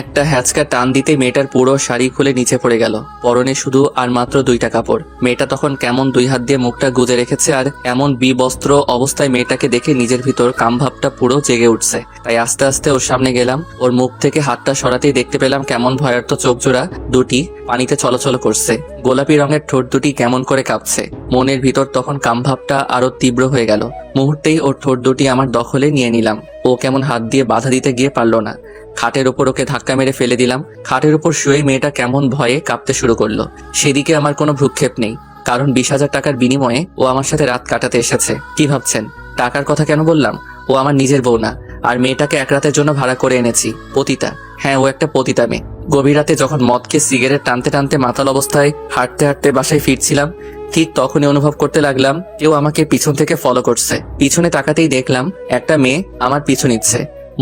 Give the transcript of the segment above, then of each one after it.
একটা হ্যাচকা টান দিতে মেয়েটার পুরো শাড়ি খুলে নিচে পড়ে গেল। পরনে শুধু আর মাত্র 2টা কাপড়। মেয়েটা তখন কেমন 2 হাত দিয়ে মুখটা গুজে রেখেছে, আর এমন বিবস্ত্র অবস্থায় মেয়েটাকে দেখে নিজের ভিতর কামভাবটা পুরো জেগে উঠছে। তাই আস্তে আস্তে ওর সামনে গেলাম। ওর মুখ থেকে হাতটা সরাতেই দেখতে পেলাম কেমন ভয়ার্থ চোখ জোড়া দুটি পানিতে চলাচল করছে। গোলাপি রঙের ঠোঁট দুটি কেমন করে কাঁপছে। মনের ভিতর তখন কামভাবটা আরো তীব্র হয়ে গেল। মুহূর্তেই ওর ঠোঁট দুটি আমার দখলে নিয়ে নিলাম। ও কেমন হাত দিয়ে বাধা দিতে গিয়ে পারল না। খাটের উপর ওকে ধাক্কা মেরে ফেলে দিলাম। খাটের উপর শুয়ে মেয়েটা কেমন ভয়ে কাঁপতে শুরু করলো। সেদিকে আমার কোনো ভ্রুক্ষেপ নেই, কারণ 20,000 টাকার বিনিময়ে ও আমার সাথে রাত কাটাতে এসেছে। কি ভাবছেন টাকার কথা কেন বললাম? ও আমার নিজের বউ না, আর মেয়েটাকে এক রাতের জন্য ভাড়া করে এনেছি। পতিতা, হ্যাঁ ও একটা পতিতা মেয়ে। গভীর রাতে যখন মদ খেয়ে সিগারেট টানতে টানতে মাতাল অবস্থায় হাঁটতে হাঁটতে বাসায় ফিরছিলাম, ঠিক তখনই অনুভব করতে লাগলাম কেউ আমাকে পিছন থেকে ফলো করছে। পিছনে তাকাতেই দেখলাম একটা মেয়ে আমার পিছু নিচ্ছে।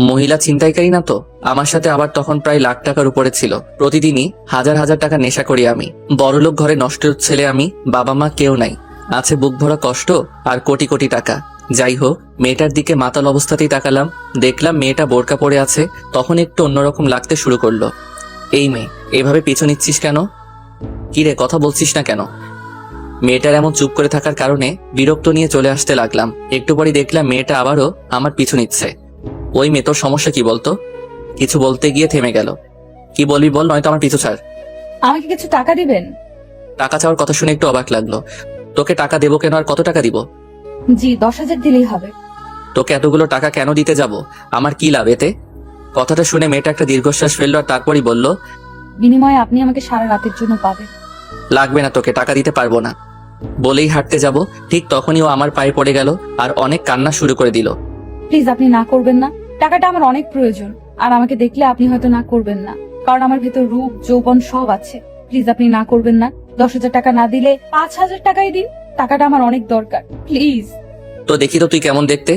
মহিলা ছিনতাইকারী না তো? আমার সাথে আবার তখন প্রায় লাখ টাকার উপরে ছিল। প্রতিদিনই হাজার হাজার টাকা নেশা করি আমি। বড়লোক ঘরে নষ্টের ছেলে আমি। বাবা মা কেউ নাই, আছে বুক ভরা কষ্ট আর কোটি কোটি টাকা। যাই হোক, মেয়েটার দিকে মাতাল অবস্থাতেই তাকালাম। দেখলাম মেয়েটা বোরকা পরে আছে। তখন একটু অন্যরকম লাগতে শুরু করলো। এই মেয়ে, এভাবে পিছু নিচ্ছিস কেন? কিরে, কথা বলছিস না কেন? মেয়েটার এমন চুপ করে থাকার কারণে বিরক্ত নিয়ে চলে আসতে লাগলাম। একটু পরে দেখলাম মেয়েটা আবারও আমার পিছু নিচ্ছে। ওই মেয়ে, তোর সমস্যা কি বলতো? কিছু বলতে গিয়ে থেমে গেল। কি বলবি বল, নয়তো আমার পিছু ছাড়। আমাকে কিছু টাকা দিবেন? টাকা চাওয়ার কথা শুনে একটু অবাক লাগলো। তোকে টাকা দেবো কেন, আর কত টাকা দিব? জি 10,000 দিলেই হবে। তোকে এতগুলো টাকা কেন দিতে যাব? আমার কি লাভ এতে? কথাটা শুনে মেয়েটা একটা দীর্ঘশ্বাস ফেললো, আর তারপরই বলল, বিনিময়ে আপনি আমাকে সারা রাতের জন্য পাবেন। লাগবে না, তোকে টাকা দিতে পারবো না। বলেই হাঁটতে যাব, ঠিক তখনই ও আমার পায়ে পড়ে গেল আর অনেক কান্না শুরু করে দিল। প্লিজ আপনি না করবেন না, টাকাটা আমার অনেক প্রয়োজন। আর আমাকে দেখলে আপনি হয়তো না করবেন না, কারণ আমার ভেতর রূপ যৌবন সব আছে। প্লিজ আপনি না করবেন না। 10,000 টাকা না দিলে 5,000 টাকাই দিন, টাকাটা আমার অনেক দরকার, প্লিজ। তো দেখি তো তুই কেমন দেখতে।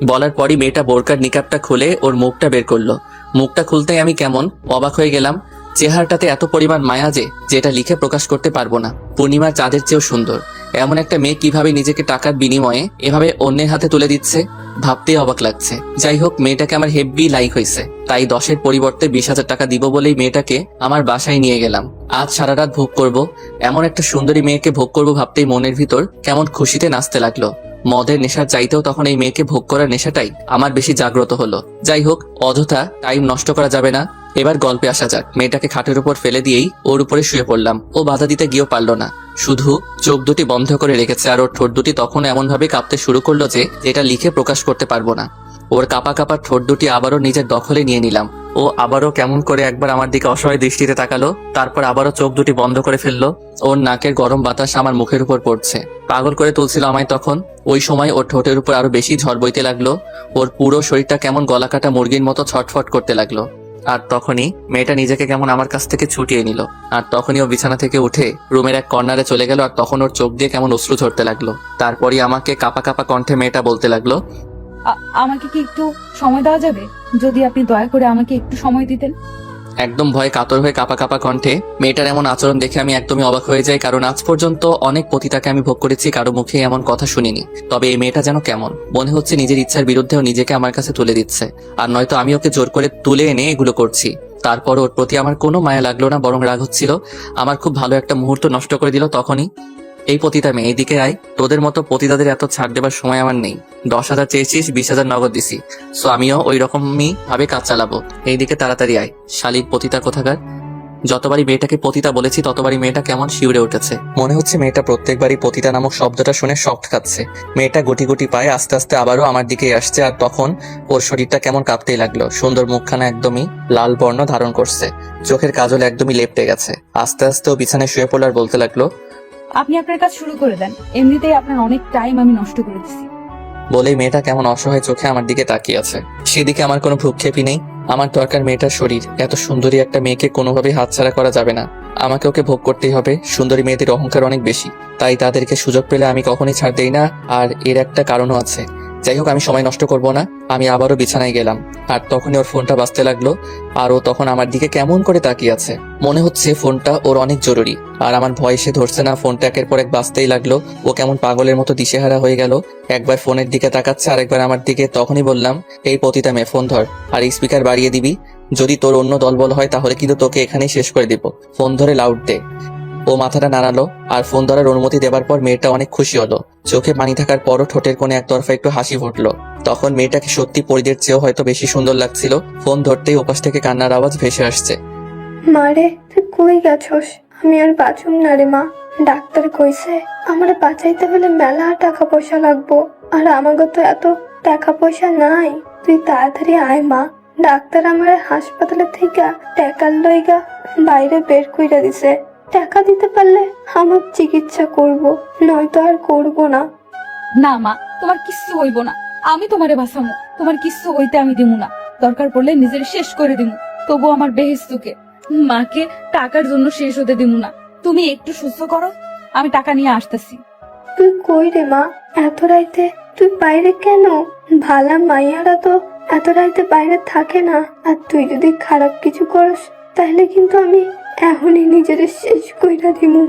বলার পরই মেয়েটা বোরকার নিকাবটা খুলে ওর মুখটা বের করলো। মুখটা খুলতেই আমি কেমন অবাক হয়ে গেলাম। চেহারাটাতে এত পরিমাণ মায়া যে যেটা লিখে প্রকাশ করতে পারবো না। পূর্ণিমার চাঁদের চেয়েও সুন্দর। এমন একটা মেয়ে কিভাবে নিজেকে টাকার বিনিময়ে এভাবে অন্যের হাতে তুলে দিচ্ছে, ভাবতেই অবাক লাগছে। যাই হোক, মেয়েটাকে আমার হেব্বি লাইক হয়েছে, তাই 10-এর পরিবর্তে 20,000 টাকা দিব বলেই মেয়েটাকে আমার বাসায় নিয়ে গেলাম। আজ সারা রাত ভোগ করব, এমন একটা সুন্দরী মেয়েকে ভোগ করব ভাবতেই মনের ভিতর কেমন খুশিতে নাচতে লাগলো। মদের নেশার চাইতেও তখন এই মেয়েকে ভোগ করার নেশাটাই আমার বেশি জাগ্রত হলো। যাই হোক, অযথা টাইম নষ্ট করা যাবে না। এবার গল্পে আসা যাক। মেয়েটাকে খাটের উপর ফেলে দিয়েই ওর উপরে শুয়ে পড়লাম। ও বাধা দিতে গিয়েও পারলো না, শুধু চোখ দুটি বন্ধ করে রেখেছে। আর ওর ঠোঁট দুটি তখন এমন ভাবে কাঁপতে শুরু করলো যে এটা লিখে প্রকাশ করতে পারবো না। ওর কাপা কাপা ঠোঁট দুটি আবারও নিজের দখলে নিয়ে নিলাম। ও আবারও কেমন করে একবার আমার দিকে অসহায় দৃষ্টিতে তাকালো, তারপর আবারও চোখ দুটি বন্ধ করে ফেললো। ওর নাকের গরম বাতাস আমার মুখের উপর পড়ছে, পাগল করে তুলছিল আমায় তখন। ওই সময় ওর ঠোঁটের উপর আরো বেশি ঝড় বইতে লাগলো। ওর পুরো শরীরটা কেমন গলা কাটা মুরগির মতো ছটফট করতে লাগলো। আর তখনই মেয়েটা নিজেকে কেমন আমার কাছ থেকে ছুটিয়ে নিল। আর তখনই ও বিছানা থেকে উঠে রুমের এক কর্নারে চলে গেল। আর তখন ওর চোখ দিয়ে কেমন অশ্রু ঝরতে লাগলো। তারপরই আমাকে কাপা কাপা কণ্ঠে মেয়েটা বলতে লাগলো, আমাকে কি একটু সময় দেওয়া যাবে? যদি আপনি দয়া করে আমাকে একটু সময় দিতেন। একদম ভয়ে কাতর হয়ে কাপা কাপা কণ্ঠে। মেয়েটার এমন আচরণ দেখে আমি একদমই অবাক হয়ে যাই, কারণ আজ পর্যন্ত অনেক পতিতাকে আমি ভোগ করেছি, কারো মুখে এমন কথা শুনিনি। তবে এই মেয়েটা যেন কেমন, মনে হচ্ছে নিজের ইচ্ছার বিরুদ্ধেও নিজেকে আমার কাছে তুলে দিচ্ছে। আর নয়তো আমি ওকে জোর করে তুলে এনে এগুলো করছি। তারপর ওর প্রতি আমার কোনো মায়া লাগলো না, বরং রাগ হচ্ছিল। আমার খুব ভালো একটা মুহূর্ত নষ্ট করে দিল তখনই। এই পতিতা মেয়ে, এইদিকে আয়। তোদের মতো পতিতাদের এত ছাড় দেবার সময় আমার নেই। 10,000 চেয়েছিস, 20,000 নগদ দিছি। সো আমিও ওই রকমই ভাবে কাজ চালাবো। এইদিকে তাড়াতাড়ি আয়, শালিক পতিতা কোথাকার। যতবারই মেয়েটাকে পতিতা বলেছি ততবারই মেয়েটা কেমন শিউরে উঠেছে। মনে হচ্ছে মেয়েটা প্রত্যেকবারই পতিতা নামক শব্দটা শুনে শক খাচ্ছে। মেয়েটা গুটি গুটি পায়ে আস্তে আস্তে আবারও আমার দিকে আসছে। আর তখন ওর শরীরটা কেমন কাঁপতেই লাগলো। সুন্দর মুখখানা একদমই লাল বর্ণ ধারণ করছে, চোখের কাজল একদমই লেপটে গেছে। আস্তে আস্তে ও বিছানায় শুয়ে পড়ল আর বলতে লাগলো, আপনি আপনার কাজ শুরু করে দেন, এমনিতেই আপনার অনেক টাইম আমি নষ্ট করে দিচ্ছি। বলেই মেয়েটা কেমন অসহায় চোখে আমার দিকে তাকিয়ে আছে। সেদিকে আমার কোনো ভ্রুক্ষেপই নেই। আমার দরকার মেয়েটার শরীর। এত সুন্দরী একটা মেয়েকে কোনোভাবেই হাতছাড়া করা যাবে না। আমাকে ওকে ভোগ করতেই হবে। সুন্দরী মেয়েদের অহংকার অনেক বেশি, তাই তাদেরকে সুযোগ পেলে আমি কখনোই ছাড় দেই না। আর এর একটা কারণও আছে। যাই হোক, আমি সময় নষ্ট করব না, আমি আবারও বিছানায় গেলাম, আর তখনই ওর ফোনটা বাজতে লাগলো। আর ও তখন আমার দিকে কেমন করে তাকিয়ে আছে, মনে হচ্ছে ফোনটা ওর অনেক জরুরি। আর আমার ভয় সে ধরছে না, ফোনটা একের পর এক বাজতেই লাগলো। ও কেমন পাগলের মতো দিশেহারা হয়ে গেল, একবার ফোনের দিকে তাকাচ্ছে আরেকবার আমার দিকে। তখনই বললাম, এই পতিতা মেয়ে, ফোন ধর আর স্পিকার বাড়িয়ে দিবি। যদি তোর অন্য দলবল হয় তাহলে কিন্তু তোকে এখানেই শেষ করে দিব। ফোন ধরে লাউড দে। ও মাথাটা নাড়ালো, আর ফোন ধরার অনুমতি দেবার পর মেয়েটা অনেক খুশি হলো। চোখে পানি থাকার পরও ঠোঁটের কোণে একতরফা একটু হাসি ফুটলো। তখন মেয়েটাকে সত্যি পরিদের চেয়েও হয়তো বেশি সুন্দর লাগছিল। ফোন ধরতেই ওপাশ থেকে কান্নার আওয়াজ ভেসে আসছে। মারে তুই কই গেছস? আমি আর বাঁচুম না রে মা। ডাক্তার কইছে আমার বাঁচাইতে হলে মেলা টাকা পয়সা লাগবো, আর আমাকে তো এত টাকা পয়সা নাই। তুই তাড়াতাড়ি আয় মা। ডাক্তার আমার হাসপাতালে থেকে টাকার লইগা বাইরে বের কইরা দিছে। টাকা দিতে পারলে আমার চিকিৎসা করব, নয়তো আর করব না। না মা, তোমার কিচ্ছু হইব না। আমি তোমারে বাঁচামু, তোমার কিচ্ছু হইতে আমি দিমু না। দরকার পড়লে নিজের শেষ করে দিমু, তবু আমার বেহেস্তুকে মাকে টাকার জন্য শেষ হতে দিমু না। তুমি একটু সুস্থ করো, আমি টাকা নিয়ে আসতেছি। তুই কই রে মা? এত রাইতে তুই বাইরে কেন? ভালা মাইয়ারা তো এত রাইতে বাইরে থাকে না। আর তুই যদি খারাপ কিছু করস তাহলে কিন্তু আমি এখনই নিজের শেষ কইরা দিমু।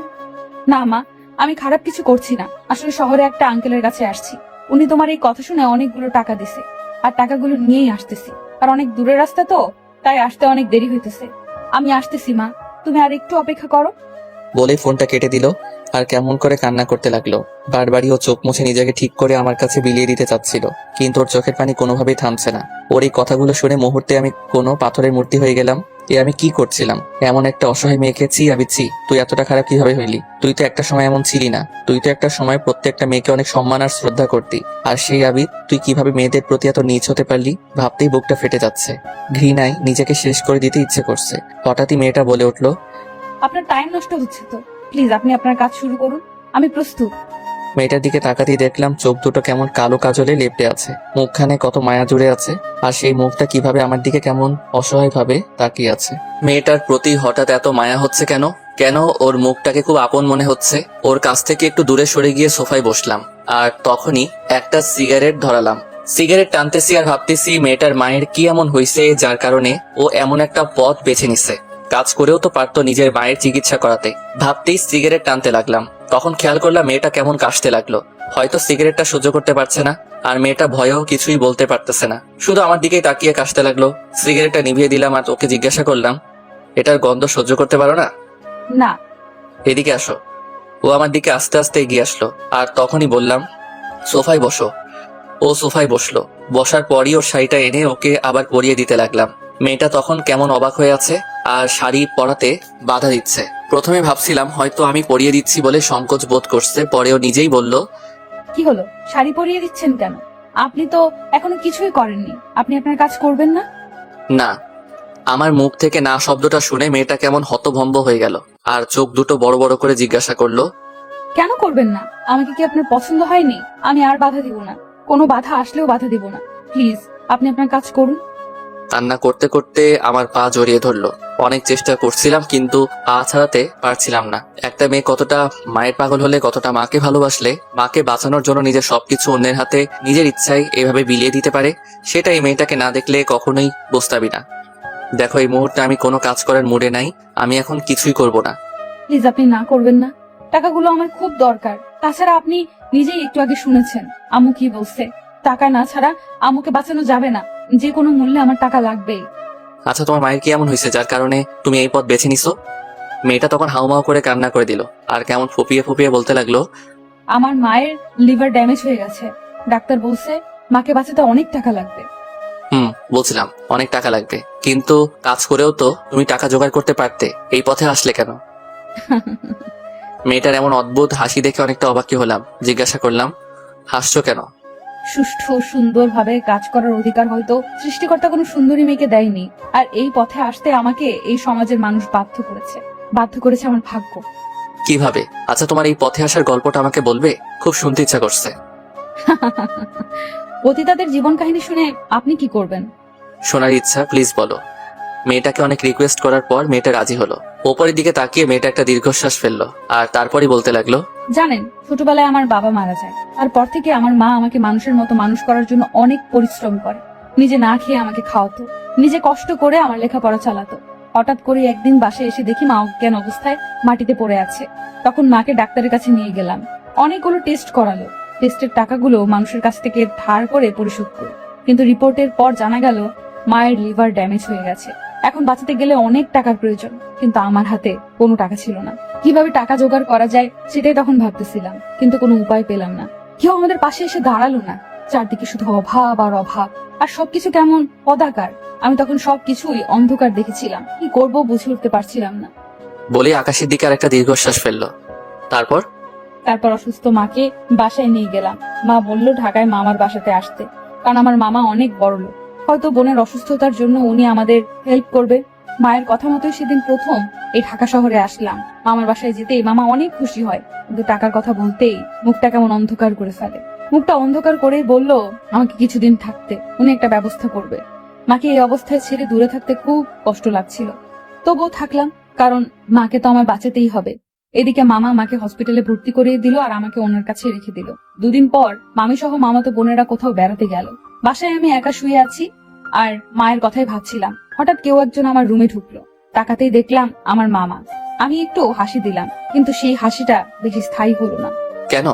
না মা, আমি খারাপ কিছু করছি না। আসলে শহরে একটা আঙ্কেলের কাছে আসছি, উনি তোমার এই কথা শুনে অনেকগুলো টাকা দিছে, আর টাকাগুলো নিয়েই আসতেছি। আর অনেক দূরের রাস্তা তো, তাই আসতে অনেক দেরি হইতেছে। আমি আসতেছি মা, তুমি আর একটু অপেক্ষা করো। বলে ফোনটা কেটে দিল, আর কেমন করে কান্না করতে লাগলো। বারবারই ও চোখ মুছে নিজেকে ঠিক করে আমার কাছে বিলিয়ে দিতে চাচ্ছিল, কিন্তু ওর চোখের পানি কোনোভাবেই থামছে না। ওর এই কথাগুলো শুনে মুহূর্তে আমি কোনো পাথরের মূর্তি হয়ে গেলাম। আমি কি করছিলাম? এমন একটা অসহায় মেয়েকে আমি তুই এতটা খারাপ কিভাবে হইলি? তুই তো একটা সময় এমন ছিলি না। তুই তো একটা সময় প্রত্যেকটা মেয়েকে অনেক সম্মান আর শ্রদ্ধা করতি। আর সেই আবিদ, তুই কিভাবে মেয়েদের প্রতি এত নীচ হতে পারলি? ভাবতেই বুকটা ফেটে যাচ্ছে। ঘৃণায় নিজেকে শেষ করে দিতে ইচ্ছে করছে। হঠাৎই মেয়েটা বলে উঠলো, আপনার টাইম নষ্ট হচ্ছে তো, প্লিজ আপনি আপনার কাজ শুরু করুন, আমি প্রস্তুত। মেয়েটার দিকে তাকাতেই দেখলাম চোখ দুটো কেমন কালো কাজলে লেপটে আছে, মুখখানে কত মায়া জুড়ে আছে, আর সেই মুখটা কিভাবে আমার দিকে কেমন অসহায় ভাবে তাকিয়ে আছে। মেয়েটার প্রতি হঠাৎ এত মায়া হচ্ছে কেন? কেন ওর মুখটাকে খুব আপন মনে হচ্ছে? ওর কাছ থেকে একটু দূরে সরে গিয়ে সোফায় বসলাম, আর তখনই একটা সিগারেট ধরালাম। সিগারেট টানতেছি আর ভাবতেছি মেয়েটার মায়ের কি এমন হয়েছে যার কারণে ও এমন একটা পথ বেছে নিছে। কাজ করেও তো পারতো নিজের মায়ের চিকিৎসা করাতে। ভাবতেই সিগারেট টানতে লাগলাম, তখন খেয়াল করলাম মেয়েটা কেমন কাশতে লাগলো। হয়তো সিগারেটটা সহ্য করতে পারছে না, আর মেয়েটা ভয়েও কিছুই বলতে পারতেছে না, শুধু আমার দিকেই তাকিয়ে কাশতে লাগলো। সিগারেটটা নিভিয়ে দিলাম আর ওকে জিজ্ঞাসা করলাম, এটার গন্ধ সহ্য করতে পারো না? না। এদিকে আসো। ও আমার দিকে আস্তে আস্তে এগিয়ে আসলো, আর তখনই বললাম, সোফায় বসো। ও সোফায় বসলো। বসার পরই ওর শাড়িটা এনে ওকে আবার পরিয়ে দিতে লাগলাম। মেয়েটা তখন কেমন অবাক হয়ে আছে, আর শাড়ি পরাতে বাধা দিচ্ছে। প্রথমে ভাবছিলাম হয়তো আমি পরিয়ে দিচ্ছি বলে সংকোচ বোধ করছে, পরেও নিজেই বলল, কি হলো, শাড়ি পরিয়ে দিচ্ছেন কেন? আপনি তো এখনো কিছুই করেননি, আপনি আপনার কাজ করবেন না? না। আমার মুখ থেকে না শব্দটা শুনে মেয়েটা কেমন হতভম্ব হয়ে গেল, আর চোখ দুটো বড় বড় করে জিজ্ঞাসা করলো, কেন করবেন না? আমাকে কি আপনার পছন্দ হয়নি? আমি আর বাধা দিব না, কোনো বাধা আসলেও বাধা দিব না। প্লিজ আপনি আপনার কাজ করুন। কান্না করতে করতে আমার পা জড়িয়ে ধরলো। অনেক চেষ্টা করছিলাম কিন্তু পা ছাড়াতে পারছিলাম না। একটা মেয়ে কতটা মায়ের পাগল হলে, কতটা মাকে ভালোবাসলে মাকে বাঁচানোর জন্য নিজের সবকিছু অন্যের হাতে নিজের ইচ্ছায় এভাবে বিলিয়ে দিতে পারে, সেটা এই মেয়েটাকে না দেখলে কখনোই বুঝতাবি না। দেখো, এই মুহূর্তে আমি কোনো কাজ করার মুডে নাই। আমি এখন কিছুই করব না। প্লিজ আপনি না করবেন না, টাকাগুলো আমার খুব দরকার। তাছাড়া আপনি নিজেই একটু আগে শুনেছেন আম্মু কি বলছে, টাকা না ছাড়া আম্মুকে বাঁচানো যাবে না, যে কোনো মূল্যে আমার টাকা লাগবেই। আচ্ছা, তোমার মায়ের কি এমন হয়েছে যার কারণে তুমি এই পথ বেছে নিছো? মেয়েটা তখন হাউমাউ করে কান্না করে দিল, আর কেমন ফুপিয়ে ফুপিয়ে বলতে লাগলো, আমার মায়ের লিভার ড্যামেজ হয়ে গেছে, ডাক্তার বলছে মাকে বাঁচাতে অনেক টাকা লাগবে। বলছিলাম অনেক টাকা লাগবে, কিন্তু কাজ করেও তো তুমি টাকা জোগাড় করতে পারতে, এই পথে আসলে কেন? মেয়েটার এমন অদ্ভুত হাসি দেখে অনেকটা অবাকি হলাম। জিজ্ঞাসা করলাম, হাসছো কেন? সুষ্ঠু সুন্দর ভাবে কাজ করার অধিকার হয়তো সৃষ্টিকর্তা কোনো সুন্দরী মেয়েকে দেয়নি, আর এই পথে আসতে আমাকে এই সমাজের মানুষ বাধ্য করেছে আমার ভাগ্য। কিভাবে? আচ্ছা, তোমার এই পথে আসার গল্পটা আমাকে বলবে? খুব শুনতে ইচ্ছা করছে। পতিতাদের জীবন কাহিনী শুনে আপনি কি করবেন? শোনার ইচ্ছা, প্লিজ বলো। মেয়েটাকে অনেক রিকোয়েস্ট করার পর মেয়েটা রাজি হলো। ওপরের দিকে তাকিয়ে মেয়েটা একটা দীর্ঘশ্বাস ফেললো, আর তারপরই বলতে লাগলো, জানেন, ছোটবেলায় আমার বাবা মারা যায়, তারপর থেকে আমার মা আমাকে মানুষের মতো মানুষ করার জন্য অনেক পরিশ্রম করে। নিজে না খেয়ে আমাকে খাওয়াতো, নিজে কষ্ট করে আমার লেখাপড়া চালাতো। হঠাৎ করে একদিন বাসায় এসে দেখি মা অজ্ঞান অবস্থায় মাটিতে পড়ে আছে। তখন মাকে ডাক্তারের কাছে নিয়ে গেলাম। অনেকগুলো টেস্ট করালো। টেস্টের টাকাগুলো মানুষের কাছ থেকে ধার করে পরিশোধ করি, কিন্তু রিপোর্টের পর জানা গেল মায়ের লিভার ড্যামেজ হয়ে গেছে। এখন বাঁচাতে গেলে অনেক টাকার প্রয়োজন, কিন্তু আমার হাতে কোনো টাকা ছিল না। কিভাবে টাকা জোগাড় করা যায় সেটাই তখন ভাবতেছিলাম, কিন্তু কোনো উপায় পেলাম না। কেউ আমাদের পাশে এসে দাঁড়ালো না। চারদিকে শুধু অভাব আর অভাব, আর সবকিছু কেমন পদাকার। আমি তখন সবকিছুই অন্ধকার দেখেছিলাম, কি করব বুঝে উঠতে পারছিলাম না। বলে আকাশের দিকে আর একটা দীর্ঘশ্বাস ফেললো। তারপর তারপর অসুস্থ মাকে বাসায় নিয়ে গেলাম। মা বলল ঢাকায় মামার বাসাতে আসতে, কারণ আমার মামা অনেক বড় লোক। হয়তো বোনের অসুস্থতার জন্য উনি আমাদের হেল্প করবে। মায়ের কথা মতোই সেদিন প্রথম এই ঢাকা শহরে আসলাম। মামার বাসায় যেতেই মামা অনেক খুশি হয়, কিন্তু টাকার কথা বলতেই মুখটা কেমন অন্ধকার করে ফেলে। মুখটা অন্ধকার করেই বলল আমাকে কিছুদিন থাকতে, উনি একটা ব্যবস্থা করবে। মাকে এই অবস্থায় ছেড়ে দূরে থাকতে খুব কষ্ট লাগছিল, তবুও থাকলাম, কারণ মাকে তো আমার বাঁচাতেই হবে। এদিকে মামা মাকে হসপিটালে ভর্তি করিয়ে দিল আর আমাকে ওনার কাছে রেখে দিল। দুদিন পর মামি সহ মামাতো বোনেরা কোথাও বেড়াতে গেল। বাসায় আমি একা শুয়ে আছি আর মায়ের কথাই ভাবছিলাম। হঠাৎ কেউ একজন আমার রুমে ঢুকলো। তাকাতেই দেখলাম আমার মামা। আমি একটু হাসি দিলাম, কিন্তু সেই হাসিটা বেশি স্থায়ী হলো না। কেন?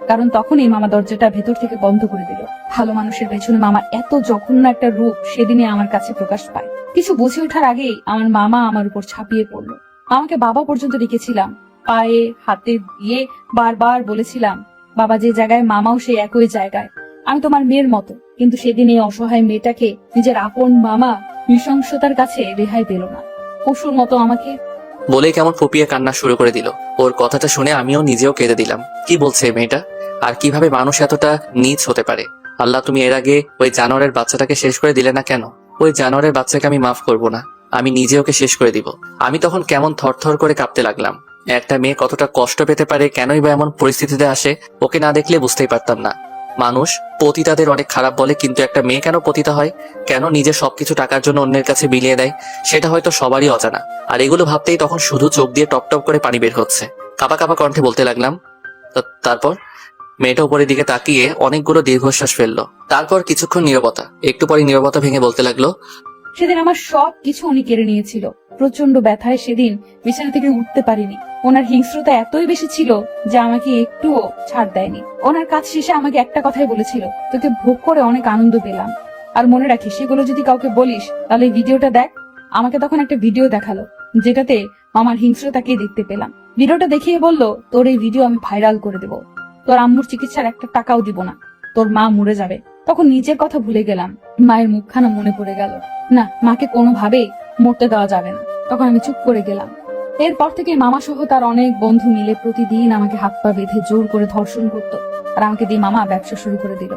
কারণ তখনই মামা দরজাটা ভেতর থেকে বন্ধ করে দিল। ভালো মানুষের পেছনে মামার এত জঘন্য একটা রূপ সেদিনে আমার কাছে প্রকাশ পায়। কিছু বুঝে ওঠার আগেই আমার মামা আমার উপর ছাপিয়ে পড়লো। আমাকে বাবা পর্যন্ত ডেকেছিলাম, পায়ে হাতে দিয়ে বারবার বলেছিলাম বাবা যে জায়গায় মামাও সেই একই জায়গায়, আমি তোমার মেয়ের মতো। কিন্তু সেদিন এই অসহায় মেয়েটাকে নিজের আপন মামা নৃশংসতার কাছে রেহাই পেল না, পশুর মতো আমাকে। বলেই কেমন ফুপিয়ে কান্না শুরু করে দিল। ওর কথাটা শুনে আমিও নিজেও কেঁদে দিলাম। কি বলছে এই মেয়েটা? আর কিভাবে মানুষ এতটা নীচ হতে পারে? আল্লাহ, তুমি এর আগে ওই জানোয়ারের বাচ্চাটাকে শেষ করে দিলে না কেন? ওই জানোয়ারের বাচ্চাকে আমি মাফ করব না, আমি নিজে ওকে শেষ করে দিব। আমি তখন কেমন থরথর করে কাঁপতে লাগলাম। একটা মেয়ে কতটা কষ্ট পেতে পারে, কেনই বা এমন পরিস্থিতিতে আসে, ওকে না দেখলে বুঝতেই পারতাম না। মানুষ পতিতাদের অনেক খারাপ বলে, কিন্তু একটা মেয়ে কেন পতিতা হয়, কেন নিজের সবকিছু টাকার জন্য অন্যের কাছে বিলিয়ে দেয়, সেটা হয়তো সবারই অজানা। আর এগুলো ভাবতেই তখন শুধু চোখ দিয়ে টপ টপ করে পানি বের হচ্ছে। কাঁপা কাঁপা কণ্ঠে বলতে লাগলাম, তারপর মেয়েটা উপরের দিকে তাকিয়ে অনেকগুলো দীর্ঘশ্বাস ফেললো। তারপর কিছুক্ষণ নীরবতা। একটু পরে নীরবতা ভেঙে বলতে লাগলো, সেদিন আমার সব কিছু উনি কেড়ে নিয়েছিল। প্রচন্ড ব্যথায় সেদিন বিছানা থেকে উঠতে পারিনি। ওনার হিংস্রতা এতই বেশি ছিল যে আমাকে একটুও ছাড় দেয়নি। ওনার কাজ শেষে আমাকে একটা কথাই বলেছিল, তোকে ভোগ করে অনেক আনন্দ পেলাম, আর মনে রাখিস সেগুলো যদি কাউকে বলিস তাহলে এই ভিডিওটা দেখ। আমাকে তখন একটা ভিডিও দেখালো যেটাতে মামার হিংস্রতাকে দেখতে পেলাম। ভিডিওটা দেখিয়ে বলল, তোর এই ভিডিও আমি ভাইরাল করে দেব, তোর আম্মুর চিকিৎসার একটা টাকাও দিব না, তোর মা মরে যাবে। তখন নিজের কথা ভুলে গেলাম, মায়ের মুখখানা মনে পড়ে গেল। না, মাকে কোনোভাবেই মরতে দেওয়া যাবে না। তখন আমি চুপ করে গেলাম। এরপর থেকে মামা সহ তার অনেক বন্ধু মিলে প্রতিদিন আমাকে হাত পা বেঁধে জোর করে ধর্ষণ করতো, আর আমাকে দিয়ে মামা ব্যবসা শুরু করে দিল।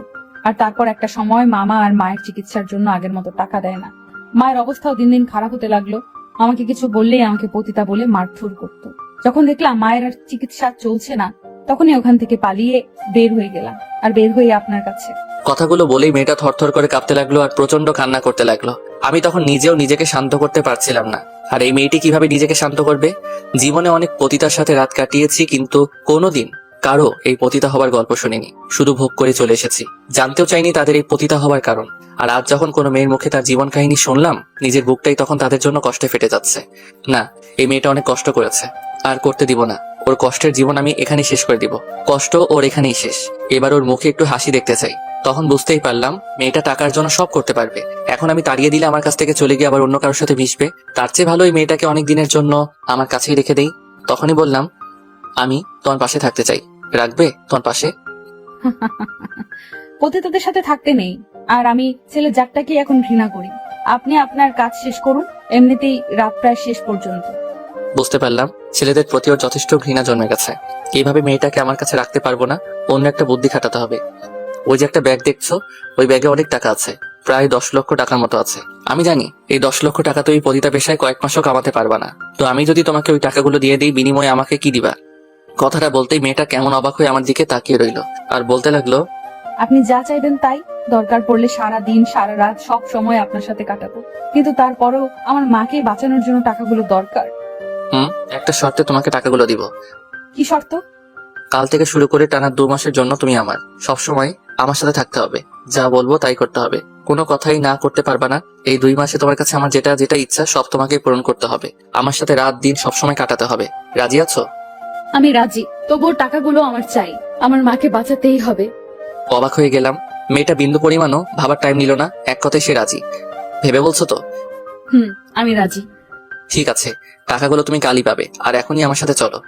আর তারপর একটা সময় মামা আর মায়ের চিকিৎসার জন্য আগের মতো টাকা দেয় না। মায়ের অবস্থাও দিন দিন খারাপ হতে লাগলো। আমাকে কিছু বললেই আমাকে পতিতা বলে মারধর করতো। যখন দেখলাম মায়ের আর চিকিৎসা চলছে না, তখনই ওখান থেকে পালিয়ে বের হয়ে গেলাম, আর বের হয়ে আপনার কাছে। কথাগুলো বলেই মেয়েটা থরথর করে কাঁপতে লাগলো আর প্রচন্ড কান্না করতে লাগলো। আমি তখন নিজেও নিজেকে শান্ত করতে পারছিলাম না। আর এই মেয়েটি কিভাবে নিজেকে শান্ত করবে? জীবনে অনেক পতিতার সাথে রাত কাটিয়েছি, কিন্তু কোনোদিন কারো এই পতিতা হবার গল্প শুনিনি। শুধু ভোগ করে চলে এসেছি, জানতেও চাইনি তাদের এই পতিতা হবার কারণ। আর আজ যখন কোনো মেয়ের মুখে তার জীবন কাহিনী শুনলাম, নিজের বুকটাই তখন তাদের জন্য কষ্টে ফেটে যাচ্ছে। না, এই মেয়েটা অনেক কষ্ট করেছে, আর করতে দিব না। ওর কষ্টের জীবন আমি এখানেই শেষ করে দিব। কষ্ট ওর এখানেই শেষ। এবার ওর মুখে একটু হাসি দেখতে চাই। তখন বুঝতেই পারলাম মেয়েটা টাকার জন্য সব করতে পারবে। এখন আমি তাড়িয়ে দিলে আমার কাছ থেকে চলে গিয়ে আবার অন্য কারোর সাথে মিশবে। তার চেয়ে ভালো এই মেয়েটাকে অনেক দিনের জন্য আমার কাছেই রেখে দেই। তখনই বললাম, আমি তোমার পাশে থাকতে চাই, রাখবে তোমার পাশে? পতিতাদের সাথে থাকতে নেই, আর আমি ছেলে জাতটাকে এখন ঘৃণা করি। আপনি আপনার কাজ শেষ করুন, এমনিতেই রাত প্রায় শেষ পর্যন্ত। বুঝতে পারলাম ছেলেদের প্রতি ওর যথেষ্ট ঘৃণা জন্মে গেছে। এইভাবে মেয়েটাকে আমার কাছে রাখতে পারবো না, অন্য একটা বুদ্ধি খাটাতে হবে। ওই যে একটা ব্যাগ দেখছো, ওই ব্যাগে অনেক টাকা আছে, প্রায় 10 লক্ষ টাকার মতো আছে। আমি জানি এই 10 লক্ষ টাকা তো এই পতিতা পেশায় কয়েক মাসও কামাতে পারবা না। তো আমি যদি তোমাকে ওই টাকাগুলো দিয়ে দিই, বিনিময়ে আমাকে কি দিবা? কথাটা বলতেই মেয়েটা কেমন অবাক হয়ে আমার দিকে তাকিয়ে রইলো আর বলতে লাগলো, আপনি যা চাইবেন তাই। দরকার পড়লে সারা দিন সারা রাত সব সময় আপনার সাথে কাটাবো, কিন্তু তারপরও আমার মাকে বাঁচানোর জন্য টাকাগুলো দরকার। একটা শর্তে তোমাকে টাকাগুলো দিব। কি শর্ত? কাল থেকে শুরু করে টানা 2 মাসের জন্য তুমি আমার, সবসময় আমার সাথে থাকতে হবে, যা বলবো তাই করতে হবে, কোনো কথাই না করতে পারবা না। এই 2 মাসে তোমার কাছে আমার যেটা যেটা ইচ্ছা সব তোমাকে পূরণ করতে হবে। আমার সাথে রাত দিন সবসময় কাটাতে হবে। রাজি আছো? আমি রাজি, তবুও টাকাগুলো আমার চাই। আমার মাকে বাঁচাতেই হবে। অবাক হয়ে গেলাম, মেয়েটা বিন্দু পরিমাণও ভাবার টাইম নিল না, এক কথায় সে রাজি। ভেবে বলছো তো? আমি রাজি। ঠিক আছে, টাকাগুলো তুমি কালই পাবে, আর এখনই আমার সাথে চলো।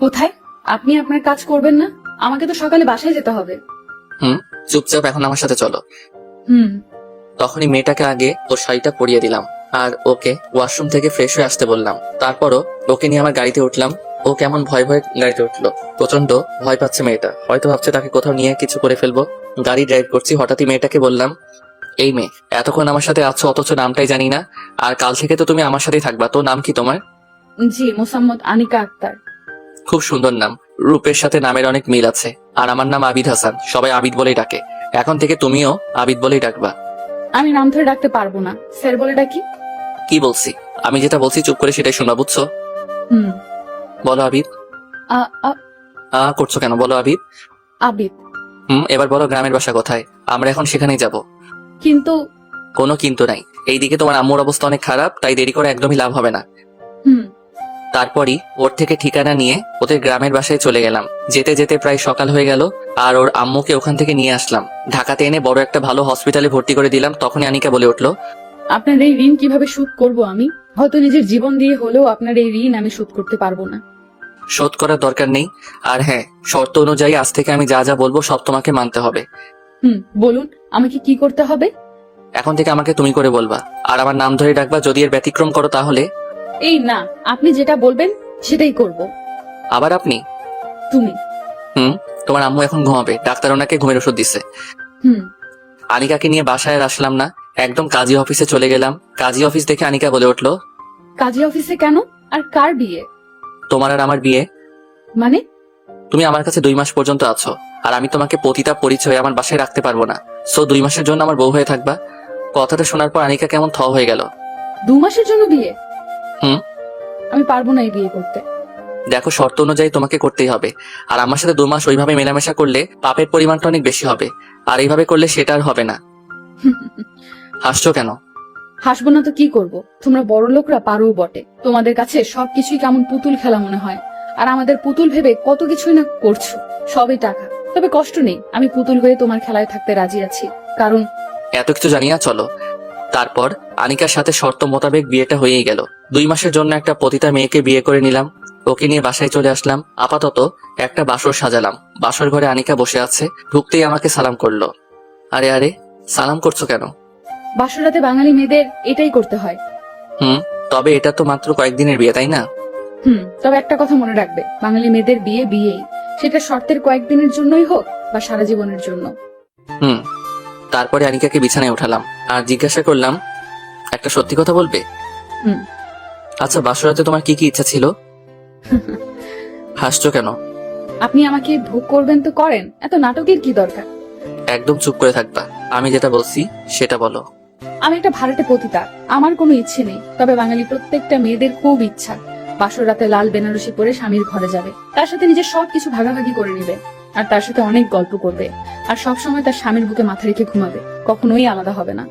কোথায়? আপনি আপনার কাজ করবেন না? আমাকে তো সকালে বাসায় যেতে হবে। চুপচাপ এখন আমার সাথে চলো। হুম। তখনই মেয়েটাকে আগে ওর শাড়িটা পরিয়ে দিলাম, আর ওকে ওয়াশরুম থেকে ফ্রেশ হয়ে আসতে বললাম। তারপরও ওকে নিয়ে আমার গাড়িতে উঠলাম। ও কেমন ভয় ভয়ে গাড়িতে উঠলো, প্রচন্ড ভয় পাচ্ছে মেয়েটা, হয়তো ভাবছে তাকে কোথাও নিয়ে কিছু করে ফেলবো। গাড়ি ড্রাইভ করছি, হঠাৎই মেয়েটাকে বললাম, এই মেয়ে, এতক্ষণ আমার সাথে আছো অথচ নামটাই জানি না, আর কাল থেকে তো তুমি আমার সাথেই থাকবা, তো নাম কি তোমার? জি, মোসাম্মদ আনিকা আক্তার। খুব সুন্দর নাম, রূপের সাথে নামের অনেক মিল আছে। আর আমার নাম আবিদ হাসান, সবাই আবিদ বলেই ডাকে, এখন থেকে তুমিও আবিদ বলেই ডাকবা। আমি নাম ধরে ডাকতে পারবো না, স্যার বলে ডাকি। কি বলছি? আমি যেটা বলছি চুপ করে সেটাই শোনা, বুঝছো? হুম। বলো আবিদ। করছো কেন, বলো আবিদ। আবিদ। এবার বলো গ্রামের বাসা কোথায়, আমরা এখন সেখানেই যাব। কিন্তু। কোনো কিন্তু নাই, এইদিকে তোমার আম্মুর অবস্থা অনেক খারাপ, তাই দেরি করে একদমই লাভ হবে না। হুম। তারপরই ওর থেকে ঠিকানা নিয়ে ওদের গ্রামের বাসায় চলে গেলাম। যেতে যেতে প্রায় সকাল হয়ে গেল, আর ওর আম্মুকে ওখান থেকে নিয়ে আসলাম। ঢাকাতে এনে বড় একটা ভালো হসপিটালে ভর্তি করে দিলাম। তখনই আনিকা বলে উঠলো, আপনার এই ঋণ কিভাবে শোধ করব আমি? হয়তো নিজের জীবন দিয়ে হলেও আপনার এই ঋণ আমি শোধ করতে পারবো না। শোধ করার দরকার নেই, আর হ্যাঁ, শর্ত অনুযায়ী আজ থেকে আমি যা যা বলবো সব তোমাকে মানতে হবে। বলুন, আমাকে কি করতে হবে? এখন থেকে আমাকে তুমি করে বলবা, আর আমার নাম ধরে ডাকবা। যদি এর ব্যতিক্রম করো তাহলে। এই না, আপনি যেটা বলবেন সেটাই করব। আবার আপনি? তুমি। তোমার আম্মু এখন ঘুমাবে, ডাক্তার ওনাকে ঘুমের ওষুধ দিছে। হুম। আনিকাকে নিয়ে বাসায় আর আসলাম না, একদম কাজী অফিসে চলে গেলাম। কাজী অফিস দেখে আনিকা বলে উঠলো, কাজী অফিসে কেন? আর কার বিয়ে? তোমার আর আমার বিয়ে। মানে? তুমি আমার কাছে 2 মাস পর্যন্ত আছো, আর আমি তোমাকে পতিতা পরিচয় আমার বাসায় রাখতে পারবো না। সো 2 মাসের জন্য আমার বউ হয়ে থাকবা। কথাটা শোনার পর আনিকা কেমন থ হয়ে গেল। 2 মাসের জন্য বিয়ে? হুম। আমি পারবো না এই বিয়ে করতে। দেখো, শর্ত অনুযায়ী তোমাকে করতেই হবে, আর আমার সাথে 2 মাস ওইভাবে মেলামেশা করলে পাপের পরিমাণটা অনেক বেশি হবে, আর এইভাবে করলে সেটা আর হবে না। হাসছো কেন? হাসবো না তো কি করব? তোমরা বড় লোকরা পারো বটে, তোমাদের কাছে সবকিছুই কেমন পুতুল খেলা মনে হয়। আর আমাদের পুতুল ভেবে কত কিছুই না করছো, সবই টাকা। তবে কষ্ট নেই, আমি পুতুল হয়ে তোমার খেলায় থাকতে রাজি আছি, কারণ এত কিছু জানিয়া চলো। তারপর আনিকার সাথে শর্ত মোতাবেক বিয়েটা হয়েই গেল। 2 মাসের জন্য একটা পতিতা মেয়েকে বিয়ে করে নিলাম। ওকে নিয়ে বাসায় চলে আসলাম। আপাতত একটা বাসর সাজালাম। বাসর ঘরে আনিকা বসে আছে, ঢুকতেই আমাকে সালাম করলো। আরে আরে, সালাম করছো কেন? বাসরাতে বাঙালি মেয়েদের এটাই করতে হয়। তবে এটা তো মাত্র কয়েকদিনের বিয়ে, তাই না? তবে একটা কথা মনে রাখবে, বাঙালি মেয়েদের বিয়ে বিয়েই, সেটা শর্তের কয়েকদিনের জন্যই হোক বা সারা জীবনের জন্য। তারপরে আনিকাকে বিছানায় উঠালাম আর জিজ্ঞাসা করলাম, একটা সত্যি কথা বলবে? আচ্ছা, বাসরাতে তোমার কি কি ইচ্ছা ছিল? হাসছো কেন? আপনি আমাকে ভোগ করবেন তো করেন, এত নাটকের কি দরকার? একদম চুপ করে থাকবা, আমি যেটা বলছি সেটা বলো। আমি একটা ভাড়াটে পতিতা, আমার কোনো ইচ্ছে নেই। তবে বাঙালি প্রত্যেকটা মেয়েদের খুব ইচ্ছা বাসর রাতে লাল বেনারসি পরে স্বামীর ঘরে যাবে, তার সাথে নিজের সবকিছু ভাগাভাগি করে নেবে, আর তার সাথে অনেক গল্প করবে, আর সব সময় তার স্বামীর বুকে মাথা রেখে ঘুমাবে, কখনোই আলাদা হবে না।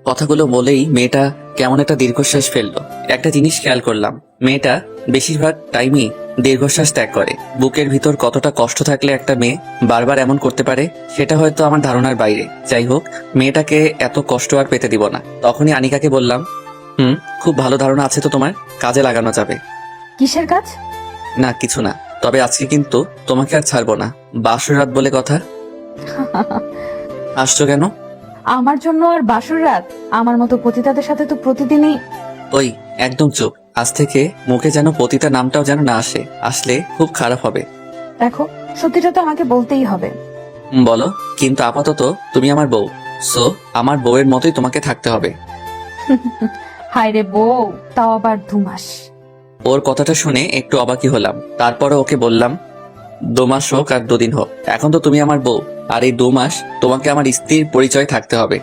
কথাগুলো বলেই মেয়েটা কেমন একটা দীর্ঘশ্বাস ফেললো। একটা জিনিস খেয়াল করলাম, মেয়েটা বেশিরভাগ টাইমই দীর্ঘশ্বাস ত্যাগ করে। বুকের ভিতর কতটা কষ্ট থাকলে একটা মেয়ে বারবার এমন করতে পারে সেটা হয়তো আমার ধারণার বাইরে। যাই হোক, মেয়েটাকে এত কষ্ট আর পেতে দিব না। তখনই আনিকাকে বললাম, খুব ভালো ধারণা আছে তো তোমার, কাজে লাগানো যাবে। কিসের কাজ? না, কিছু না, তবে আজকে কিন্তু তোমাকে আর ছাড়বো না, বাসর রাত বলে কথা। আসছো কেন? আমার জন্য আর বাসর রাত? আমার মতো পতিতাদের সাথে তো প্রতিদিনই। ওই, একদম চুপ। আজ থেকে মুখে যেন পতিতা নামটাও যেন না আসে, আসলে খুব খারাপ হবে। দেখো, সত্যিটা তো আমাকে বলতেই হবে। বলো, কিন্তু আপাতত তুমি আমার বউ, সো আমার বউয়ের মতোই তোমাকে থাকতে হবে। হায় রে বউ, তাও আবার 2 মাস। ওর কথাটা শুনে একটু অবাকই হলাম। তারপরে ওকে বললাম, 2 মাস হোক আর 2 দিন হোক, এখন তো তুমি আমার বউ, আর এই 2 মাস তোমাকে আমার স্ত্রীর পরিচয় থাকতে হবে।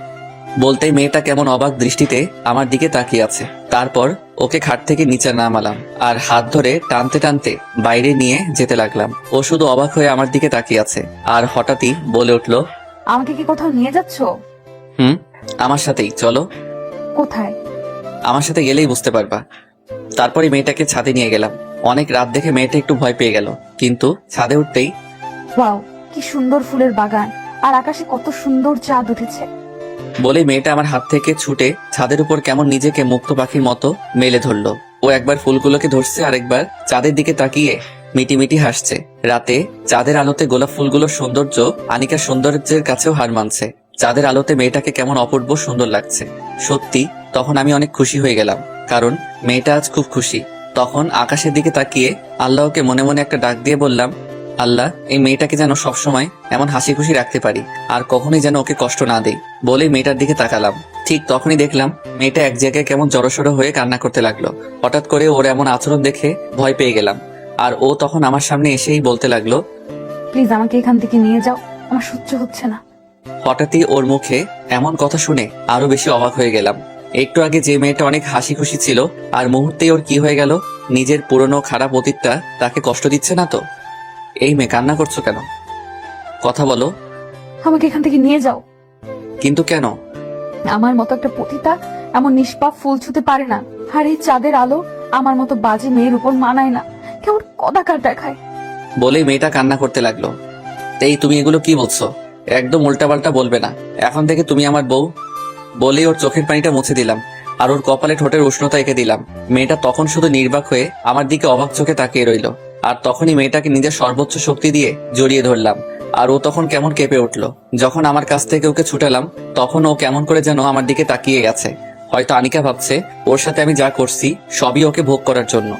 বলতেই মেয়েটা কেমন অবাক দৃষ্টিতে আমার দিকে তাকিয়ে আছে। তারপর ওকে খাট থেকে নিচে নামালাম আর হাত ধরে টানতে টানতে বাইরে নিয়ে যেতে লাগলাম। ও শুধু অবাক হয়ে আমার দিকে তাকিয়ে আছে, আর হঠাৎই বলে উঠলো, আমাকে কি কোথাও নিয়ে যাচ্ছ? হুম, আমার সাথেই চলো। কোথায়? আমার সাথে গেলেই বুঝতে পারবা। তারপরে মেয়েটাকে ছাদে নিয়ে গেলাম। অনেক রাত দেখে মেয়েটা একটু ভয় পেয়ে গেল, কিন্তু ছাদে উঠতেই ওয়াও, কি সুন্দর ফুলের বাগান, আর আকাশে কত সুন্দর চাঁদ উঠেছে। বলে মেয়েটা আমার হাত থেকে ছুটে ছাদের উপর কেমন নিজেকে মুক্ত পাখির মতো মেলে ধরলো। ও একবার ফুলগুলোকে ধরছে, আর একবার চাঁদের দিকে তাকিয়ে মিটি হাসছে। রাতে চাঁদের আলোতে গোলাপ ফুলগুলোর সৌন্দর্য আনিকার সৌন্দর্যের কাছেও হার মানছে। চাঁদের আলোতে মেয়েটাকে কেমন অপূর্ব সুন্দর লাগছে। সত্যি তখন আমি অনেক খুশি হয়ে গেলাম, কারণ মেয়েটা আজ খুব খুশি। তখন আকাশের দিকে তাকিয়ে আল্লাহকে মনে মনে একটা ডাক দিয়ে বললাম, আল্লাহ, এই মেয়েটাকে যেন সবসময় এমন হাসি খুশি রাখতে পারি, আর কখনোই যেন ওকে কষ্ট না দেই। বলে মেয়েটার দিকে তাকালাম। ঠিক তখনই দেখলাম মেয়েটা এক জায়গায় কেমন জড়সড় হয়ে কান্না করতে লাগলো। হঠাৎ করে ওর এমন আচরণ দেখে ভয় পেয়ে গেলাম। আর ও তখন আমার সামনে এসেই বলতে লাগলো, প্লিজ আমাকে এখান থেকে নিয়ে যাও, আমার সহ্য হচ্ছে না। হঠাৎই ওর মুখে এমন কথা শুনে আরো বেশি অবাক হয়ে গেলাম। একটু আগে যে মেয়েটা অনেক হাসি খুশি ছিল, আর মুহূর্তেই ওর কি হয়ে গেল? নিজের পুরনো খারাপ অতীতটা তাকে কষ্ট দিচ্ছে না তো? এই মেয়ে, কান্না করছো কেন? কথা বলো। আমাকে এখান থেকে নিয়ে যাও। কিন্তু কেন? আমার মতো একটা পতিতা এমন নিষ্পাপ ফুল ছুতে পারে না, আর এই চাঁদের আলো আমার মতো বাজে মেয়ের উপর মানায় না, কেমন কদাকার দেখায়। বলেই মেয়েটা কান্না করতে লাগলো। এই তুমি এগুলো কি বলছো? একদম উল্টাপাল্টা বলবে না। এখন থেকে তুমি আমার বউ। বলেই ওর চোখের পানিটা মুছে দিলাম, আর ওর কপালে ঠোঁটের উষ্ণতা এঁকে দিলাম। মেয়েটা তখন শুধু নির্বাক হয়ে আমার দিকে অবাক চোখে তাকিয়ে রইল। আর তখনই মেয়েটাকে নিজের সর্বোচ্চ শক্তি দিয়ে জড়িয়ে ধরলাম। আর ও তখন কেমন কেঁপে উঠলো। যখন আমার কাছ থেকে ওকে ছুটালাম, তখন ও কেমন করে যেন আমার দিকে তাকিয়ে গেছে। হয়তো আনিকা ভাবছে ওর সাথে আমি যা করছি সবই ওকে ভোগ করার জন্য,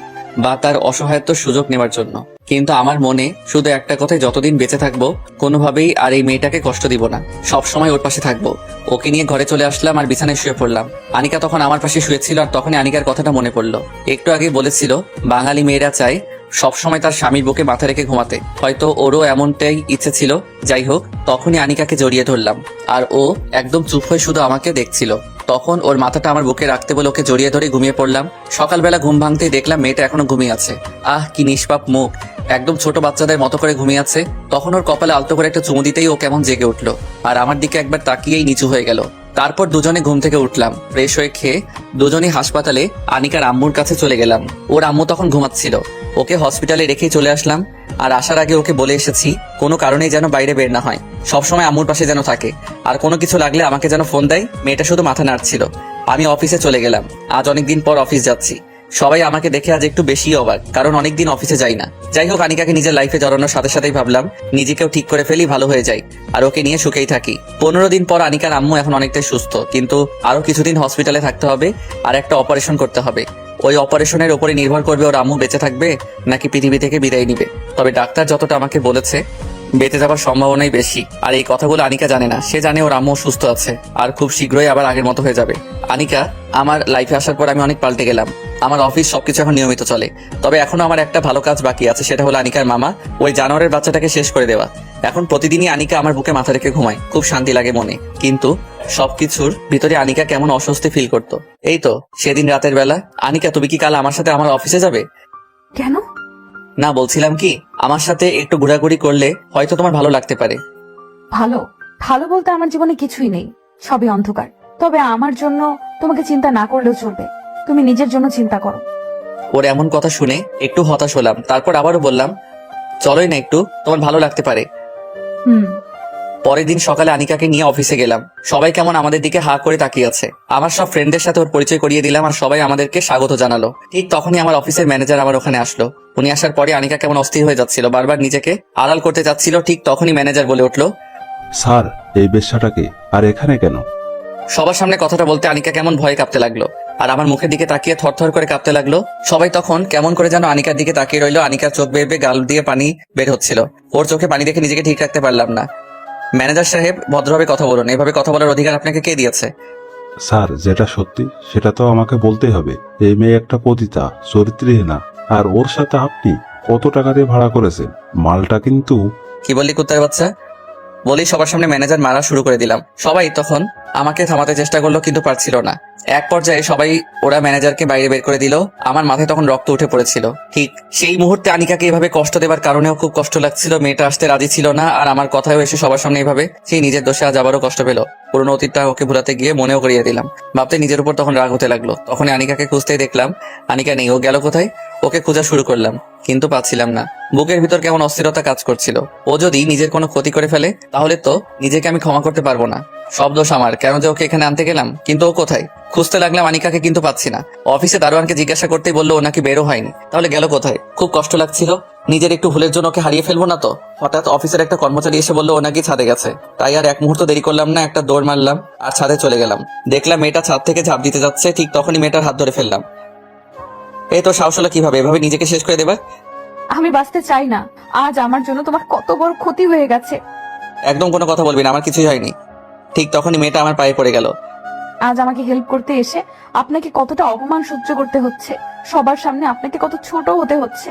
বা তার অসহায়ত্বর সুযোগ নেওয়ার জন্য। কিন্তু আমার মনে শুধু একটা কথাই, যতদিন বেঁচে থাকবো কোনোভাবেই আর এই মেয়েটাকে কষ্ট দিব না, সব সময় ওর পাশে থাকবো। ওকে নিয়ে ঘরে চলে আসলাম আর বিছানায় শুয়ে পড়লাম। আনিকা তখন আমার পাশে শুয়েছিল, আর তখনই আনিকার কথাটা মনে পড়লো। একটু আগে বলেছিল বাঙালি মেয়েরা চায় সবসময় তার স্বামীর বুকে মাথা রেখে ঘুমাতে। হয়তো ওরও এমনটাই ইচ্ছে ছিল। যাই হোক, তখনই আনিকাকে জড়িয়ে ধরলাম, আর ও একদম চুপ হয়ে শুধু আমাকে দেখছিল। তখন ওর মাথাটা আমার বুকে রাখতে বলে ওকে জড়িয়ে ধরে ঘুমিয়ে পড়লাম। সকালবেলা ঘুম ভাঙতেই দেখলাম মেয়েটা এখনো ঘুমিয়ে আছে। আহ, কি নিষ্পাপ মুখ, একদম ছোট বাচ্চাদের মতো করে ঘুমিয়ে আছে। তখন ওর কপালে আলতো করে একটা চুমু দিতেই ও কেমন জেগে উঠলো, আর আমার দিকে একবার তাকিয়েই নিচু হয়ে গেল। তারপর দুজনে ঘুম থেকে উঠলাম, ফ্রেশ হয়ে খেয়ে দুজনেই হাসপাতালে আনিকার আম্মুর কাছে চলে গেলাম। ওর আম্মু তখন ঘুমাচ্ছিল। ওকে হসপিটালে রেখেই চলে আসলাম। আর আসার আগে ওকে বলে এসেছি কোনো কারণেই যেন বাইরে বের না হয়, সবসময় আম্মুর পাশে যেন থাকে, আর কোনো কিছু লাগলে আমাকে যেন ফোন দেয়। মেয়েটা শুধু মাথা নাড়ছিল। আমি অফিসে চলে গেলাম। আজ অনেকদিন পর অফিস যাচ্ছি। সবাই আমাকে দেখে আজ একটু বেশি অবাক, কারণ অনেকদিন অফিসে যাই না। যাই হোক, আনিকাকে নিজের লাইফে জড়ানোর সাথে সাথেই ভাবলাম নিজেকেও ঠিক করে ফেলি, ভালো হয়ে যাই, আর ওকে নিয়ে সুখেই থাকি। 15 দিন পর আনিকার আম্মু এখন অনেকটাই সুস্থ, কিন্তু আরো কিছুদিন হসপিটালে থাকতে হবে, আর একটা অপারেশন করতে হবে। ওই অপারেশনের উপরে নির্ভর করবে ওর আম্মু বেঁচে থাকবে নাকি পৃথিবী থেকে বিদায় নিবে। তবে ডাক্তার যতটা আমাকে বলেছে বেঁচে যাবার সম্ভাবনাই বেশি। আর এই কথাগুলো আনিকা জানে না। সে জানে ওর আম্মু সুস্থ আছে, আর খুব শীঘ্রই আবার আগের মতো হয়ে যাবে। আনিকা আমার লাইফে আসার পর আমি অনেক পাল্টে গেলাম। আমার অফিস সবকিছু এখন নিয়মিত চলে। তবে এখনো আমার একটা ভালো কাজ বাকি আছে, সেটা হলো আনিকার মামা ওই জানোয়ারের বাচ্চাটাকে শেষ করে দেওয়া। এখন প্রতিদিনই আনিকা আমার বুকে মাথা রেখে ঘুমায়, খুব শান্তি লাগে মনে। কিন্তু সবকিছুর ভিতরে আনিকা কেমন অস্বস্তি ফিল করতো। এই তো সেদিন রাতের বেলা, আনিকা তুমি কি কাল আমার সাথে আমার অফিসে যাবে? কেন? না, বলছিলাম কি, আমার সাথে একটু ঘোরাঘুরি করলে হয়তো তোমার ভালো লাগতে পারে। ভালো? ভালো বলতে আমার জীবনে কিছুই নেই, সবই অন্ধকার। তবে আমার জন্য তোমাকে চিন্তা না করলেও চলবে, তুমি নিজের জন্য চিন্তা করো। ওর এমন কথা শুনে একটু হতাশ হলাম। তারপর আবারও বললাম, চলোই না, একটু তোমার ভালো লাগতে পারে। হুম। পরের দিন সকালে আনিকাকে নিয়ে অফিসে গেলাম। সবাই কেমন আমাদের দিকে হা করে তাকিয়ে আছে। আমার সব ফ্রেন্ডদের সাথে ওর পরিচয় করিয়ে দিলাম, আর সবাই আমাদেরকে স্বাগত জানালো। ঠিক তখনই আমার অফিসের ম্যানেজার আমার ওখানে আসলো। উনি আসার পরে আনিকা কেমন অস্থির হয়ে যাচ্ছিল, বারবার নিজেকে আড়াল করতে যাচ্ছিল। ঠিক তখনই ম্যানেজার বলে উঠলো, স্যার, এই বেশ্যাটাকে আর এখানে কেন? সবার সামনে কথাটা বলতে আনিকা কেমন ভয়ে কাঁপতে লাগলো, আর আমার মুখের দিকে তাকিয়ে থরথর করে কাঁপতে লাগলো। সবাই তখন কেমন করে যেন আনিকার দিকে তাকিয়ে রইলো। আনিকার চোখ বেয়ে বেয়ে গাল দিয়ে পানি বের হচ্ছিল। ওর চোখে পানি দেখে নিজেকে ঠিক রাখতে পারলাম না। ম্যানেজার সাহেব, ভদ্রভাবে কথা বলুন, এভাবে কথা বলার অধিকার আপনাকে কে দিয়েছে? স্যার, যেটা সত্যি সেটা তো আমাকে বলতেই হবে। এই মেয়ে একটা পতিতা, চরিত্রহীনা, আর ওর সাথে আপনি কত টাকা দিয়ে ভাড়া করেছেন? মালটা কিন্তু... কি বললি কুত্তার বাচ্চা? বলি সবার সামনে ম্যানেজার মারা শুরু করে দিলাম। সবাই তখন আমাকে থামাতে চেষ্টা করলো, কিন্তু পারছিল না। এক পর্যায়ে সবাই ওরা ম্যানেজারকে বাইরে বের করে দিল। আমার মাথায় তখন রক্ত উঠে পড়েছিল। ঠিক সেই মুহূর্তে আনিকাকে এভাবে কষ্ট দেবার কারণেও খুব কষ্ট লাগছিল। মেয়েটা আসতে রাজি ছিল না, আর আমার কথাও এসে সবার সামনে এইভাবে সেই নিজের দোষে আজ আবারও কষ্ট পেল। পুরোনো অতীতটা ওকে ভুলাতে গিয়ে মনেও করিয়ে দিলাম। ভাবতে নিজের উপর তখন রাগ হতে লাগলো। তখনই আনিকাকে খুঁজতেই দেখলাম আনিকা নেই। ও গেল কোথায়? ওকে খোঁজা শুরু করলাম, কিন্তু পাচ্ছিলাম না। বুকের ভিতর কেমন অস্থিরতা কাজ করছিল। ও যদি নিজের কোনো ক্ষতি করে ফেলে তাহলে তো নিজেকে আমি ক্ষমা করতে পারবো না। সব দোষ আমার, কেন যে ওকে এখানে আনতে গেলাম। কিন্তু ও কোথায়? খুঁজতে লাগলাম আনিকাকে, কিন্তু পাচ্ছি না। অফিসে দারোয়ানকে জিজ্ঞাসা করতেই বললো ও নাকি বেরো হয়নি। তাহলে গেল কোথায়? খুব কষ্ট লাগছিল, নিজের একটু ভুলের জন্য ওকে হারিয়ে ফেলবো না তো। হঠাৎ অফিসের একটা কর্মচারী এসে বললো ও নাকি ছাদে গেছে। তাই আর এক মুহূর্ত দেরি করলাম না, একটা দৌড় মারলাম আর ছাদে চলে গেলাম। দেখলাম মেয়েটা ছাদ থেকে ঝাঁপ দিতে যাচ্ছে। ঠিক তখনই মেয়েটার হাত ধরে ফেললাম। এই তো সাহস হলো কিভাবে এভাবে নিজেকে শেষ করে দেবা? আমি বাঁচতে চাই না। আজ আমার জন্য তোমার কত বড় ক্ষতি হয়ে গেছে। একদম কোনো কথা বলবি না, আমার কিছুই হয়নি। ঠিক তখনই মেয়েটা আমার পায়ে পড়ে গেল। আজ আমাকে হেল্প করতে এসে আপনাকে কতটা অপমান সহ্য করতে হচ্ছে, সবার সামনে আপনাকে কত ছোট হতে হচ্ছে।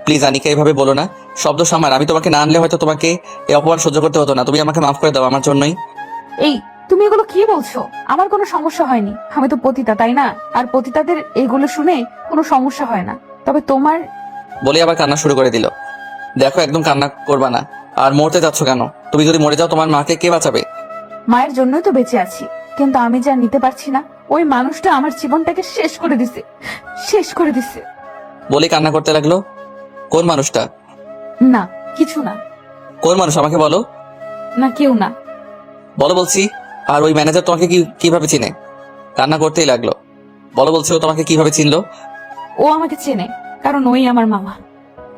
প্লিজ আনিকা এভাবে বলো না। শব্দ সামার, আমি তোমাকে না আনলে হয়তো তোমাকে এই অপমান সহ্য করতে হতো না। তুমি আমাকে মাফ করে দাও আমার জন্যই। এই তুমি এগুলো কি বলছো? আমার কোনো সমস্যা হয়নি, আমি তো পতিতা, তাই না? আর পতিতাদের এগুলো শুনে কোনো সমস্যা হয় না। তবে তোমার বলে আবার কান্না শুরু করে দিল। দেখো একদম কান্না করবা না। আর মরতে যাচ্ছ কেন? তুমি যদি মরে যাও তোমার মাকে কে বাঁচাবে? মায়ের জন্যই তো বেঁচে আছি, কিন্তু আমি যা নিতে পারছি না, ওই মানুষটা আমার জীবনটাকে শেষ করে দিছে, শেষ করে দিছে। বলে কান্না করতে লাগলো। কোন মানুষটা? না কিছু না। কোন মানুষ আমাকে বলো। না কেউ না। বলো বলছি। আর ওই ম্যানেজার তোমাকে কিভাবে চিনে? কান্না করতেই লাগলো। বলো বলছি, ও তোমাকে কিভাবে চিনলো? ও আমাকে চেনে, কারণ ওই আমার মামা।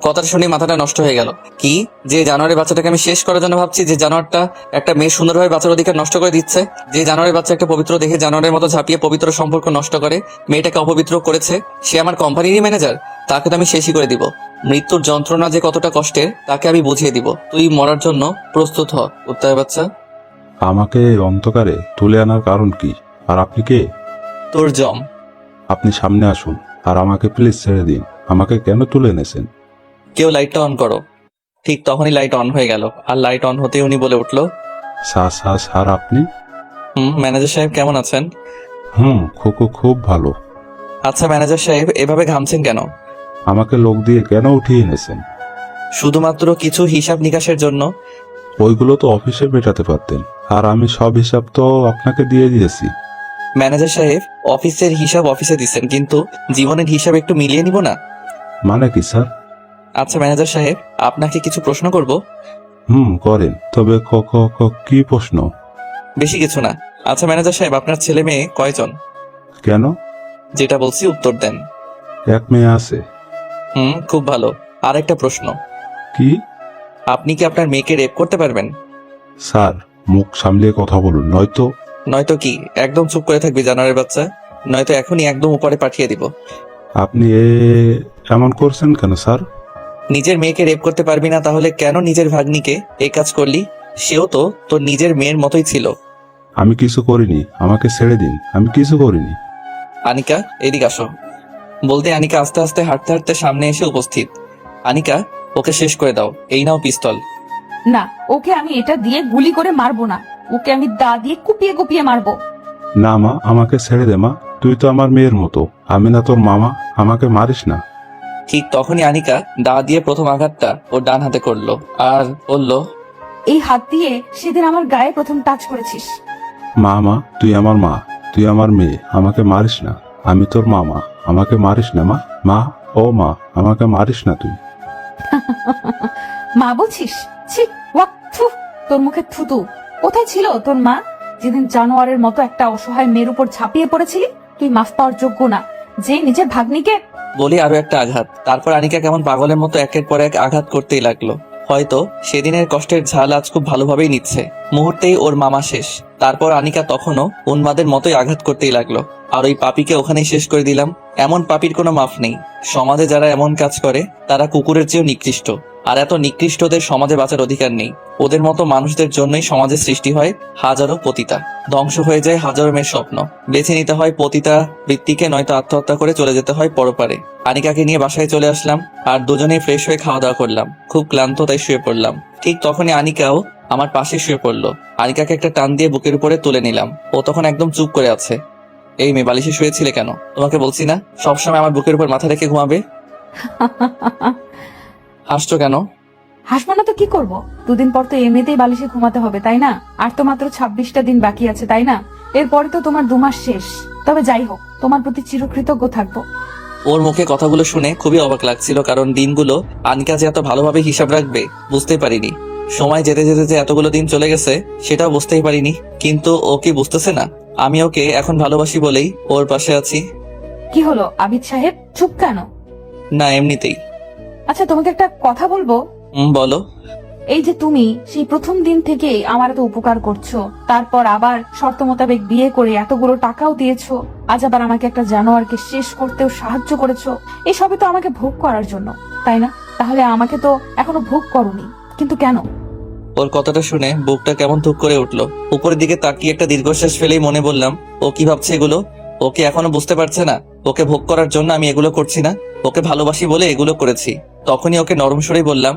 কথাটা শুনে মাথাটা নষ্ট হয়ে গেল। কি, যে জানোয়ারের বাচ্চাটাকে আমি শেষ করার জন্য ভাবছি, যে জানোয়ারটা একটা মেয়ে সুন্দরভাবে বাচ্চার অধিকার নষ্ট করে দিচ্ছে, যে জানোয়ারের বাচ্চা একটা পবিত্র দেখে জানোয়ারের মতো ঝাঁপিয়ে পবিত্র সম্পর্ক নষ্ট করে মেয়েটাকে অপবিত্র করেছে, সে আমার কোম্পানিরই ম্যানেজার। তাকে তো আমি শেষই করে দিব। মৃত্যুর যন্ত্রণা যে কতটা কষ্টের তাকে আমি বুঝিয়ে দিব। তুই মরার জন্য প্রস্তুত হ, উত্তর বাচ্চা। আমাকে এই অন্ধকারে তুলে আনার কারণ কি? আর আপনি কে? তোর জম। আপনি সামনে আসুন আর আমাকে প্লিজ ছেড়ে দিন। আমাকে কেন তুলে এনেছেন? কেউ লাইটটা অন করো। ঠিক তখনই লাইট অন হয়ে গেল। আর লাইট অন হতেই উনি বলে উঠলো, স্যার আপনি? ম্যানেজার সাহেব কেমন আছেন? খুব ভালো। আচ্ছা ম্যানেজার সাহেব, এভাবে ঘামছেন কেন? আমাকে লোক দিয়ে কেন উঠিয়ে এনেছেন? শুধুমাত্র কিছু হিসাব নিকাশের জন্য। ওইগুলো তো অফিসে মেটাতে পারতেন, আর আমি সব হিসাব তো আপনাকে দিয়ে দিয়েছি। ম্যানেজার সাহেব, অফিসের হিসাব অফিসে দিচ্ছেন, কিন্তু জীবনের হিসাব একটু মিলিয়ে নিব না? মানে কি স্যার? আচ্ছা ম্যানেজার সাহেব, আপনাকে কিছু প্রশ্ন করব। করেন, তবে কি প্রশ্ন? বেশি কিছু না। আচ্ছা ম্যানেজার সাহেব, আপনার ছেলে মেয়ে কয়জন? কেন? যেটা বলছি উত্তর দেন। এক মেয়ে আছে। খুব ভালো। আর একটা প্রশ্ন, কি? আপনি কি আপনার মেয়েকে রেপ করতে পারবেন? স্যার মুখ সামলিয়ে কথা বলুন, নয়তো। নয়তো কি? একদম চুপ করে থাকবি জানোয়ারের বাচ্চা, নয়তো এখনই একদম উপরে পাঠিয়ে দিব। আপনি এমন করছেন কেন স্যার? নিজের মেয়েকে রেপ করতে পারবি না, তাহলে কেন নিজের ভাগ্নিকে এই কাজ করলি? সেও তো তোর নিজের মেয়ের মতোই ছিল। আমি কিছু করিনি, আমাকে ছেড়ে দিন, আমি কিছু করিনি। আনিকা এদিকে আসো। বলতে আনিকা আস্তে আস্তে হাঁটতে হাঁটতে সামনে এসে উপস্থিত। আনিকা, ওকে শেষ করে দাও। এই নাও পিস্তল। না, ওকে আমি এটা দিয়ে গুলি করে মারবো না, ওকে আমি দা দিয়ে কুপিয়ে কুপিয়ে মারবো। না মা, আমাকে ছেড়ে দে মা, তুই তো আমার মেয়ের মতো, আমি না তোর মামা, আমাকে মারিস না। ঠিক তখনই আনিকা দা দিয়ে প্রথম আঘাতটা ওর ডান হাতে করলো আর বলল, এই হাত দিয়ে সেদিন আমার গায়ে প্রথম টাচ করেছিস। মা, তুই আমার মা, তুই আমার মেয়ে, আমাকে মারিস না। আমি তোর মামা, আমাকে মারিস না মা। মা, আমাকে মারিস না তুই। মা বলছিস? ছি, ওয়াক, থু, তোর মুখে থুতু। কোথায় ছিল তোর মা যেদিন জানোয়ারের মতো একটা অসহায় মেয়ের উপর ঝাঁপিয়ে পড়েছিলি? তুই মাফ পাওয়ার যোগ্য না, যে নিজের ভাগ্নিকে। বলি আরো একটা আঘাত। তারপর আনিকা কেমন পাগলের মতো একের পর এক আঘাত করতেই লাগলো। হয়তো সেদিনের কষ্টের ঝাল আজ খুব ভালোভাবেই নিচ্ছে। মুহূর্তেই ওর মামা শেষ। তারপর আনিকা তখনও উন্মাদের মতোই আঘাত করতেই লাগলো। আর ওই পাপীকে ওখানেই শেষ করে দিলাম। এমন পাপীর কোনো মাফ নেই। সমাজে যারা এমন কাজ করে তারা কুকুরের চেয়েও নিকৃষ্ট। আর এত নিকৃষ্টদের সমাজে বাঁচার অধিকার নেই। ওদের মতো মানুষদের জন্যই সমাজে সৃষ্টি হয় হাজারো পতিতা, ধ্বংস হয়ে যায় হাজারো মেয়ের স্বপ্ন। বেছে নিতে হয় পতিতা বৃত্তিকে, নয়তো আত্মহত্যা করে চলে যেতে হয় পরপারে। আনিকাকে নিয়ে বাসায় চলে আসলাম আর দুজনেই ফ্রেশ হয়ে খাওয়া দাওয়া করলাম। খুব ক্লান্ত, তাই শুয়ে পড়লাম। ঠিক তখনই আনিকাও আমার পাশে শুয়ে পড়লো। আনিকাকে একটা টান দিয়ে বুকের উপরে তুলে নিলাম। ও তখন একদম চুপ করে আছে। এই মেয়ে বালিশে শুয়েছিলে কেন? তোমাকে বলছি না সবসময় আমার বুকের উপর মাথা রেখে ঘুমাবে। হাসছো কেন? হাসবো না তো কি করব? দুদিন পর তো এমনিতেই বালিশে ঘুমাতে হবে, তাই না? আর তো মাত্র 26টা দিন বাকি আছে, তাই না? এরপরে তো তোমার 2 মাস শেষ। তবে যাই হোক, তোমার প্রতি চিরকৃতজ্ঞ থাকবো। ওর মুখে কথাগুলো শুনে খুবই অবাক লাগছিল, কারণ দিনগুলো আনিকা যে এত ভালোভাবে হিসাব রাখবে বুঝতেই পারিনি। সময় যেতে যেতে যে এতগুলো দিন চলে গেছে সেটাও বুঝতেই পারিনি। কিন্তু ও কি বুঝতেছে না আমি ওকে এখন ভালোবাসি বলেই ওর পাশে আছি? কি হলো আবিদ সাহেব, চুপ কেন? না, এমনিতেই। আচ্ছা, তোমাকে একটা কথা বলবো। বলো। এই যে তুমি সেই প্রথম দিন থেকে আমার এত উপকার করছো, তারপর আবার শর্ত মোতাবেক বিয়ে করে এতগুলো টাকাও দিয়েছো, আজ আবার আমাকে একটা জানোয়ারকে শেষ করতেও সাহায্য করেছো, এসবই তো আমাকে ভোগ করার জন্য, তাই না? তাহলে আমাকে তো এখনো ভোগ করোনি, কিন্তু কেন? ওর কথাটা শুনে বুকটা কেমন ধুক করে উঠলো। উপরের দিকে তাকিয়ে একটা দীর্ঘশ্বাস ফেলেই মনে বললাম, ও কি ভাবছে এগুলো? ওকে এখনো বুঝতে পারছে না ওকে ভোগ করার জন্য আমি এগুলো করছি না, ওকে ভালোবাসি বলে এগুলো করেছি। তখনই ওকে নরম সুরেই বললাম,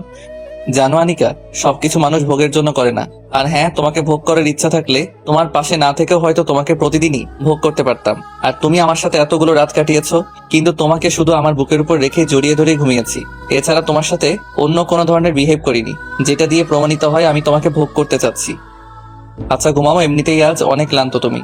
জানো আনিকা, সবকিছু মানুষ ভোগের জন্য করে না। আর হ্যাঁ, তোমাকে ভোগ করার ইচ্ছা থাকলে তোমার পাশে না থেকেও হয়তো তোমাকে প্রতিদিনই ভোগ করতে পারতাম। আর তুমি আমার সাথে এতগুলো রাত কাটিয়েছো, কিন্তু তোমাকে শুধু আমার বুকের উপর রেখে জড়িয়ে ধরে ঘুমিয়েছি। এছাড়া তোমার সাথে অন্য কোনো ধরনের বিহেভ করিনি, যেটা দিয়ে প্রমাণিত হয় আমি তোমাকে ভোগ করতে চাচ্ছি। আচ্ছা ঘুমাও, এমনিতেই আজ অনেক ক্লান্ত তুমি।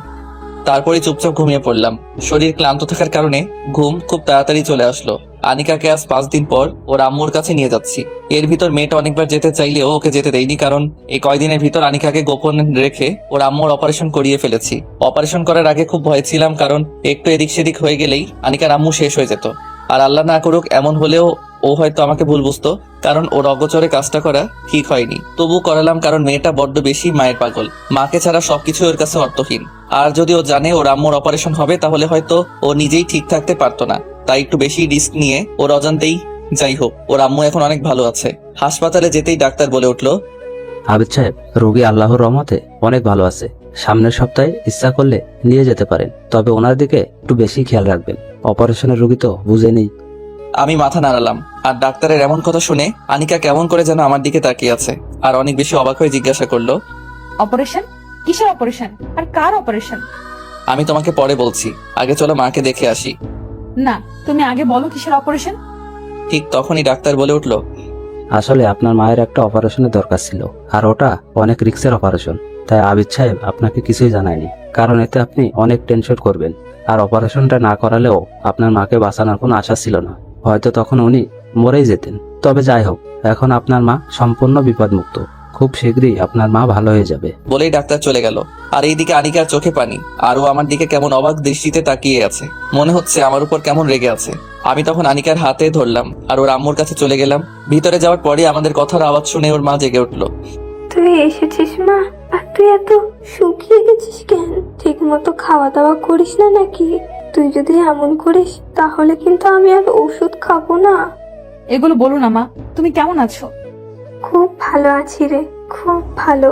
তারপরে চুপচাপ ঘুমিয়ে পড়লাম। শরীর ক্লান্ত থাকার কারণে ঘুম খুব তাড়াতাড়ি চলে আসলো। আনিকাকে আজ 5 দিন পর ওর আম্মুর কাছে নিয়ে যাচ্ছি। এর ভিতর মেয়েটা অনেকবার যেতে চাইলেও ওকে যেতে দেয়নি, কারণ এই কয়দিনের ভিতর আনিকাকে গোপন রেখে ওর আম্মুর অপারেশন করিয়ে ফেলেছি। অপারেশন করার আগে খুব ভয় ছিলাম, কারণ একটু এদিক সেদিক হয়ে গেলেই আনিকার আম্মু শেষ হয়ে যেত। আর আল্লাহ না করুক এমন হলেও ও হয়তো আমাকে ভুল বুঝতো, কারণ ওর অগোচরে কাজটা করা ঠিক হয়নি। তবু করালাম, কারণ মেয়েটা বড্ড বেশি মায়ের পাগল। মাকে ছাড়া সবকিছু ওর কাছে অর্থহীন। আর যদি ও জানে ওর আম্মুর অপারেশন হবে, তাহলে হয়তো ও নিজেই ঠিক থাকতে পারতো না। তাই একটু বেশি রিস্ক নিয়ে ওর অজান্তেই, যাই হোক, ওর আম্মু এখন অনেক ভালো আছে। হাসপাতালে যেতেই ডাক্তার বলে উঠলো, আবিদ সাহেব, রোগী আল্লাহর রহমতে অনেক ভালো আছে। সামনের সপ্তাহে ইচ্ছা করলে নিয়ে যেতে পারেন, তবে ওনার দিকে একটু বেশি খেয়াল রাখবেন। অপারেশনের রোগী তো বুঝে নেই। আমি মাথা নাড়ালাম। আর ডাক্তারের এমন কথা শুনে আনিকা কেমন করে যেন আমার দিকে তাকিয়ে আছে, আর অনেক বেশি অবাক হয়ে জিজ্ঞাসা করলো, অপারেশন? কিসের অপারেশন? আর কার অপারেশন? আমি তোমাকে পরে বলছি, আগে চলো মাকে দেখে আসি। না, তুমি আগে বলো কিসের অপারেশন? ঠিক তখনই ডাক্তার বলে উঠলো, আসলে আপনার মায়ের একটা অপারেশনের দরকার ছিল, আর ওটা অনেক রিস্কের অপারেশন। তাই আবিদ সাহেব আপনাকে কিছুই জানায়নি, কারণ এতে আপনি অনেক টেনশন করবেন। আর অপারেশনটা না করালেও আপনার মাকে বাঁচানোর কোনো আশা ছিল না, হয়তো তখন উনি মরেই যেতেন। তবে যাই হোক, এখন আপনার মা সম্পূর্ণ বিপদমুক্ত। খুব শীঘ্রই আপনার মা ভালো হয়ে যাবে। বলেই ডাক্তার চলে গেল। আর এইদিকে আনিকার চোখে পানি, আর ও আমার দিকে কেমন অবাক দৃষ্টিতে তাকিয়ে আছে, মনে হচ্ছে আমার উপর কেমন রেগে আছে। আমি তখন আনিকার হাতে ধরলাম আর ওর আম্মুর কাছে চলে গেলাম। ভিতরে যাওয়ার পরে আমাদের কথার আওয়াজ শুনে ওর মা জেগে উঠলো। তুই এসেছিস মা? আর তুই এত শুকিয়ে গেছিস কেন? ঠিক মতো খাওয়া দাওয়া করিস না নাকি? তুই যদি এমন করিস তাহলে কিন্তু আমি আর ওষুধ খাবো না। এগুলো বলো না মা, তুমি কেমন আছো? খুব ভালো আছি রে, খুব ভালো।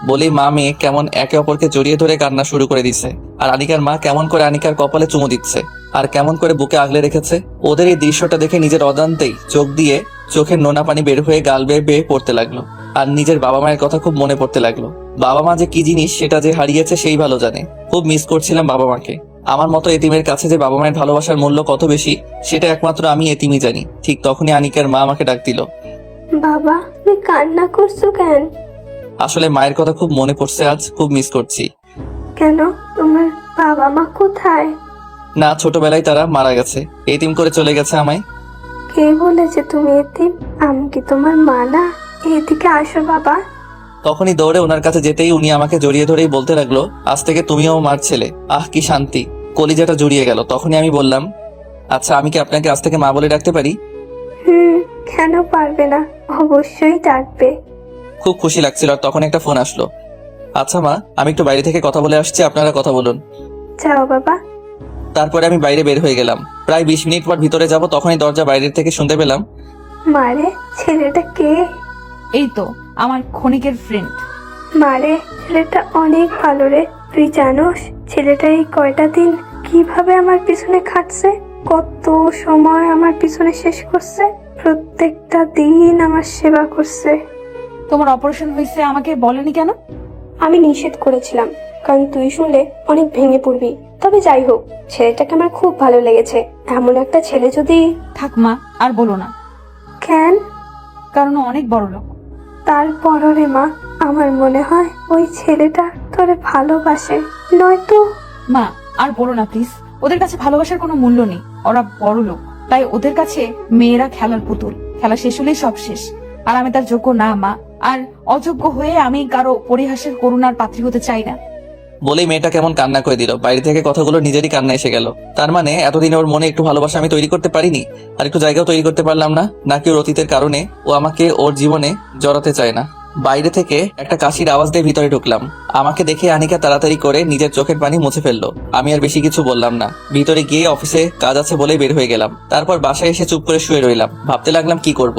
বলেই মা মেয়ে কেমন একে অপরকে জড়িয়ে ধরে কান্না শুরু করে দিছে। আর আনিকার মা কেমন করে আনিকার কপালে চুমু দিচ্ছে, আর কেমন করে বুকে আগলে রেখেছে। ওদের এই দৃশ্যটা দেখে নিজের অজান্তেই চোখ দিয়ে চোখের নোনা পানি বের হয়ে গাল বেয়ে বেয়ে পড়তে লাগলো। আর নিজের বাবা মায়ের কথা খুব মনে পড়তে লাগলো। বাবা মা যে কি জিনিস সেটা যে হারিয়েছে সেই ভালো জানে। খুব মিস করছিলাম বাবা মাকে। আমার মতো এতিমের কাছে যে বাবা মায়ের ভালোবাসার মূল্য কত বেশি সেটা একমাত্র আমি এতিমই জানি। ঠিক তখনই আনিকার মা আমাকে ডাক দিল। বাবা, তুই কান্না করছো কেন? আসলে মায়ের কথা খুব মনে পড়ছে, আজ খুব মিস করছি। কেন, তোমার বাবা মা কোথায়? না, ছোটবেলায় তারা মারা গেছে, এতিম করে চলে গেছে আমায়। কে বলেছে তুমি এতিম? আমি কি তোমার মা না? এদিকে আসো বাবা। তখনই দৌড়ে ওনার কাছে যেতেই উনি আমাকে জড়িয়ে ধরেই বলতে লাগলো, আজ থেকে তুমিও মার ছেলে। আহ কি শান্তি, কলিজাটা জড়িয়ে গেল। তখনই আমি বললাম, আচ্ছা আমি কি আপনাকে আজ থেকে মা বলে ডাকতে পারি? কেন পারবে না, অবশ্যই ডাকবে। খুব খুশি লাগছিল। আর তখন একটা ফোন আসলো। আচ্ছা মা, আমি একটু বাইরে থেকে কথা বলে আসছি, আপনারা কথা বলুন। যাও বাবা। তারপরে আমি বাইরে বের হয়ে গেলাম। প্রায় 20 মিনিট পর ভিতরে যাব, তখনই দরজা বাইরের থেকে শুনতে পেলাম, মারে, ছেলেটা কে? এই তো আমার ক্ষণিকের ফ্রেন্ড। মারে, ছেলেটা অনেক ভালো রে। তুই জানোস ছেলেটা এই কয়টা দিন কিভাবে আমার পিছনে খাটছে? কত সময় আমার পিছনে শেষ করছে, প্রত্যেকটা দিন আমার সেবা করছে। তোমার অপারেশন হয়েছে আমাকে বলেনি কেন? আমি নিষেধ করেছিলাম, কারণ তুই শুনলে অনেক ভেঙে পড়বি। তবে যাই হোক, ছেলেটাকে আমার খুব ভালো লেগেছে। এমন একটা ছেলে যদি। থাক মা, আর বলো না। কেন? কারণ ও অনেক বড় লোক। তারপরও রে মা, আমার মনে হয় ওই ছেলেটা তোরে ভালোবাসে, নয়তো। মা আর বলো না প্লিজ। ওদের কাছে ভালোবাসার কোনো মূল্য নেই। ওরা বড় লোক, তাই ওদের কাছে মেয়েরা খেলার পুতুল। খেলা শেষ হলেই সব শেষ। আর আমি তার যোগ্য না মা। আর অযোগ্য হয়ে আমি কারো পরিহাসের করুণার পাত্রী হতে চাই না। বলেই মেয়েটা কেমন কান্না করে দিল। বাইরে থেকে কথাগুলো নিজেরই কান্না এসে গেল। তার মানে এতদিনে ওর মনে একটু ভালোবাসা আমি তৈরি করতে পারিনি, আর একটু জায়গাও তৈরি করতে পারলাম না, নাকি ওর অতীতের কারণে ও আমাকে ওর জীবনে জড়াতে চায় না। বাইরে থেকে একটা কাশির আওয়াজ দিয়ে ভিতরে ঢুকলাম। আমাকে দেখে আনিকা তাড়াতাড়ি করে নিজের চোখের পানি মুছে ফেললো। আমি আর বেশি কিছু বললাম না। ভিতরে গিয়ে অফিসে কাজ আছে বলেই বের হয়ে গেলাম। তারপর বাসায় এসে চুপ করে শুয়ে রইলাম। ভাবতে লাগলাম কি করব।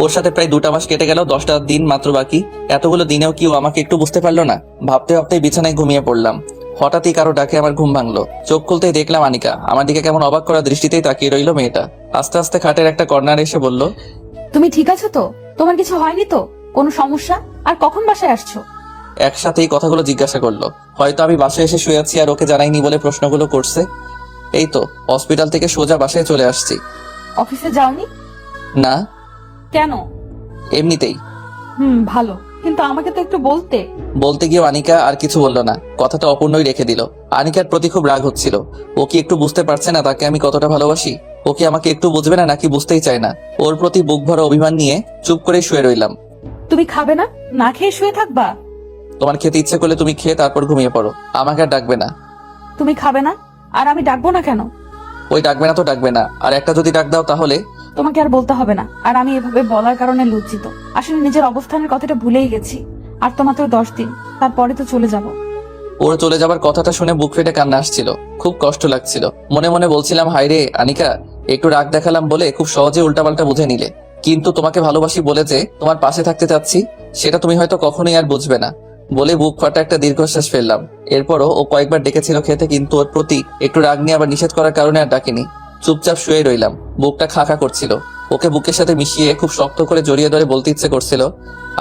ওর সাথে প্রায় 2টা মাস কেটে গেল, 10টা দিন মাত্র বাকি। এতগুলো দিনেও কি ও আমাকে একটু বুঝতে পারলো না? ভাবতে ভাবতে বিছানায় ঘুমিয়ে পড়লাম। হঠাৎই কারো ডাকে আমার ঘুম ভাঙলো। চোখ খুলতেই দেখলাম আনিকা। আমার দিকে কেমন অবাক করা দৃষ্টিতেই তাকিয়ে রইল মেয়েটা। আস্তে আস্তে খাটের একটা কর্নারে এসে বলল, তুমি ঠিক আছো তো? তোমার কিছু হয়নি তো? কোনো সমস্যা? আর কখন বাসায় আসছো? একসাথেই কথাগুলো জিজ্ঞাসা করলো। হয়তো আমি বাসায় এসে শুয়ে আছি আর ওকে জানাইনি বলে প্রশ্নগুলো করছে। এই তো হসপিটাল থেকে সোজা বাসায় চলে আসছি। অফিসে যাওনি? না, কেন? এমনিতেই। ভালো, কিন্তু আমাকে তো একটু বলতে। বলতে গিয়েও আনিকা আর কিছু বললো না, কথাটা অপূর্ণই রেখে দিল। আনিকার প্রতি খুব রাগ হচ্ছিল। ও কি একটু বুঝতে পারছে না তাকে আমি কতটা ভালোবাসি? ও কি আমাকে একটু বুঝবে না, নাকি বুঝতেই চায় না? ওর প্রতি বুক ভরা অভিমান নিয়ে চুপ করে শুয়ে রইলাম। তুমি খাবে না? না খেয়ে শুয়ে থাকবা? তোমার খেতে ইচ্ছে করলে তুমি খেয়ে তারপর ঘুমিয়ে পড়ো। আমাকে আর ডাকবে না। তুমি খাবে না? আর আমি ডাকবো না কেন? ওই ডাকবে না তো ডাকবে না, আর একটা যদি ডাক দাও তাহলে। তোমাকে আর বলতে হবে না। আর আমি এভাবে বলার কারণে লজ্জিত। আসলে নিজের অবস্থানের কথাটা ভুলেই গেছি। আর তো মাত্র 10 দিন, তারপরে তো চলে যাব। ওর চলে যাবার কথাটা শুনে বুক ফেটে কান্না আসছিল। খুব কষ্ট লাগছিল। মনে মনে বলছিলাম, হায়রে আনিকা, একটু রাগ দেখালাম বলে খুব সহজে উল্টাপাল্টা বুঝে নিলে। কিন্তু তোমাকে ভালোবাসি বলে যে তোমার পাশে থাকতে চাচ্ছি, সেটা তুমি হয়তো কখনোই আর বুঝবে না। বলে বুক ফাটা একটা দীর্ঘশ্বাস ফেললাম। এরপরও ও কয়েকবার ডেকেছিল খেতে, কিন্তু ওর প্রতি একটু রাগ নিয়ে আবার নিষেধ করার কারণে আর ডাকিনি। চুপচাপ শুয়ে রইলাম। বুকটা খা করছিল। ওকে বুকের সাথে মিশিয়ে খুব শক্ত করে জড়িয়ে ধরে বলতে ইচ্ছে করছিল,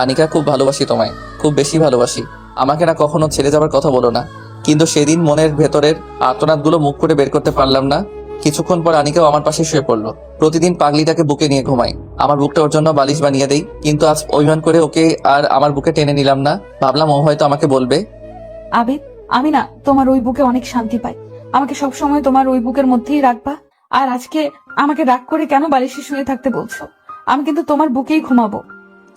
আনিকা, খুব ভালোবাসি তোমায়, খুব বেশি ভালোবাসি। আমাকে না কখনো ছেড়ে যাবার কথা বলো না। কিন্তু সেদিন মনের ভেতরের আর্তনাদগুলো মুখ করে বের করতে পারলাম না। কিছুক্ষণ পর আনিকাও আমার পাশে শুয়ে পড়লো। প্রতিদিন পাগলিটাকে বুকে নিয়ে ঘুমাই। আমার বুকটা ওর জন্য বালিশ বানিয়ে দেই। কিন্তু আজ অভিমান করে ওকে আর আমার বুকে টেনে নিলাম না। ভাবলাম ও হয়তো আমাকে বলবে, আবিদ, আমি না তোমার ওই বুকে অনেক শান্তি পাই। আমাকে সব সময় তোমার ওই বুকের মধ্যেই রাখবা। আর আজকে আমাকে রাগ করে কেন বালিশে শুয়ে থাকতে বলছো? আমি কিন্তু তোমার বুকেই ঘুমাবো।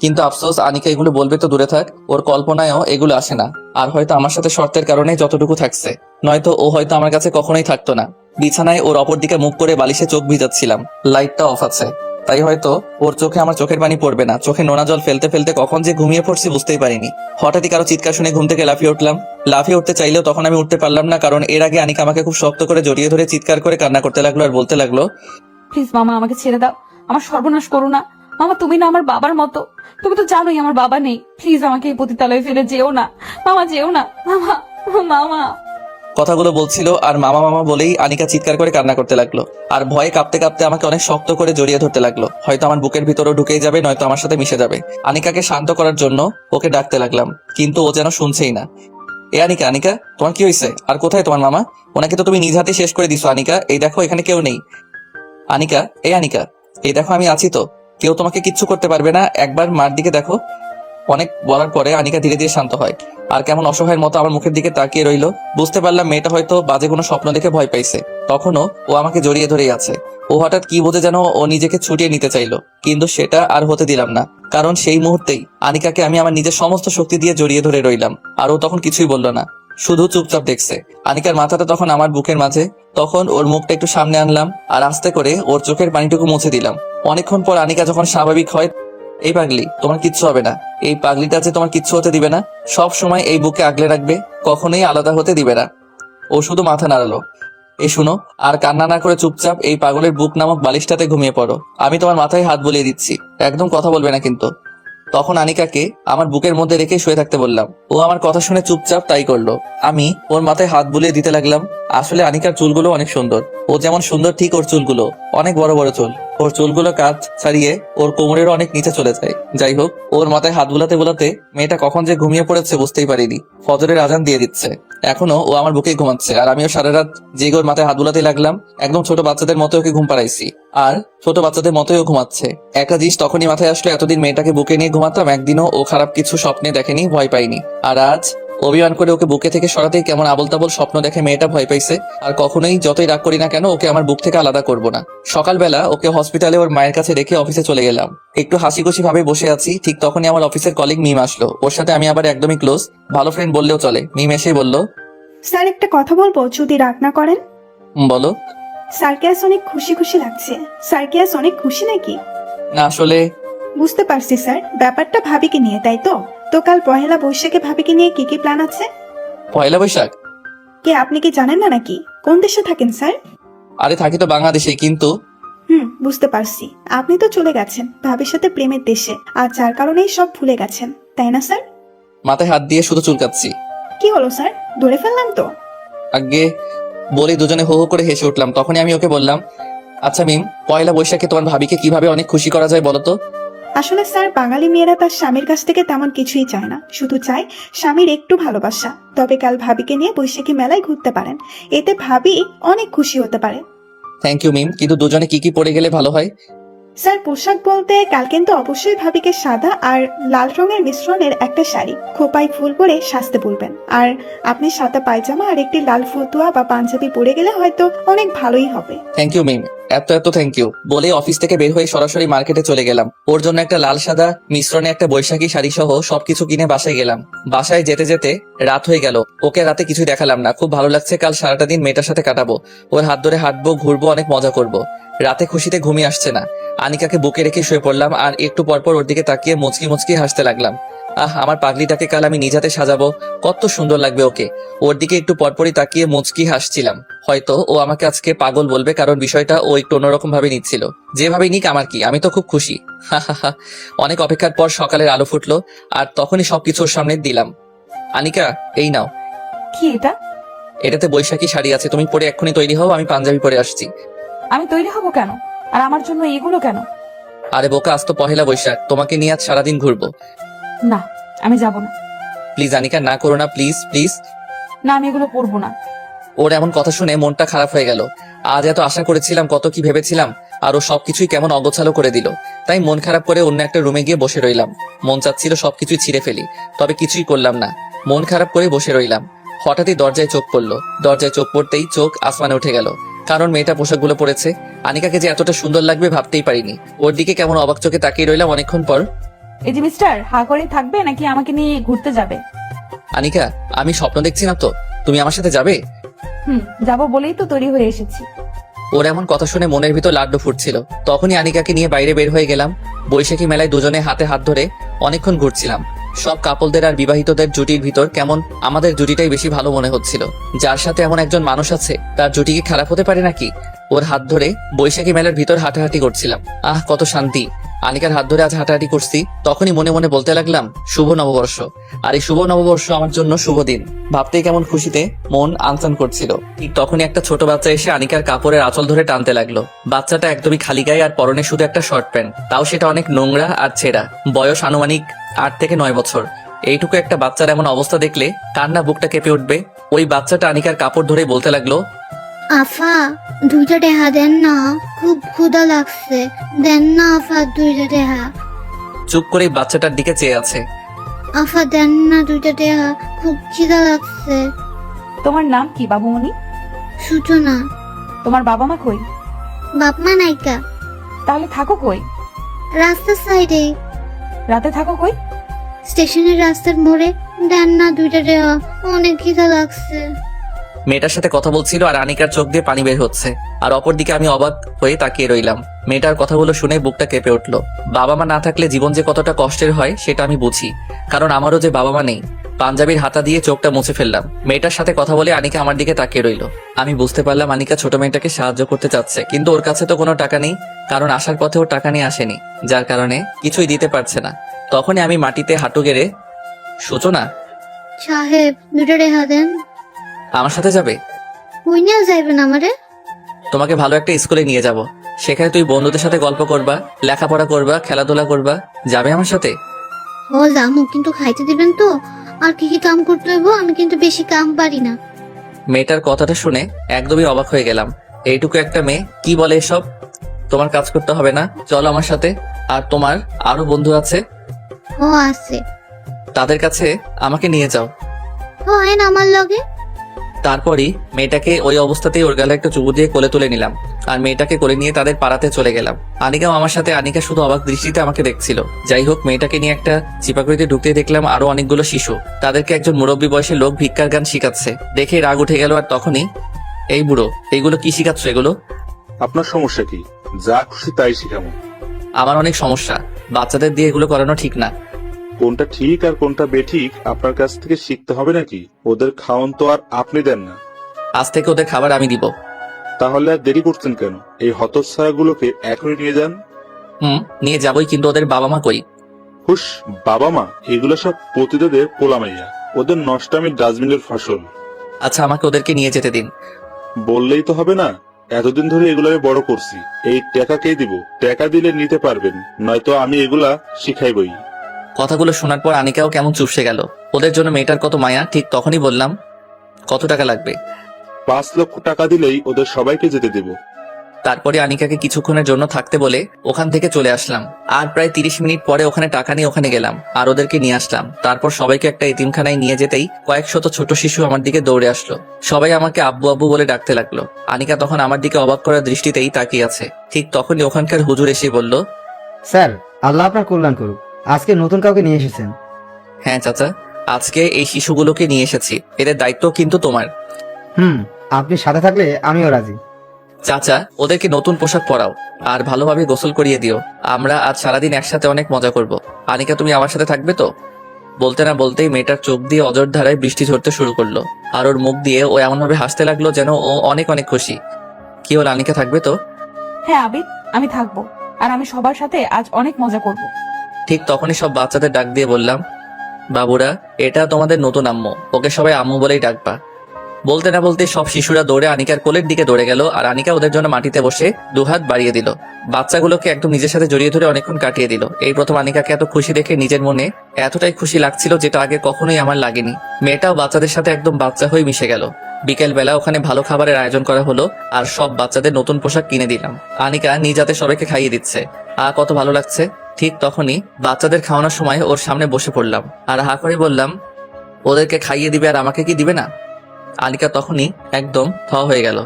কিন্তু আফসোস, আনিকা এগুলো বলবে তো দূরে থাক, ওর কল্পনায়ও এগুলো আসে না। আর হয়তো আমার সাথে শর্তের কারণে যতটুকু থাকছে, নয়তো ও হয়তো আমার কাছে কখনোই থাকতো না। বিছানায় ওর অপর দিকে মুখ করে বালিশে চোখ ভিজাচ্ছিলাম। লাইটটা অফ আছে, তাই হয়তো ওর চোখে আমার চোখের পানি পড়বে না। চোখে নোনা জল ফেলতে ফেলতে কখন যে ঘুমিয়ে পড়ছি বুঝতেই পারিনি। হঠাৎই কারো চিৎকার শুনে ঘুম থেকে লাফিয়ে উঠলাম। লাফিয়ে উঠতে চাইলেও তখন আমি উঠতে পারলাম না, কারণ এর আগে আনিকা আমাকে খুব শক্ত করে জড়িয়ে ধরে চিৎকার করে কান্না করতে লাগলো আর বলতে লাগলো, প্লিজ মামা, আমাকে ছেড়ে দাও। আমার সর্বনাশ করো না। মামা, তুমি না আমার বাবার মতো। তুমি তো জানোই আমার বাবা নেই। প্লিজ আমাকে এই পতিতালয়ে ফেলে যেও না। মামা, যেও না। মামা, মামা। কথাগুলো বলছিল আর মামা মামা বলেই আনিকা চিৎকার করে কান্না করতে লাগলো। আর ভয়ে কাঁপতে কাঁপতে আমাকে অনেক শক্ত করে জড়িয়ে ধরতে লাগলো। হয়তো আমার বুকের ভিতরেও ঢুকেই যাবে, নয়তো আমার সাথে মিশে যাবে। আনিকাকে শান্ত করার জন্য ওকে ডাকতে লাগলাম, কিন্তু ও যেন শুনছেই না। এ আনিকা, আনিকা, তোমার কি হয়েছে? আর কোথায় তোমার মামা? ওনাকে তো তুমি নিজ হাতে শেষ করে দিছো। আনিকা, এই দেখো এখানে কেউ নেই। আনিকা, এই আনিকা, এই দেখো আমি আছি তো, কেউ তোমাকে কিচ্ছু করতে পারবে না। একবার মার দিকে দেখো। অনেক বলার পরে আনিকা ধীরে ধীরে শান্ত হয় আর কেমন অসহায়ের মতো আমার মুখের দিকে তাকিয়ে রইল। বুঝতে পারলাম মেয়েটা হয়তো বাজে কোনো স্বপ্ন দেখে ভয় পাইছে। তখনও ও আমাকে জড়িয়ে ধরেই আছে। ও হঠাৎ কি বোঝে যেন ও নিজেকে ছুটিয়ে নিতে চাইলো, কিন্তু সেটা আর হতে দিলাম না। কারণ সেই মুহূর্তেই আনিকাকে আমি আমার নিজের সমস্ত শক্তি দিয়ে জড়িয়ে ধরে রইলাম। আর ও তখন কিছুই বলল না, শুধু চুপচাপ দেখছে। আনিকার মাথাটা তখন আমার বুকের মাঝে। তখন ওর মুখটা একটু সামনে আনলাম আর আস্তে করে ওর চোখের পানিটুকু মুছে দিলাম। অনেকক্ষণ পর আনিকা যখন স্বাভাবিক হয়, এই পাগলি, তোমার কিচ্ছু হবে না। এই পাগলিটা যে তোমার কিচ্ছু হতে দিবে না, সব সময় এই বুকে আগলে রাখবে, কখনোই আলাদা হতে দিবে না। ও শুধু মাথা নাড়ালো। এই শুনো, আর কান্না না করে চুপচাপ এই পাগলের বুক নামক বালিশটাতে ঘুমিয়ে পড়ো। আমি তোমার মাথায় হাত বুলিয়ে দিচ্ছি, একদম কথা বলবে না কিন্তু। তখন আনিকাকে আমার বুকের মধ্যে রেখে শুয়ে থাকতে বললাম। ও আমার কথা শুনে চুপচাপ তাই করলো। আমি ওর মাথায় হাত বুলিয়ে দিতে লাগলাম। আসলে আনিকার চুলগুলো অনেক সুন্দর। ও যেমন সুন্দর ঠিক ওর চুলগুলো অনেক বড় বড় চুল। ওর চুলগুলো কাজ ছাড়িয়ে ওর কোমরেরও অনেক নিচে চলে যায়। যাই হোক, ওর মাথায় হাত বুলাতে বুলাতে মেয়েটা কখন যে ঘুমিয়ে পড়েছে বুঝতেই পারিনি। ফজরের আজান দিয়ে দিচ্ছে, এখনো ও আমার বুকেই ঘুমাচ্ছে, আর আমিও সারা রাত জেগে ওর মাথায় হাত বুলাতে লাগলাম। একদম ছোট বাচ্চাদের মতো ওকে ঘুম পাড়াইছি, আর ছোট বাচ্চাদের মতোই ও ঘুমাচ্ছে। একটা জিনিস তখনই মাথায় আসলো, এতদিন মেয়েটাকে বুকে নিয়ে ঘুমাতাম, একদিনও ও খারাপ কিছু স্বপ্নে দেখেনি, ভয় পাইনি। আর আজ অভিমান করে ওকে বুকে থেকে সরাতেই কেমন আবল তাবল স্বপ্ন দেখে মেয়েটা ভয় পাইছে। আর কখনোই যতই রাগ করি না কেন ওকে আমার বুক থেকে আলাদা করব না। সকালবেলা ওকে হসপিটালে ওর মায়ের কাছে রেখে অফিসে চলে গেলাম। একটু হাসি খুশি ভাবে বসে আছি, ঠিক তখনই আমার অফিসের কলিগ মিম আসলো। ওর সাথে আমি আবার একদমই ক্লোজ, ভালো ফ্রেন্ড বললেও চলে। মিম এসেই বলল, স্যার একটা কথা বলবো যদি রাগ না করেন? বলো। স্যারকে আজ অনেক খুশি খুশি লাগছে। স্যারকে আজ অনেক খুশি নাকি? না আসলে বুঝতে পারছি স্যার, ব্যাপারটা ভাবিকে নিয়ে, তাই তো? তো কাল পহেলা বৈশাখে ভাবিকে নিয়ে কি কি প্ল্যান আছে? পয়লা বৈশাখ? কে, আপনি কি জানেন না নাকি? কোন দেশে থাকেন স্যার? আরে থাকি তো বাংলাদেশে, কিন্তু বুঝতে পারছি। আপনি তো চলে গেছেন ভাবির সাথে প্রেমের দেশে, আর যার কারণেই সব ভুলে গেছেন, তাই না স্যার? মাথায় হাত দিয়ে শুধু চুলকাচ্ছি। কি হলো স্যার, ধরে ফেললাম তো? আগে বলে দুজনে হো হো করে হেসে উঠলাম। তখনই আমি ওকে বললাম, আচ্ছা মিম, পয়লা বৈশাখে তোমার ভাবিকে কিভাবে অনেক খুশি করা যায় বলো তো? আসলে স্যার, বাঙালি মেয়েরা তার স্বামীর কাছ থেকে তেমন কিছুই চায় না, শুধু চায় স্বামীর একটু ভালোবাসা। তবে কাল ভাবিকে নিয়ে বৈশাখী মেলায় ঘুরতে পারেন, এতে ভাবি অনেক খুশি হতে পারে। থ্যাংক ইউ মিম, কিন্তু দুজনে কি কি পরে গেলে ভালো হয়? স্যার, পোশাক বলতে কাল কিন্তু অবশ্যই ভাবিকে সাদা আর লাল রঙের মিশ্রণের একটা শাড়ি, খোপায় ফুল পরে সাজতে বলবেন। আর আপনি সাদা পায়জামা আর একটি লাল ফতুয়া বা পাঞ্জাবি পরে গেলে হয়তো অনেক ভালোই হবে। থ্যাংক ইউ মিম, এত এত থ্যাংক ইউ বলে অফিস থেকে বের হয়ে সরাসরি মার্কেটে চলে গেলাম। ওর জন্য একটা লাল সাদা মিশ্রণে একটা বৈশাখী শাড়ি সহ সবকিছু কিনে বাসায় গেলাম। বাসায় যেতে যেতে রাত হয়ে গেল। ওকে রাতে কিছুই দেখালাম না। খুব ভালো লাগছে, কাল সারাটা দিন মেয়েটার সাথে কাটাবো। ওর হাত ধরে হাঁটবো, ঘুরবো, অনেক মজা করব। রাতে খুশিতে ঘুমিয়ে আসছে না। আনিকাকে বুকে রেখে শুয়ে পড়লাম, আর একটু পরপর ওর দিকে তাকিয়ে মুচকি মুচকি হাসতে লাগলাম। আমার পাগলিটাকে কাল আমি নিজ হাতে সাজাবো, কত সুন্দর লাগবে ওকে। ওর দিকে একটু পরপরই তাকিয়ে মুচকি হাসছিলাম। হয়তো ও আমাকে আজকে পাগল বলবে, কারণ বিষয়টা ও একটু অন্যরকম ভাবে নিচ্ছিল। যেভাবে নিক আমার কি, আমি তো খুব খুশি। অনেক অপেক্ষার পর সকালের আলো ফুটলো, আর তখনই সবকিছু ওর সামনে দিলাম। আনিকা, এই নাও। কি এটা? এটাতে বৈশাখী শাড়ি আছে, তুমি পরে এক্ষুনি তৈরি হও, আমি পাঞ্জাবি পরে আসছি। আমি তৈরি হব কেন? আর আমার জন্য এগুলো কেন? আরে বোকা, আজ তো পহেলা বৈশাখ, তোমাকে নিয়ে আজ সারাদিন ঘুরবো। না, আমি যাব না। প্লিজ আনিকা, না করো না, প্লিজ প্লিজ। না, আমি এগুলো পরবো না। ওর এমন কথা শুনে মনটা খারাপ হয়ে গেল। আজ এত আশা করেছিলাম, কত কি ভেবেছিলাম, আর ও সবকিছুই কেমন অগোছালো করে দিল। তাই মন খারাপ করে অন্য একটা রুমে গিয়ে বসে রইলাম। মন চাচ্ছিল সবকিছুই ছিঁড়ে ফেলি, তবে কিছুই করলাম না। মন খারাপ করে বসে রইলাম। হঠাৎই দরজায় চোখ পড়লো। দরজায় চোখ পড়তেই চোখ আসমানে উঠে গেল, কারণ মেয়েটা পোশাকগুলো পরেছে। আনিকাকে যে এতটা সুন্দর লাগবে ভাবতেই পারিনি। ওর দিকে কেমন অবাক চোখে তাকিয়ে রইলাম অনেকক্ষণ পর। এই যে মিস্টার, হা করে থাকবে নাকি আমাকে নিয়ে ঘুরতে যাবে? আনিকা, আমি স্বপ্ন দেখছি না তো? তুমি আমার সাথে যাবে? যাবো বলেই তো তৈরি হয়ে এসেছি। ওর এমন কথা শুনে মনের ভিতর লাড্ডু ফুটছিল। তখনই আনিকাকে নিয়ে বাইরে বের হয়ে গেলাম। বৈশাখী মেলায় দুজনে হাতে হাত ধরে অনেকক্ষণ ঘুরছিলাম। সব কাপলদের আর বিবাহিতদের জুটির ভিতর কেমন আমাদের জুটিটাই বেশি ভালো মনে হচ্ছিল। যার সাথে এমন একজন মানুষ আছে, তার জুটি কি খারাপ হতে পারে নাকি? ওর হাত ধরে বৈশাখী মেলার ভিতর হাঁটাহাঁটি করছিলাম। কত শান্তি। আনিকার হাত ধরে আজ হাঁটাহাঁটি করছি। তখনই মনে মনে বলতে লাগলাম, শুভ নববর্ষ। আর এই শুভ নববর্ষ আমার জন্য শুভ দিন। ভাবতেই কেমন খুশিতে মন আনচান করছিল। ঠিক তখনই একটা ছোট বাচ্চা এসে আনিকার কাপড়ের আঁচল ধরে টানতে লাগলো। বাচ্চাটা একদমই খালি গায়ে, আর পরনে শুধু একটা শর্ট প্যান্ট, তাও সেটা অনেক নোংরা আর ছেঁড়া। বয়স আনুমানিক 8 থেকে 9 বছর। এইটুকু একটা বাচ্চার এমন অবস্থা দেখলে কান্না বুকটা কেঁপে উঠবে। ওই বাচ্চাটা আনিকার কাপড় ধরে বলতে লাগলো, আফা, 2টা টেহা দেন না, খুব ক্ষুধা লাগছে, দেন না আফা 2টা টেহা। চুপ করে বাচ্চাটার দিকে চেয়ে আছে। আফা দেন না 2টা টেহা, খুব খিদা লাগছে। তোমার নাম কি বাবুমণি? সূচনা। তোমার বাবা মা কই? বাপ মা নাইকা, তাহলে থাকো কই? রাস্তার সাইডে, রাতে থাকো কই? স্টেশনের রাস্তার মোড়ে। দেন না 2টা টেহা, অনেক খিদা লাগছে। মেয়েটার সাথে কথা বলছিল, আর আনিকার চোখ দিয়ে পানি বের হচ্ছে। আর অপরদিকে আমি অবাক হয়ে তাকিয়ে রইলাম। মেয়েটার কথাগুলো শুনে বুকটা কেঁপে উঠলো। বাবা মা না থাকলে জীবন যে কতটা কষ্টের হয় সেটা আমি বুঝি, কারণ আমারও যে বাবা মা নেই। পাঞ্জাবির হাতা দিয়ে চোখটা মুছে ফেললাম। মেয়েটার সাথে কথা বলে আনিকা আমার দিকে তাকিয়ে রইল। আমি বুঝতে পারলাম আনিকা ছোট মেয়েটাকে সাহায্য করতে চাচ্ছে, কিন্তু ওর কাছে তো কোনো টাকা নেই, কারণ আসার পথে ওর টাকা নিয়ে আসেনি, যার কারণে কিছুই দিতে পারছে না। তখনই আমি মাটিতে হাঁটু গেড়ে, সূচনা সাহেব 2টা টেহা দেন। আমার সাথে যাবে? কই নিয়ে যাইবেন আমারে? তোমাকে ভালো একটা স্কুলে নিয়ে যাব, সেখানে তুই বন্ধুদের সাথে গল্প করবা, লেখাপড়া করবা, খেলাধুলা করবা। যাবে আমার সাথে? ও জামু, কিন্তু খাইতে দিবেন তো? আর কি কি কাম করতে হইব? আমি কিন্তু বেশি কাম পারি না। মেয়েটার কথাটা শুনে একদমই অবাক হয়ে গেলাম। এইটুকু একটা মেয়ে কি বলে এসব? তোমার কাজ করতে হবে না, চলো আমার সাথে। আর তোমার আরো বন্ধু আছে, ও আছে। তাদের কাছে আমাকে নিয়ে যাও। ও আইন আমার লগে। তারপরই মেয়েটাকে ওই অবস্থাতেই ওর গালে একটা চুমু দিয়ে কোলে তুলে নিলাম আর মেয়েটাকে কোলে নিয়ে তাদের পাড়াতে চলে গেলাম। আনিকাও আমার সাথে। আনিকা শুধু অবাক দৃষ্টিতে আমাকে দেখছিল। যাই হোক, মেয়েটাকে নিয়ে একটা চিপাকড়িতে ঢুকতে দেখলাম আরো অনেকগুলো শিশু। তাদেরকে একজন মুরব্বী বয়সী লোক ভিক্ষার গান শিখাচ্ছে। দেখে রাগ উঠে গেল। আর তখনই, এই বুড়ো, এইগুলো কি শিখাচ্ছ এগুলো? আপনার সমস্যা কি? যা খুশি তাই শিখাবো। আমার অনেক সমস্যা, বাচ্চাদের দিয়ে এগুলো করানো ঠিক না। কোনটা ঠিক আর কোনটা বেঠিক আপনার কাছ থেকে শিখতে হবে নাকি? ওদের খাওয়ান তো আর আপনি দেন না। আজ থেকে ওদের খাবার আমি দিব। তাহলে আর দেরি করছেন কেন? এই হতচ্ছাড়াগুলোকে এখনই নিয়ে যান। নিয়ে যাবই, কিন্তু ওদের বাবা মা কই? হুস, বাবা মা এগুলো সব পতিতাদের পোলামাইয়া। ওদের নষ্টামির ডাস্টবিনের ফসল। আচ্ছা, আমাকে ওদেরকে নিয়ে যেতে দিন। বললেই তো হবে না, এতদিন ধরে এগুলো আমি বড় করছি। এই টাকা কে দিব? টাকা দিলে নিতে পারবেন, নয়তো আমি এগুলা শিখাইবই। কথাগুলো শোনার পর আনিকাও কেমন চুপসে গেল। ওদের জন্য মেয়েটার কত মায়া। ঠিক তখনই বললাম, কত টাকা লাগবে? 5 লক্ষ টাকা দিলেই ওদের সবাইকে যেতে দেব। তারপরে আনিকাকে কিছুক্ষণের জন্য থাকতে বলে ওখান থেকে চলে আসলাম। আর প্রায় 30 মিনিট পরে ওখানে টাকা নিয়ে ওখানে গেলাম আর ওদেরকে নিয়ে আসলাম। তারপর সবাইকে একটা এতিমখানায় নিয়ে যেতেই কয়েক শত ছোট শিশু আমার দিকে দৌড়ে আসলো। সবাই আমাকে আব্বু আব্বু বলে ডাকতে লাগলো। আনিকা তখন আমার দিকে অবাক করার দৃষ্টিতেই তাকিয়ে আছে। ঠিক তখনই ওখানকার হুজুর এসে বলল, স্যার, আল্লাহ আপনার কল্যাণ করুক। আজকে নতুন কাউকে নিয়ে এসেছেন। হ্যাঁ চাচা, আজকে এই শিশুগুলোকে নিয়ে এসেছি। এদের দায়িত্ব কিন্তু তোমার। আপনি সাথে থাকলে আমিও রাজি। চাচা, ওদেরকে নতুন পোশাক পরাও আর ভালোভাবে গোসল করিয়ে দিও। আমরা আজ সারাদিন একসাথে অনেক মজা করব। আনিকা, তুমি আমার সাথে থাকবে তো? বলতে না বলতেই মেয়েটার চোখ দিয়ে অজর ধারায় বৃষ্টি ঝরতে শুরু করলো। আর ওর মুখ দিয়ে ও এমন ভাবে হাসতে লাগলো যেন ও অনেক অনেক খুশি। কি হলো, আনিকা থাকবে তো? হ্যাঁ আবিদ, আমি থাকবো। আর আমি সবার সাথে আজ অনেক মজা করব। ঠিক তখনই সব বাচ্চাদের ডাক দিয়ে বললাম, বাবুরা, এটা তোমাদের নতুন আম্মু। ওকে সবাই আম্মু বলেই ডাকবা। বলতে না বলতে সব শিশুরা দৌড়ে আনিকার কোলের দিকে দৌড়ে গেল আর আনিকা ওদের জন্য মাটিতে বসে দুহাত বাড়িয়ে দিল। বাচ্চাগুলোকে একদম নিজের সাথে জড়িয়ে ধরে অনেকক্ষণ কাটিয়ে দিল। এই প্রথম আনিকাকে এত খুশি দেখে নিজের মনে এতটাই খুশি লাগছিল যেটা আগে কখনোই আমার লাগেনি। মেয়েটাও বাচ্চাদের সাথে একদম বাচ্চা হয়ে মিশে গেল। বিকেল বেলা ওখানে ভালো খাবারের আয়োজন করা হলো আর সব বাচ্চাদের নতুন পোশাক কিনে দিলাম। আনিকা নিজ হাতে সবাইকে খাইয়ে দিচ্ছে। কত ভালো লাগছে। ঠিক তখনই বাচ্চাদের খাওয়ানোর সময় ওর সামনে বসে পড়লাম আর হা করে বললাম, ওদেরকে খাইয়ে দিবে আর আমাকে কি দিবে না? আনিকা তখনই একদম থ হয়ে গেল।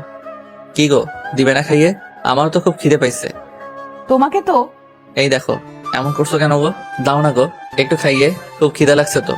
কি গো, দিবে না খাইয়ে? আমারও তো খুব খিদে পাইছে। তোমাকে তো। এই দেখো, এমন করছো কেন গো? দাও না গো, একটু খাইয়ে, খুব খিদে লাগছে তো।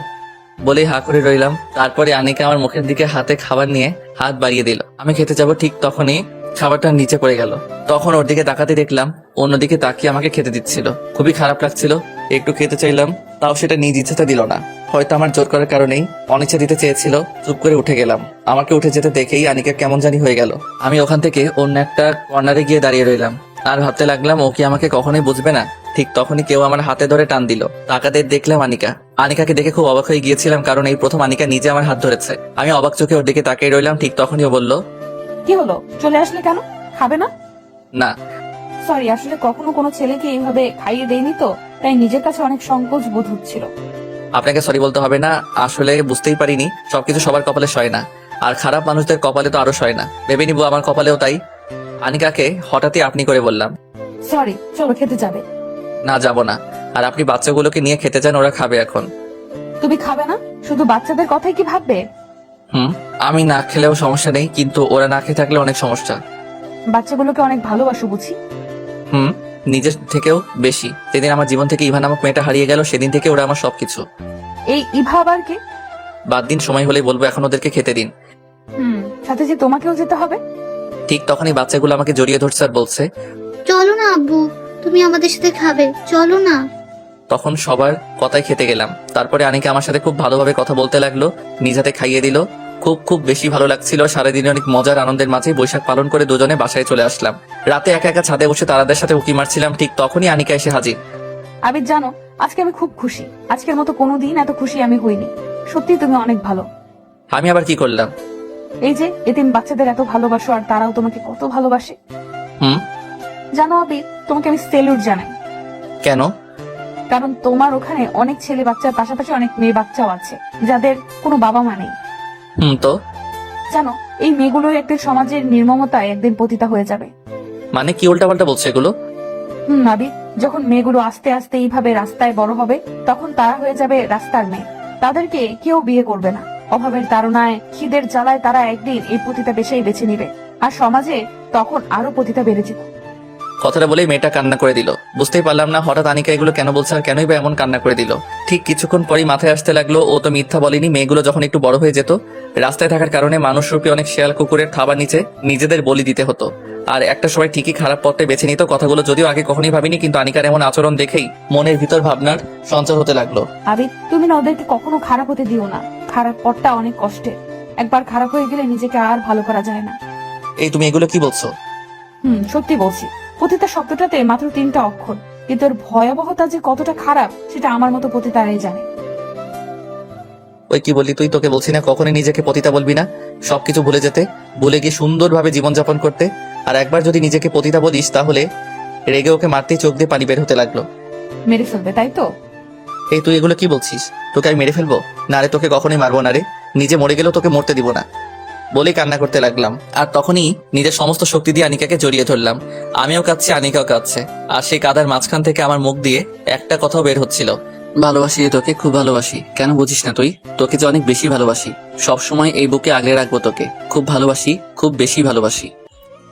বলেই হা করে রইলাম। তারপরে আনিকা আমার মুখের দিকে হাতে খাবার নিয়ে হাত বাড়িয়ে দিল। আমি খেতে যাব, ঠিক তখনই খাবারটা নিচে পড়ে গেল। তখন ওর দিকে তাকাতে দেখলাম অন্যদিকে তাকিয়ে আমাকে খেতে দিচ্ছিল। খুবই খারাপ লাগছিল। একটু খেতে চাইলাম, তাও সেটা নিজ ইচ্ছাতে দিল না। হয়তো আমার জোর করার কারণেই অনিচ্ছা দিতে চেয়েছিল। চুপ করে উঠে গেলাম। আমাকে উঠে যেতে দেখেই আনিকা কেমন জানি হয়ে গেল। আমি ওখান থেকে অন্য একটা কর্নারে গিয়ে দাঁড়িয়ে রইলাম আর ভাবতে লাগলাম ও কি আমাকে কখনোই বুঝবে না। ঠিক তখনই কেউ আমার হাতে ধরে টান দিল। তাকাতে দেখলাম আনিকা। আনিকাকে দেখে খুব অবাক হয়ে গিয়েছিলাম, কারণ এই প্রথম আনিকা নিজে আমার হাত ধরেছে। আমি অবাক চোখে ওর দিকে তাকিয়ে রইলাম। ঠিক তখনই ও বলল, কি হলো, চলে আসলে কেন? খাবে না? না। সরি, আসলে কখনো কোনো ছেলেকে এইভাবে খাইয়ে দেয়নি তো, তাই নিজের কাছে অনেক সংকোচ বোধ হচ্ছিল। আপনাকে সরি বলতে হবে না। আসলে বুঝতেই পারিনি, সবকিছু সবার কপালে সয় না। আর খারাপ মানুষদের কপালে তো আরো সয় না। ভেবে নিবো আমার কপালেও তাই। আনিকাকে হঠাৎই আপনি করে বললাম। সরি, চলো খেতে যাবে। না, যাব না। আর আপনি বাচ্চাগুলোকে নিয়ে খেতে চান, ওরা খাবে এখন। তুমি খাবে না? শুধু বাচ্চাদের কথাই কি ভাববে? আমি না খেলেও সমস্যা নেই, কিন্তু ওরা না খেয়ে থাকলে অনেক সমস্যা। বাচ্চাগুলোকে অনেক ভালোবাসো বুঝি। নিজের থেকেও বেশি। যেদিন আমার জীবন থেকে ইভা নামক মেয়েটা হারিয়ে গেল, সেদিন থেকে ওরা আমার সবকিছু। এই ইভা আবার কে? বাদ দিন, সময় হলেই বলবো। এখন ওদেরকে খেতে দিন। সাথে যে তোমাকেও যেতে হবে। ঠিক তখনই বাচ্চাগুলো আমাকে জড়িয়ে ধরছে আর বলছে, চলো না আব্বু, তুমি আমাদের সাথে খাবে, চলো না। তখন সবার কথাই খেতে গেলাম। তারপরে আনিকা আমার সাথে খুব ভালোভাবে কথা বলতে লাগলো, নিজ হাতে খাইয়ে দিল। খুব খুব বেশি ভালো লাগছিল। সারাদিনে অনেক মজার আনন্দের মাঝে বৈশাখ পালন করে দুজনে বাসায় চলে আসলাম। রাতে একা একা ছাদে বসে তারাদের সাথে উকি মারছিলাম। ঠিক তখনই আনিকা এসে হাজির। আবিদ জানো, আজকে আমি খুব খুশি। আজকের মতো কোনোদিন এত খুশি আমি হইনি। সত্যি তুমি অনেক ভালো। আমি আবার কি করলাম? এই যে এতিম বাচ্চাদের এত ভালোবাসো আর তারাও তোমাকে কত ভালোবাসে। জানো আবির, তোমাকে আমি সেলুট জানাই। কেন? কারণ তোমার ওখানে অনেক ছেলে বাচ্চার পাশাপাশি অনেক মেয়ে বাচ্চাও আছে যাদের কোনো বাবা মা নেই। তো জানো, এই মেয়েগুলো একদিন সমাজের নির্মমতায় একদিন পতিতা হয়ে যাবে। মানে কি উল্টাপাল্টা বলছে এগুলো? আবির, যখন মেয়েগুলো আস্তে আস্তে এইভাবে রাস্তায় বড় হবে, তখন তারা হয়ে যাবে রাস্তার মেয়ে। তাদেরকে কেউ বিয়ে করবে না। অভাবের তাড়নায়, খিদের জ্বালায় তারা একদিন এই পতিতা বেশেই বেছে নিবে, আর সমাজে তখন আরো পতিতা বেড়ে যেত। কথাটা বলেই মেয়েটা কান্না করে দিল। বুঝতেই পারলাম না হঠাৎ আনিকা এগুলো কেন বলছে আর কেনই বা এমন কান্না করে দিল। ঠিক কিছুক্ষণ পরই মাথায় আসতে লাগলো, ও তো মিথ্যা বলেনি। মেয়েগুলো যখন একটু বড় হয়ে যেত, রাস্তায় থাকার কারণে মানুষরূপী অনেক শেয়াল কুকুরের খাবার নিচে নিজেদের বলি দিতে হতো, আর একটা সময় ঠিকই খারাপ পথটাই বেছে নিত। কথাগুলো যদিও আগে কখনোই ভাবিনি, কিন্তু আনিকার এমন আচরণ দেখেই মনের ভিতর ভাবনার সঞ্চার হতে লাগলো। আবির, তুমি না ওদেরকে কখনো খারাপ হতে দিও না। খারাপ পথটা অনেক কষ্টের। একবার খারাপ হয়ে গেলে নিজেকে আর ভালো করা যায় না। এই তুমি এগুলো কি বলছো? সত্যি বলছি। পতিতা শব্দটাতে মাত্র 3টা অক্ষর, কিন্তু ওর ভয়াবহতা যে কতটা খারাপ সেটা আমার মতো পতিতারাই জানে। ওই কি বললি তুই? তোকে বলছি না কখনোই নিজেকে পতিতা বলবি না। সবকিছু ভুলে যেতে, ভুলে গিয়ে সুন্দরভাবে জীবনযাপন করতে। আর একবার যদি নিজেকে পতিতা বলিস তাহলে রেগে ওকে মারতেই চোখ দিয়ে পানি বের হতে লাগলো। মেরে ফেলবে, তাই তো? এই তুই এগুলো কি বলছিস? তোকে আমি মেরে ফেলবো? না রে, তোকে কখনোই মারবো না রে। নিজে মরে গেলেও তোকে মরতে দিব না বলেই কান্না করতে লাগলাম। আর তখনই নিজের সমস্ত শক্তি দিয়ে আনিকাকে জড়িয়ে ধরলাম। আমিও কাঁদছি, আনিকাও কাঁদছে। আর সেই কাদার মাঝখান থেকে আমার মুখ দিয়ে একটা কথাও বের হচ্ছিল, ভালোবাসি রে তোকে, খুব ভালোবাসি। কেন বুঝিস না তুই? তোকে যে অনেক বেশি ভালোবাসি। সবসময় এই বুকে আগলে রাখবো তোকে। খুব ভালোবাসি, খুব বেশি ভালোবাসি।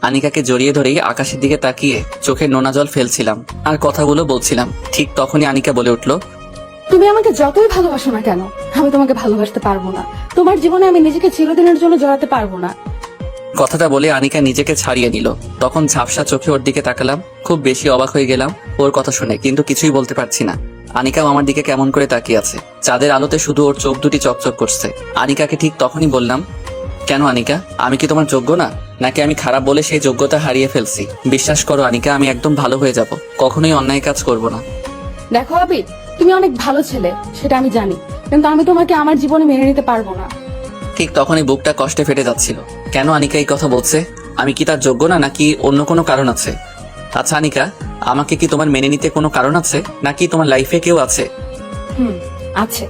আনিকাকে জড়িয়ে ধরেই আকাশের দিকে তাকিয়ে চোখের নোনা জল ফেলছিলাম আর কথাগুলো বলছিলাম। ঠিক তখনই আনিকা বলে উঠলো, তুমি আমাকে যতই ভালোবাসো না কেন, আমি তোমাকে ভালোবাসতে পারবো না। তোমার জীবনে আমি নিজেকে চিরদিনের জন্য জড়াতে পারবো না। কথাটা বলে আনিকা নিজেকে ছাড়িয়ে নিল। তখন ঝাপসা চোখে ওর দিকে তাকালাম। খুব বেশি অবাক হয়ে গেলাম ওর কথা শুনে, কিন্তু কিছুই বলতে পারছি না। আনিকাও আমার দিকে কেমন করে তাকিয়ে আছে। চাঁদের আলোতে শুধু ওর চোখ দুটি চকচক করছে। আনিকাকে ঠিক তখনই বললাম, কেন আনিকা, আমি কি তোমার যোগ্য না? নাকি আমি খারাপ বলে সেই যোগ্যতা হারিয়ে ফেলছি? বিশ্বাস করো আনিকা, আমি একদম ভালো হয়ে যাব। কখনোই অন্যায় কাজ করব না। দেখো আবির, তুমি অনেক ভালো ছেলে, সেটা আমি জানি, কিন্তু আমি তোমাকে আমার জীবনে মেনে নিতে পারবো না। ঠিক তখনই বুকটা কষ্টে ফেটে যাচ্ছিল। কেন আনিকা এই কথা বলছে? আমি কি তার যোগ্য না, নাকি অন্য কোনো কারণ আছে? আচ্ছা আনিকা, আমাকে কি তোমার মেনে নিতে কোনো কারণ আছে, নাকি তোমার লাইফে কেউ আছে? আছে।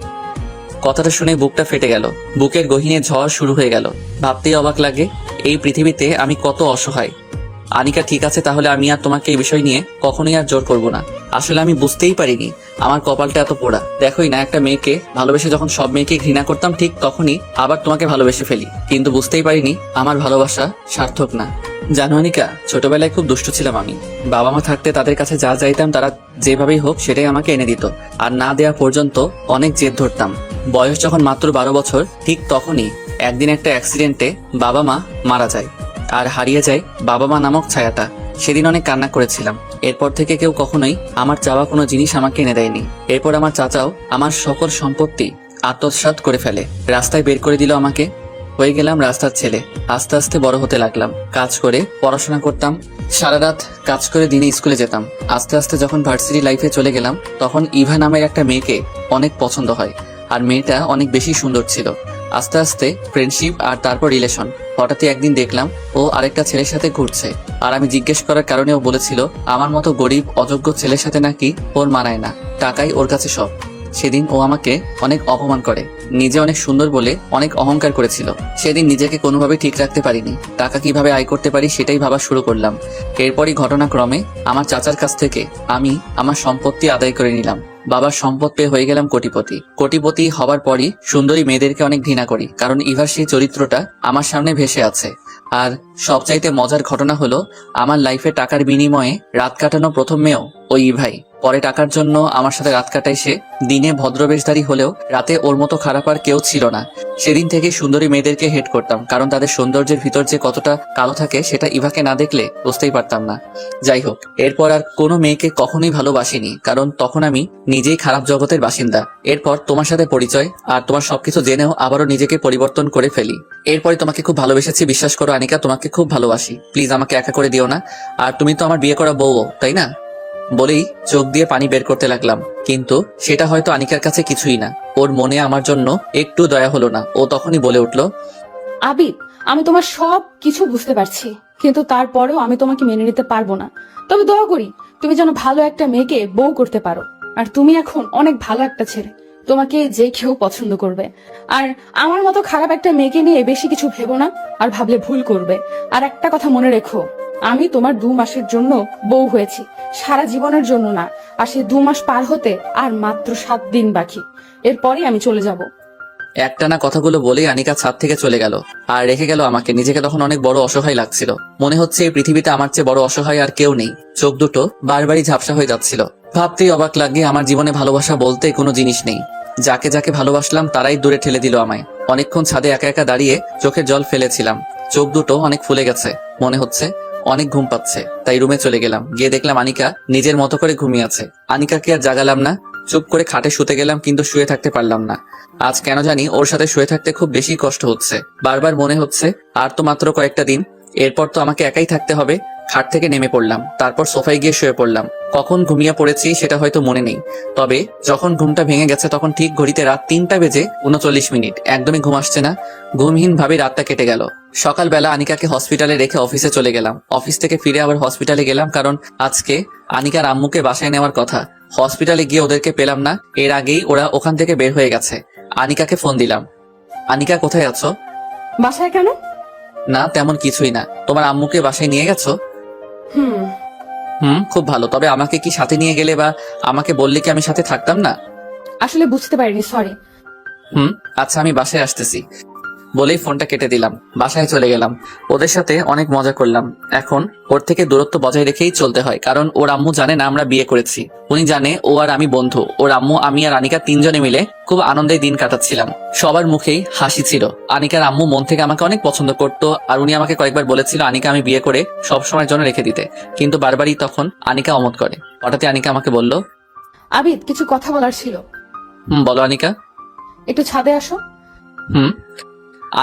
কথাটা শুনে বুকটা ফেটে গেল। বুকের গহীনে ঝড় শুরু হয়ে গেল। ভাবতেই অবাক লাগে এই পৃথিবীতে আমি কত অসহায়। আনিকা ঠিক আছে, তাহলে আমি আর তোমাকে এই বিষয় নিয়ে কখনোই আর জোর করব না। আসলে আমি বুঝতেই পারিনি আমার কপালটা এত পোড়া। দেখোই না, একটা মেয়েকে ভালোবেসে যখন সব মেয়েকে ঘৃণা করতাম, ঠিক তখনই আবার তোমাকে ভালোবেসে ফেলি। কিন্তু বুঝতেই পারিনি আমার ভালোবাসা সার্থক না। জানো আনিকা, ছোটবেলায় খুব দুষ্ট ছিলাম আমি। বাবা মা থাকতে তাদের কাছে যা চাইতাম তারা যেভাবেই হোক সেটাই আমাকে এনে দিত, আর না দেওয়া পর্যন্ত অনেক জেদ ধরতাম। বয়স যখন মাত্র 12 বছর, ঠিক তখনই একদিন একটা অ্যাক্সিডেন্টে বাবা মা মারা যায়, আর হারিয়ে যায় বাবা মা নামক ছায়াটা। সেদিন অনেক কান্না করেছিলাম। এরপর থেকে কেউ কখনোই আমার চাওয়া কোনো জিনিস আমাকে এনে দেয়নি। এরপর আমার চাচাও আমার সকল সম্পত্তি আত্মসাৎ করে ফেলে, রাস্তায় বের করে দিল আমাকে। হয়ে গেলাম রাস্তার ছেলে। আস্তে আস্তে বড় হতে লাগলাম। কাজ করে পড়াশোনা করতাম, সারা রাত কাজ করে দিনে স্কুলে যেতাম। আস্তে আস্তে যখন ভার্সিটি লাইফে চলে গেলাম, তখন ইভা নামের একটা মেয়েকে অনেক পছন্দ হয়, আর মেয়েটা অনেক বেশি সুন্দর ছিল। আস্তে আস্তে ফ্রেন্ডশিপ, আর তারপর রিলেশন। হঠাৎই একদিন দেখলাম ও আরেকটা ছেলের সাথে ঘুরছে, আর আমি জিজ্ঞেস করার কারণে ও বলেছিল আমার মতো গরিব অযোগ্য ছেলের সাথে নাকি ওর মানায় না, টাকাই ওর কাছে সব। সেদিন ও আমাকে অনেক অপমান করে, নিজে অনেক সুন্দর বলে অনেক অহংকার করেছিল। সেদিন নিজেকে কোনোভাবে ঠিক রাখতে পারিনি। টাকা কিভাবে আয় করতে পারি সেটাই ভাবা শুরু করলাম। এরপরই ঘটনাক্রমে আমার চাচার কাছ থেকে আমি আমার সম্পত্তি আদায় করে নিলাম। বাবার সম্পদ পেয়ে হয়ে গেলাম কোটিপতি। কোটিপতি হবার পরই সুন্দরী মেয়েদেরকে অনেক ঘৃণা করি, কারণ ইভার সেই চরিত্রটা আমার সামনে ভেসে আছে। আর সবচাইতে মজার ঘটনা হলো, আমার লাইফে টাকার বিনিময়ে রাত কাটানো প্রথম মেয়েও ওই ইভাই। পরে টাকার জন্য আমার সাথে রাত কাটায় সে। দিনে ভদ্রবেশধারী হলেও রাতে ওর মতো খারাপ আর কেউ ছিল না। সেদিন থেকে সুন্দরী মেয়েদেরকে হেট করতাম, কারণ তাদের সৌন্দর্যের ভিতর যে কতটা কালো থাকে সেটা ইভাকে না দেখলে বুঝতেই পারতাম না। যাই হোক, এরপর আর কোনো মেয়েকে কখনোই ভালোবাসিনি, কারণ তখন আমি নিজেই খারাপ জগতের বাসিন্দা। এরপর তোমার সাথে পরিচয়, আর তোমার সবকিছু জেনেও আবারও নিজেকে পরিবর্তন করে ফেলি। এরপরে তোমাকে খুব ভালোবেসেছি, বিশ্বাস করো আনিকা, তোমাকে খুব ভালোবাসি। প্লিজ আমাকে একা করে দিও না। আর তুমি তো আমার বিয়ে করা বউ, তাই না? বলেই চোখ দিয়ে পানি বের করতে লাগলাম। কিন্তু সেটা হয়তো আনিকার কাছে কিছুই না। ওর মনে আমার জন্য একটু দয়া হলো না। ও তখনই বলে উঠল, আবির, আমি তোমার সব কিছু বুঝতে পারছি, কিন্তু তারপরেও আমি তোমাকে মেনে নিতে পারবো না। তবে দোয়া করি তুমি যেন ভালো একটা মেয়েকে বউ করতে পারো। আর তুমি এখন অনেক ভালো একটা ছেলে, তোমাকে যে কেউ পছন্দ করবে। আর আমার মতো খারাপ একটা মেয়েকে নিয়ে বেশি কিছু ভেবো না, আর ভাবলে ভুল করবে। আর একটা কথা মনে রেখো, আমি তোমার 2 মাসের জন্য বউ হয়েছি, সারা জীবনের জন্য না। আর সেই 2 মাস পার হতে আর মাত্র 7 দিন বাকি, এরপরই আমি চলে যাব। একটানা কথাগুলো বলেই আনিকা ছাদ থেকে চলে গেল আর রেখে গেল আমাকে। নিজেকে তখন অনেক বড় অসহায় লাগছিল। মনে হচ্ছে এই পৃথিবীতে আমার চেয়ে বড় অসহায় আর কেউ নেই। চোখ দুটো বারবারই ঝাপসা হয়ে যাচ্ছিল। ভাবতেই অবাক লাগে, আমার জীবনে ভালোবাসা বলতে কোনো জিনিস নেই। যাকে যাকে ভালোবাসলাম তারাই দূরে ঠেলে দিল আমায়। অনেকক্ষণ ছাদে একা একা দাঁড়িয়ে চোখের জল ফেলেছিলাম। চোখ দুটো অনেক ফুলে গেছে, মনে হচ্ছে অনেক ঘুম পাচ্ছে। তাই রুমে চলে গেলাম। গিয়ে দেখলাম আনিকা নিজের মতো করে ঘুমিয়ে আছে। আনিকাকে আর জাগালাম না, চুপ করে খাটে শুতে গেলাম, কিন্তু শুয়ে থাকতে পারলাম না। আজ কেন জানি ওর সাথে শুয়ে থাকতে খুব বেশি কষ্ট হচ্ছে। বারবার মনে হচ্ছে আর তো মাত্র কয়েকটা দিন, এরপর তো আমাকে একাই থাকতে হবে। খাট থেকে নেমে পড়লাম, তারপর সোফায় গিয়ে শুয়ে পড়লাম। কখন ঘুমিয়ে পড়েছি সেটা হয়তো মনে নেই, তবে যখন ঘুমটা ভেঙে গেছে তখন ঠিক ঘড়িতে রাত 3টা বেজে 39 মিনিট। একদমই ঘুম আসছে না, ঘুমহীন ভাবে রাতটা কেটে গেল। সকালবেলা আনিকাকে হসপিটালে রেখে অফিসে চলে গেলাম। অফিস থেকে ফিরে আবার হসপিটালে গেলাম, কারণ আজকে আনিকার আম্মুকে বাসায় নেওয়ার কথা। হসপিটালে গিয়ে ওদেরকে পেলাম না, এর আগেই ওরা ওখান থেকে বের হয়ে গেছে। আনিকাকে ফোন দিলাম, আনিকা কোথায় আছো? বাসায় কেন? না তেমন কিছুই না। তোমার আম্মুকে বাসায় নিয়ে গেছো? খুব ভালো। তবে আমাকে কি সাথে নিয়ে গেলে বা আমাকে বললে কি আমি সাথে থাকতাম না? আসলে বুঝতে পারিনি, সরি। আচ্ছা আমি বাসায় আসতেছি বলেই ফোনটা কেটে দিলাম। বাসায় চলে গেলাম, ওদের সাথে অনেক মজা করলাম। এখন ওর থেকে দূরত্ব বজায় রেখেই চলতে হয়, কারণ ওর আম্মু জানে না আমরা বিয়ে করেছি। উনি জানে ও আর আমি বন্ধু। ওর আম্মু, আমি আর আনিকা 3 জনে মিলে খুব আনন্দে দিন কাটাচ্ছিলাম। সবার মুখেই হাসি ছিল। আনিকার আম্মু মন থেকে আমাকে অনেক পছন্দ করতো, আর উনি আমাকে কয়েকবার বলেছিল আনিকা আমি বিয়ে করে সব সময়ের জন্য রেখে দিতে, কিন্তু বারবারই তখন আনিকা অমত করে। হঠাৎই আনিকা আমাকে বলল, আবিদ, কিছু কথা বলার ছিল। বলো আনিকা। একটু ছাদে আসো।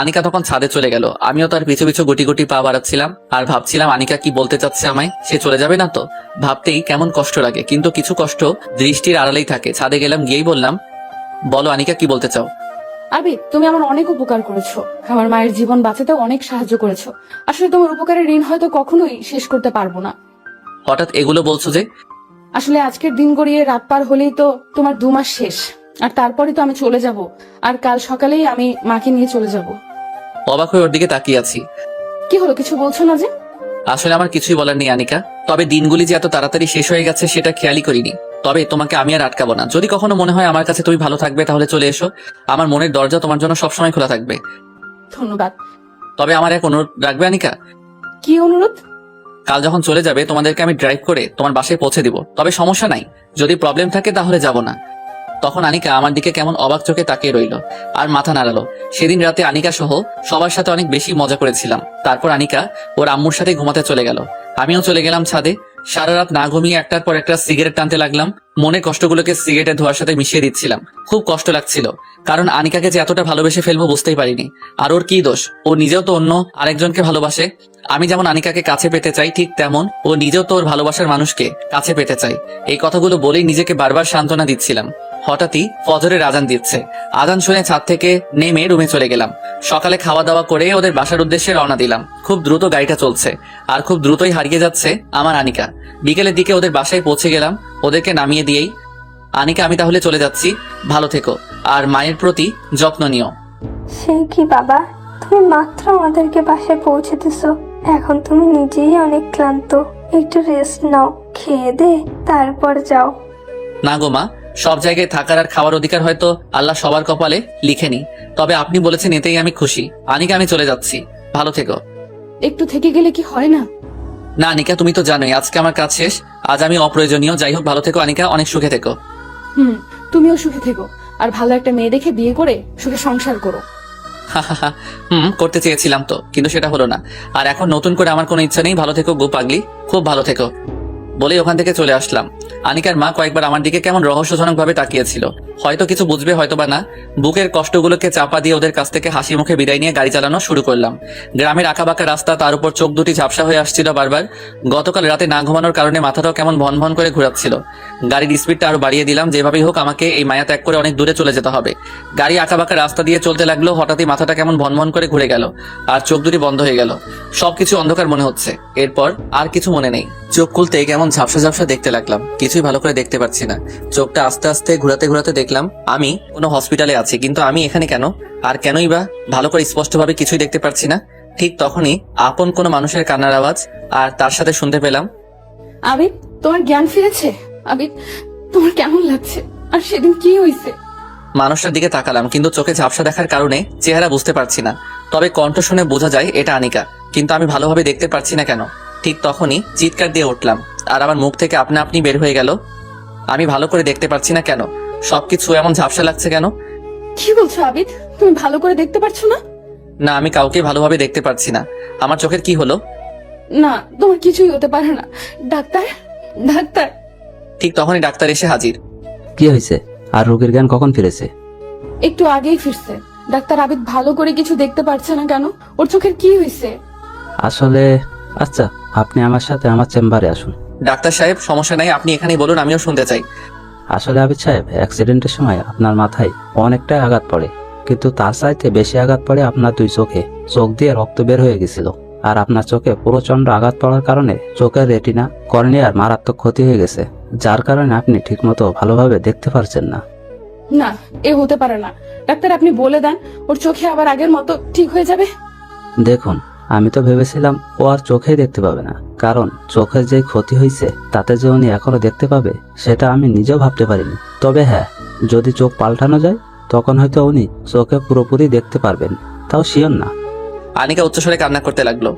আনিকা তখন ছাদে চলে গেল। আমিও তার পিছু পিছু গুটি গুটি পা বাড়াচ্ছিলাম আর ভাবছিলাম আনিকা কি বলতে চাচ্ছে আমায়। সে চলে যাবে না তো? ভাবতেই কেমন কষ্ট লাগে, কিন্তু কিছু কষ্ট দৃষ্টির আড়ালেই থাকে। ছাদে গেলাম, গিয়েই বললাম, বলো আনিকা কি বলতে চাও? আবিদ, তুমি আমার অনেক উপকার করেছো, আমার মায়ের জীবন বাঁচাতেও অনেক সাহায্য করেছো। আসলে তোমার উপকারের ঋণ হয়তো কখনোই শেষ করতে পারবো না। হঠাৎ এগুলো বলছো যে? আসলে আজকের দিন গড়িয়ে রাত পার হলেই তো তোমার 2 মাস শেষ, আর তারপরে তো আমি চলে যাব। আর কাল সকালেই আমি মাকে নিয়ে চলে যাব। অবাক হয়ে ওর দিকে তাকিয়ে আছি। কি হলো, কিছু বলছো না যে? আসলে আমার কিছুই বলার নেই আনিকা, তবে দিনগুলি যে এত তাড়াতাড়ি শেষ হয়ে গেছে সেটা খেয়ালই করিনি। তবে তোমাকে আমি আর আটকাবো না। যদি কখনো মনে হয় আমার কাছে তুমি ভালো থাকবে তাহলে চলে এসো। আমার মনের দরজা তোমার জন্য সবসময় খোলা থাকবে। ধন্যবাদ। তবে আমার এক অনুরোধ রাখবে আনিকা? কি অনুরোধ? কাল যখন চলে যাবে তোমাদেরকে আমি ড্রাইভ করে তোমার বাসায় পৌঁছে দিব। তবে সমস্যা নাই, যদি প্রবলেম থাকে তাহলে যাব না। তখন আনিকা আমার দিকে কেমন অবাক চোখে তাকিয়ে রইল আর মাথা নাড়ালো। সেদিন রাতে আনিকা সহ সবার সাথে অনেক বেশি মজা করেছিলাম। তারপর আনিকা ওর আম্মুর সাথে ঘুমাতে চলে গেল। আমিও চলে গেলাম ছাদে। সারা রাত না ঘুমিয়ে একটার পর একটা সিগারেট টানতে লাগলাম। মনে কষ্টগুলোকে সিগারেটের ধোঁয়ার সাথে মিশিয়ে দিচ্ছিলাম। খুব কষ্ট লাগছিল, কারণ আনিকাকে যে এতটা ভালোবেসে ফেলবো বুঝতেই পারিনি। আর ওর কি দোষ? ও নিজেও তো অন্য আরেকজনকে ভালোবাসে। আমি যেমন আনিকাকে কাছে পেতে চাই, ঠিক তেমন ও নিজেও তো ওর ভালোবাসার মানুষকে কাছে পেতে চাই। এই কথাগুলো বলেই নিজেকে বারবার সান্ত্বনা দিচ্ছিলাম। হঠাৎই ফজরের আজান দিচ্ছে। আজান শুনে ছাদ থেকে নেমে রুমে চলে গেলাম। সকালে খাওয়া দাওয়া করে ওদের বাসার উদ্দেশ্যে রওনা দিলাম। খুব দ্রুত গাড়িটা চলছে আর খুব দ্রুতই হারিয়ে যাচ্ছে আমার আনিকা। বিকেলের দিকে ওদের বাসায় পৌঁছে গেলাম। ওদেরকে নামিয়ে দিয়েই, আনিকা আমি তাহলে চলে যাচ্ছি, ভালো থেকো আর মায়ের প্রতি যত্ন নিও। সে কি বাবা, তুমি মাত্র আমাদেরকে বাসায় পৌঁছে দিছো, এখন তুমি নিজেই অনেক ক্লান্ত, একটু রেস্ট নাও, খেয়ে দে তারপর যাও। না গো মা, সব জায়গায় থাকার আর খাওয়ার অধিকার হয়তো আল্লাহ সবার কপালে লিখেনি, তবে আপনি বলেছেন এতেই আমি খুশি। আনিকা আমি চলে যাচ্ছি, ভালো থেকো। একটু থেকে গেলে কি হয় না? না আনিকা, তুমি তো জানোই আজকে আমার কাজ শেষ, আজ আমি অপ্রয়োজনীয়। যাই হোক, ভালো থেকো আনিকা, অনেক সুখে থেকো। তুমিও সুখে থেকো, আর ভালো একটা মেয়ে দেখে বিয়ে করে সুখে সংসার করো। করতে চেয়েছিলাম তো, কিন্তু সেটা হলো না। আর এখন নতুন করে আমার কোনো ইচ্ছা নেই। ভালো থেকো গো পাগলি, খুব ভালো থেকো। বলেই ওখান থেকে চলে আসলাম। আনিকার মা কয়েকবার আমার দিকে কেমন রহস্যজনক ভাবে তাকিয়েছিল। হয়তো কিছু বুঝবে, হয়তো বা না। বুকের কষ্টগুলোকে চাপা দিয়ে ওদের কাছ থেকে হাসি মুখে বিদায় নিয়ে গাড়ি চালানো শুরু করলাম। গ্রামের আঁকাবাঁকা রাস্তা, তার উপর চোখ দুটি ঝাপসা হয়ে আসছিল বারবার। গতকাল রাতে না ঘুমানোর কারণে মাথাটাও কেমন ভন ভন করে ঘোরাচ্ছিল। গাড়ির স্পিডটা আরো বাড়িয়ে দিলাম, যেভাবেই হোক আমাকে এই মায়া ত্যাগ করে অনেক দূরে চলে যেতে হবে। গাড়ি আঁকাবাঁকা রাস্তা দিয়ে চলতে লাগলো। হঠাৎই মাথাটা কেমন ভন ভন করে ঘুরে গেল, আর চোখ দুটি বন্ধ হয়ে গেল। সবকিছু অন্ধকার মনে হচ্ছে। এরপর আর কিছু মনে নেই। চোখ খুলতে কেমন ঝাপসা ঝাপসা দেখতে লাগলাম, কিছুই ভালো করে দেখতে পাচ্ছি না। চোখটা আস্তে আস্তে ঘুরাতে ঘুরাতে দেখলাম আমি কোনো হসপিটালে আছি, কিন্তু আমি এখানে কেন? আর কেনই বা? ভালো করে স্পষ্টভাবে কিছুই দেখতে পাচ্ছি না। ঠিক তখনই আপন কোনো মানুষের কান্নার আওয়াজ, আর তার সাথে শুনতে পেলাম, আবিদ, তোমার জ্ঞান ফিরেছে? আবিদ, তোমার কেমন লাগছে? আর সেদিন কি হয়েছে? মানুষটার দিকে তাকালাম, কিন্তু চোখে ঝাপসা দেখার কারণে চেহারা বুঝতে পারছি না। তবে কণ্ঠ শুনে বোঝা যায় এটা আনিকা, কিন্তু আমি ভালোভাবে দেখতে পারছি না কেন। ঠিক তখনই চিৎকার দিয়ে উঠলাম, আর আমার মুখ থেকে আপনা আপনি বের হয়ে গেল, আমি ভালো করে দেখতে পারছি না কেন, সবকিছু এমন ঝাপসা লাগছে কেন। কি বলছো আবিদ? তুমি ভালো করে দেখতে পারছো না? না, আমি কাউকে ভালোভাবে দেখতে পারছি না। আমার চোখের কি হলো? না, তোমার কিছুই হতে পারে না। Doctor, doctor. ঠিক তখনই ডাক্তার এসে হাজির। কি হয়েছে? আর রোগীর জ্ঞান কখন ফিরেছে? একটু আগেই ফিরছে। ডাক্তার, আবিদ ভালো করে কিছু দেখতে পারছে না কেন? ওর চোখের কি হয়েছে? আসলে আচ্ছা, আপনি আমার সাথে আমার চেম্বারে আসুন। ডাক্তার সাহেব, সমস্যা নাই, আপনি এখানেই বলুন, আমিও শুনতে চাই। আসলে আবিদ সাহেব, অ্যাক্সিডেন্টের সময় আপনার মাথায় অনেকটাই আঘাত পড়ে, কিন্তু তার চাইতে বেশি আঘাত পড়ে আপনার দুই চোখে। চোখ দিয়ে রক্ত বের হয়ে গেছিল, আর আপনার চোখে প্রচন্ড আঘাত পড়ার কারণে চোখের রেটিনা, কর্নিয়ার মারাত্মক ক্ষতি হয়ে গেছে, যার কারণে আপনি ঠিকমতো ভালোভাবে দেখতে পারছেন না। না, এ হতে পারে না। ডাক্তার, আপনি বলে দেন ওর চোখে আবার আগের মতো ঠিক হয়ে যাবে। দেখুন, আমি তো ভেবেছিলাম ও আর চোখেই দেখতে পাবে না, কারণ চোখের যে ক্ষতি হয়েছে তাতে যে উনি এখনো দেখতে পাবে সেটা আমি নিজেও ভাবতে পারিনি। তবে হ্যাঁ, যদি চোখ পাল্টানো যায় তখন হয়তো উনি চোখে পুরোপুরি দেখতে পারবেন, তাও শিওর না। আনিকা উচ্চস্বরে কান্না করতে লাগলো।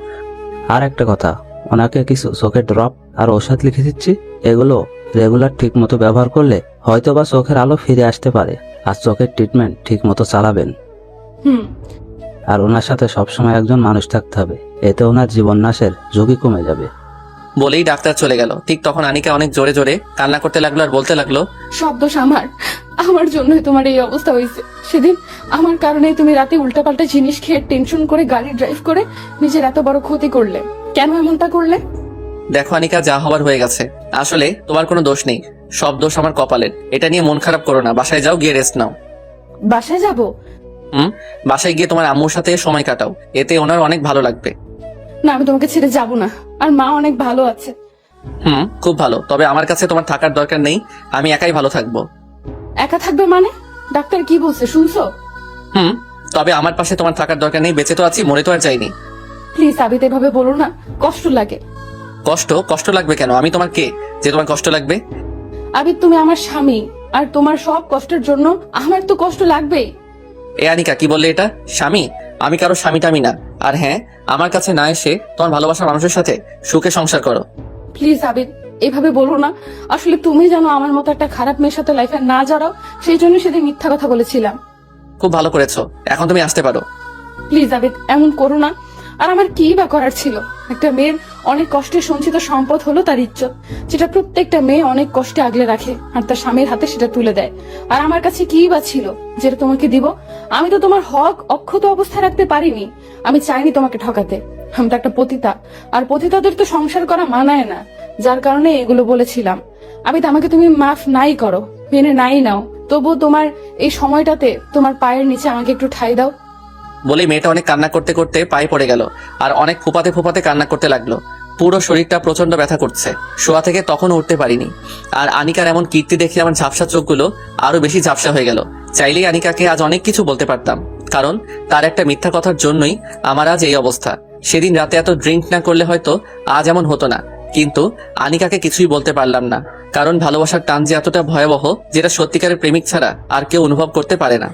আর একটা কথা, ওনাকে কিছু চোখের ড্রপ আর ঔষধ লিখে দিচ্ছি, এগুলো রেগুলার ঠিক মতো ব্যবহার করলে হয়তো বা চোখের আলো ফিরে আসতে পারে। আর চোখের ট্রিটমেন্ট ঠিক মতো চালাবেন। হুম। আর ওনার সাথে সবসময় একজন মানুষ থাকতে হবে, এতে ওনার জীবন নাশের ঝুঁকি কমে যাবে। বলেই ডাক্তার চলে গেল। ঠিক তখন আনিকা অনেক জোরে জোরে কান্না করতে লাগলো, আর বলতে লাগলো, সব দোষ আমার জন্যই তোমার এই অবস্থা হয়েছে। সেদিন আমার কারণে তুমি রাতে উল্টাপাল্টা জিনিস খেয়ে টেনশন করে গাড়ি ড্রাইভ করে নিজের এত বড় ক্ষতি করলে। কেন এমনটা করলে? দেখো আনিকা, যা হবার হয়ে গেছে। আসলে তোমার কোনো দোষ নেই, সব দোষ আমার কপালের। এটা নিয়ে মন খারাপ করো না, বাসায় যাও, গিয়ে রেস্ট নাও। বাসায় যাব? বাসায় গিয়ে তোমার আম্মুর সাথে সময় কাটাও, এতে ওনার অনেক ভালো লাগবে। না, আমি তোমাকে ছেড়ে যাব না। আর মা অনেক ভালো আছে। খুব ভালো। তবে আমার কাছে তোমার থাকার দরকার নেই, আমি একাই ভালো থাকবো। একা থাকবে মানে? ডাক্তার কি বলছে শুনছো? তবে আমার পাশে তোমার থাকার দরকার নেই, বেঁচে তো আছি, মরে তো আর যাইনি। প্লিজ আবিদ, এভাবে বলো না, কষ্ট লাগে। কষ্ট লাগবে কেন? আমি তোমার কে যে তোমার কষ্ট লাগবে? আবিদ, তুমি আমার স্বামী, আর তোমার সব কষ্টের জন্য আমার তো কষ্ট লাগবেই। এ আনিকা, কি বললে এটা? স্বামী? আমি কারো স্বামী টামি না। আর হ্যাঁ, আমার কাছে না এসে তোমার ভালোবাসার মানুষের সাথে সুখে সংসার করো। প্লিজ আবিদ, এভাবে বলো না। আসলে তুমি জানো আমার মতো একটা খারাপ মেয়ের সাথে লাইফে না জড়াও, সেই জন্য সেদিন মিথ্যা কথা বলেছিলাম। খুব ভালো করেছো, এখন তুমি আসতে পারো। প্লিজ আবিদ, এমন করো না। আর আমার কি বা করার ছিল? একটা মেয়ের অনেক কষ্টে সঞ্চিত সম্পদ হলো তার ইজ্জত, যেটা প্রত্যেকটা মেয়ে অনেক কষ্টে আগলে রাখে আর তার স্বামীর হাতে সেটা তুলে দেয়। আর আমার কাছে কি বা ছিল যেটা তোমাকে দিব? আমি তো তোমার হক অক্ষত অবস্থায় রাখতে পারিনি। আমি চাইনি তোমাকে ঠকাতে। আমি তো একটা পতিতা, আর পতিতাদের তো সংসার করা মানায় না, যার কারণে এগুলো বলেছিলাম। আবিদ, আমাকে তুমি মাফ নাই করো, মেনে নাই নাও, তবুও তোমার এই সময়টাতে তোমার পায়ের নিচে আমাকে একটু ঠাঁই দাও। বলে মেয়েটা অনেক কান্না করতে করতে পায়ে পড়ে গেল, আর অনেক ফোপাতে ফোপাতে কান্না করতে লাগলো। পুরো শরীরটা প্রচন্ড ব্যথা করছে, শোয়া থেকে তখন উঠতে পারিনি। আর আনিকার এমন কীর্তি দেখে আমার ঝাপসা চোখগুলো আরো বেশি ঝাপসা হয়ে গেল। চাইলেই আনিকাকে আজ অনেক কিছু বলতে পারতাম, কারণ তার একটা মিথ্যা কথার জন্যই আমার আজ এই অবস্থা। সেদিন রাতে এত ড্রিঙ্ক না করলে হয়তো আজ এমন হতো না, কিন্তু আনিকাকে কিছুই বলতে পারলাম না, কারণ ভালোবাসার টান যে এতটা ভয়াবহ, যেটা সত্যিকারের প্রেমিক ছাড়া আর কেউ অনুভব করতে পারে না।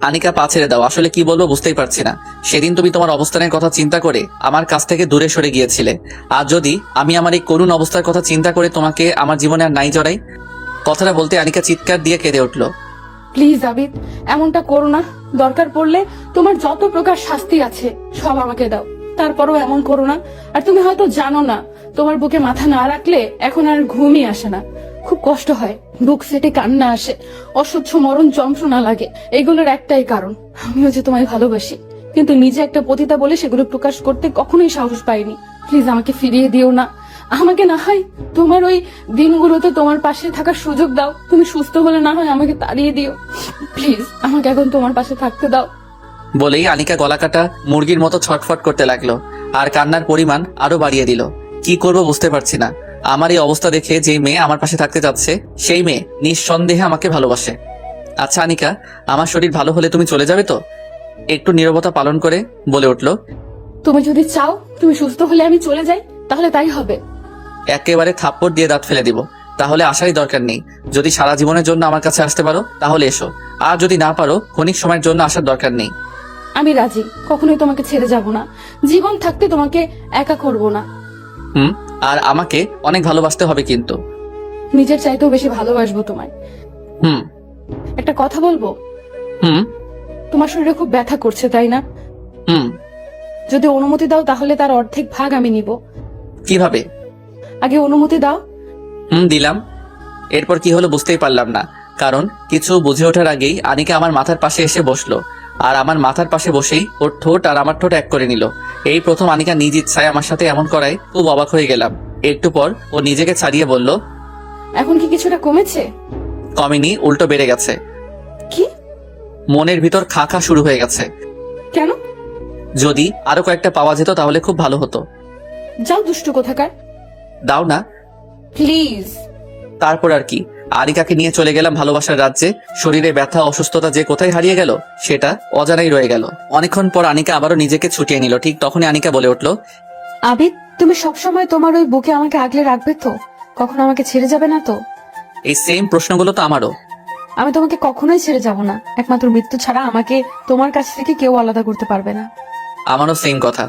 আনিকা, পা ছেড়ে দাও, আসলে কি বলবো বুঝতেই পারছি না। সেদিন তুমি তোমার অবস্থানের কথা চিন্তা করে আমার কাছ থেকে দূরে সরে গিয়েছিলে, আর যদি আমি আমার এই করুণ অবস্থার কথা চিন্তা করে তোমাকে আমার জীবনে আর নাই জড়াই। কথাটা বলতে আনিকা চিৎকার দিয়ে কেঁদে উঠলো। প্লিজ আবিদ, এমনটা করো না। দরকার পড়লে তোমার যত প্রকার শাস্তি আছে সব আমাকে দাও, তারপরও এমন করো না। আর তুমি হয়তো জানো না, তোমার বুকে মাথা না রাখলে এখন আর ঘুমই আসে না, খুব কষ্ট হয়, বুক ফেটে কান্না আসে, অসহ্য মরণ যন্ত্রণা লাগে। এগুলোর একটাই কারণ, আমিও যে তোমায় ভালোবাসি, কিন্তু নিজে একটা পতিতা বলে সেগুলো প্রকাশ করতে কখনোই সাহস পাইনি। প্লিজ আমাকে ফিরিয়ে দিও না, আমাকে না হয় তোমার ওই দিনগুলোতে তোমার পাশে থাকার সুযোগ দাও। তুমি সুস্থ হলে না হয় আমাকে তাড়িয়ে দিও, প্লিজ আমাকে এখন তোমার পাশে থাকতে দাও। বলেই আনিকা গলা কাটা মুরগির মতো ছটফট করতে লাগলো আর কান্নার পরিমাণ আরো বাড়িয়ে দিল। কি করব বুঝতে পারছি না। আমার এই অবস্থা দেখে যেই মেয়ে আমার পাশে থাকতে যাচ্ছে সেই মেয়ে নিঃসন্দেহে আমাকে ভালোবাসে। আচ্ছা আনিকা, আমার শরীর ভালো হলে তুমি চলে যাবে তো? একটু নীরবতা পালন করে বলে উঠলো, তুমি যদি চাও তুমি সুস্থ হলে আমি চলে যাই, তাহলে তাই হবে। একেবারে থাপ্পড় দিয়ে দাঁত ফেলে দিব। তাহলে আসারই দরকার নেই। যদি সারা জীবনের জন্য আমার কাছে আসতে পারো তাহলে এসো, আর যদি না পারো ক্ষণিক সময়ের জন্য আসার দরকার নেই। আমি রাজি, কখনোই তোমাকে ছেড়ে যাব না, জীবন থাকতে তোমাকে একা করব না। আর আমাকে অনেক ভালোবাসতে হবে কিন্তু। নিজের চাইতেও বেশি ভালোবাসবো তোমায়। হুম একটা কথা বলবো? হুম তোমার শরীরে খুব ব্যথা করছে তাই না? হুম যদি অনুমতি দাও তাহলে তার অর্ধেক ভাগ আমি নিব। কিভাবে? আগে অনুমতি দাও। দিলাম। এরপর কি হলো বুঝতেই পারলাম না, কারণ কিছু বুঝে ওঠার আগেই আনিকা আমার মাথার পাশে এসে বসলো আর আমার মাথার পাশে বসেই ওর ঠোঁট আর আমার ঠোঁট এক করে নিল। এই প্রথম আনিকা নিজ ইচ্ছায় আমার সাথে এমন করায় খুব অবাক হয়ে গেলাম। একটু পর ও নিজেকে ছাড়িয়ে বলল, এখন কি কিছুটা কমেছে? কমেনি, উল্টো বেড়ে গেছে। কি? মনের ভিতর খা খা শুরু হয়ে গেছে। কেন? যদি আরো কয়েকটা পাওয়া যেত তাহলে খুব ভালো হতো। যাও দুষ্টু কোথাকার, দাও না। প্লিজ। তারপর আর কি, আনিকাকে নিয়ে চলে গেলাম ভালোবাসার রাজ্যে। শরীরে ব্যথা অসুস্থতা যে কোথায় হারিয়ে গেল সেটা অজানাই রয়ে গেল। অনেকক্ষণ পর আনিকা আবারও নিজেকে ছুটিয়ে নিল। ঠিক তখনই আনিকা বলে উঠল, আবিদ, তুমি সবসময় তোমার ওই বুকে আমাকে আগলে রাখবে তো? কখনো আমাকে ছেড়ে যাবে না তো? এই সেম প্রশ্নগুলো তো আমারও। আমি তোমাকে কখনোই ছেড়ে যাব না, একমাত্র মৃত্যু ছাড়া আমাকে তোমার কাছ থেকে কেউ আলাদা করতে পারবে না। আমারও সেম কথা।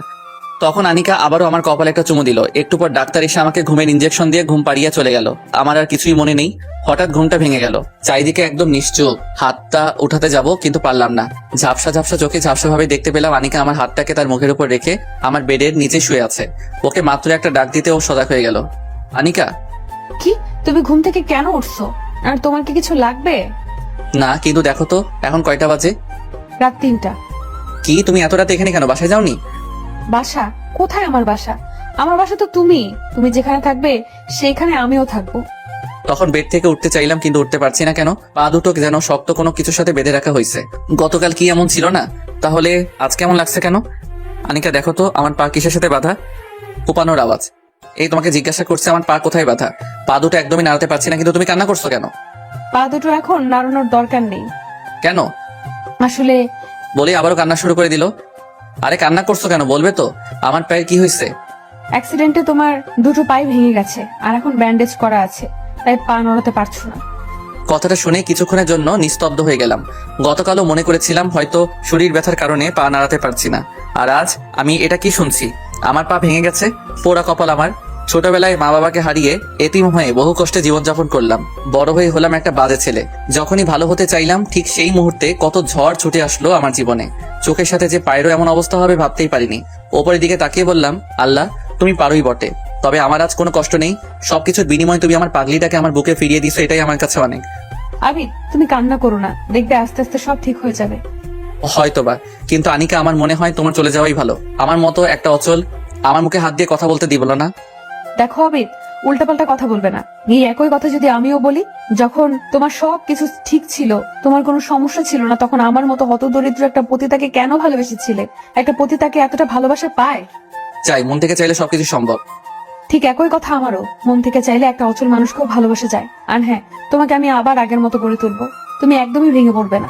তখন আনিকা আবারও আমার কপালে একটা চুমু দিল। একটু পর ডাক্তার এসে আমাকে ঘুমের ইঞ্জেকশন দিয়ে ঘুম পাড়িয়ে চলে গেল। আমার আর কিছুই মনে নেই। হঠাৎ ঘুমটা ভেঙে গেল। চারিদিকে একদম নিশ্চুপ। হাতটা উঠাতে যাব কিন্তু পারলাম না। ঝাপসা ঝাপসা চোখে ঝাপসা ভাবে দেখতে পেলাম আনিকা আমার হাতটাকে তার মুখের উপর রেখে আমার বেডের নিচে শুয়ে আছে। ওকে মাত্র একটা ডাক দিতে ও সজাগ হয়ে গেল। আনিকা। কি? তুমি ঘুম থেকে কেন উঠছো? আর তোমার কি কিছু লাগবে? না, কিন্তু দেখো তো এখন কয়টা বাজে? রাত 3টা। কি, তুমি এত রাতে এখানে কেন? বাসায় যাওনি? বাসা? কোথায় আমার বাসা? আমার বাসা তো তুমি যেখানে থাকবে সেইখানে আমিও থাকবো। তখন বেড থেকে উঠতে চাইলাম কিন্তু উঠতে পারছি না। কেন? পা দুটো যেন শক্ত কোনো কিছুর সাথে বেঁধে রাখা হয়েছে। গতকাল কি এমন ছিল না? তাহলে আজ কেমন লাগছে কেন? আনিকা দেখো তো আমার পা কিসের সাথে বাঁধা? কোপানোর আওয়াজ। এই তোমাকে জিজ্ঞাসা করছে আমার পা কোথায় বাঁধা। পা দুটো একদমই নাড়াতে পারছি না, কিন্তু তুমি কান্না করছো কেন? পা দুটো এখন নাড়ানোর দরকার নেই। কেন? আসলে বলে আবারও কান্না শুরু করে দিল। আরে কান্না করছো কেন, বলবে তো? আমার পায়ের কি হয়েছে? অ্যাক্সিডেন্টে তোমার দুটো পাই ভেঙে গেছে আর এখন ব্যান্ডেজ করা আছে, তাই পা নড়াতে পারছো না। কথাটা শুনে কিছুক্ষণের জন্য নিস্তব্ধ হয়ে গেলাম। গতকালও মনে করেছিলাম হয়তো শরীর ব্যথার কারণে পা নাড়াতে পারছি না, আর আজ আমি এটা কি শুনছি? আমার পা ভেঙে গেছে? পোড়া কপাল আমার। ছোটবেলায় মা বাবাকে হারিয়ে এতিম হয়ে বহু কষ্টে জীবনযাপন করলাম। বড় হয়ে হলাম একটা বাজে ছেলে। যখনই ভালো হতে চাইলাম ঠিক সেই মুহূর্তে কত ঝড় ছুটে আসলো আমার জীবনে। চোখের সাথে যে পায়েরও এমন অবস্থা হবে ভাবতেই পারিনি। ওপরের দিকে তাকিয়ে বললাম, আল্লাহ তুমি পারোই বটে, তবে আমার আজ কোনো কষ্ট নেই। সবকিছুর বিনিময়ে তুমি আমার পাগলিটাকে আমার বুকে ফিরিয়ে দিছো, এটাই আমার কাছে অনেক। আবিদ, তুমি কান্না করো না, দেখবে আস্তে আস্তে সব ঠিক হয়ে যাবে। হয়তোবা, কিন্তু আনিকা আমার মনে হয় তোমার চলে যাওয়াই ভালো। আমার মতো একটা অচল আমার মুখে হাত দিয়ে কথা বলতে দিব না। দেখো আবিদ, উল্টাপাল্টা কথা বলবে না। এই একই কথা যদি আমিও বলি, যখন তোমার সব কিছু ঠিক ছিল, তোমার কোনো সমস্যা ছিল না, তখন আমার মতো হতদরিদ্র একটা পতিতাকে কেন ভালোবেসেছিলে? একটা পতিতাকে এতটা ভালোবাসা পায়? চাই, মন থেকে চাইলে সবকিছু সম্ভব। ঠিক একই কথা আমারও। মন থেকে চাইলে একটা অচল মানুষকেও ভালোবাসা যায়। আর হ্যাঁ, তোমাকে আমি আবার আগের মতো করে তুলবো। তুমি একদমই ভেঙে পড়বে না।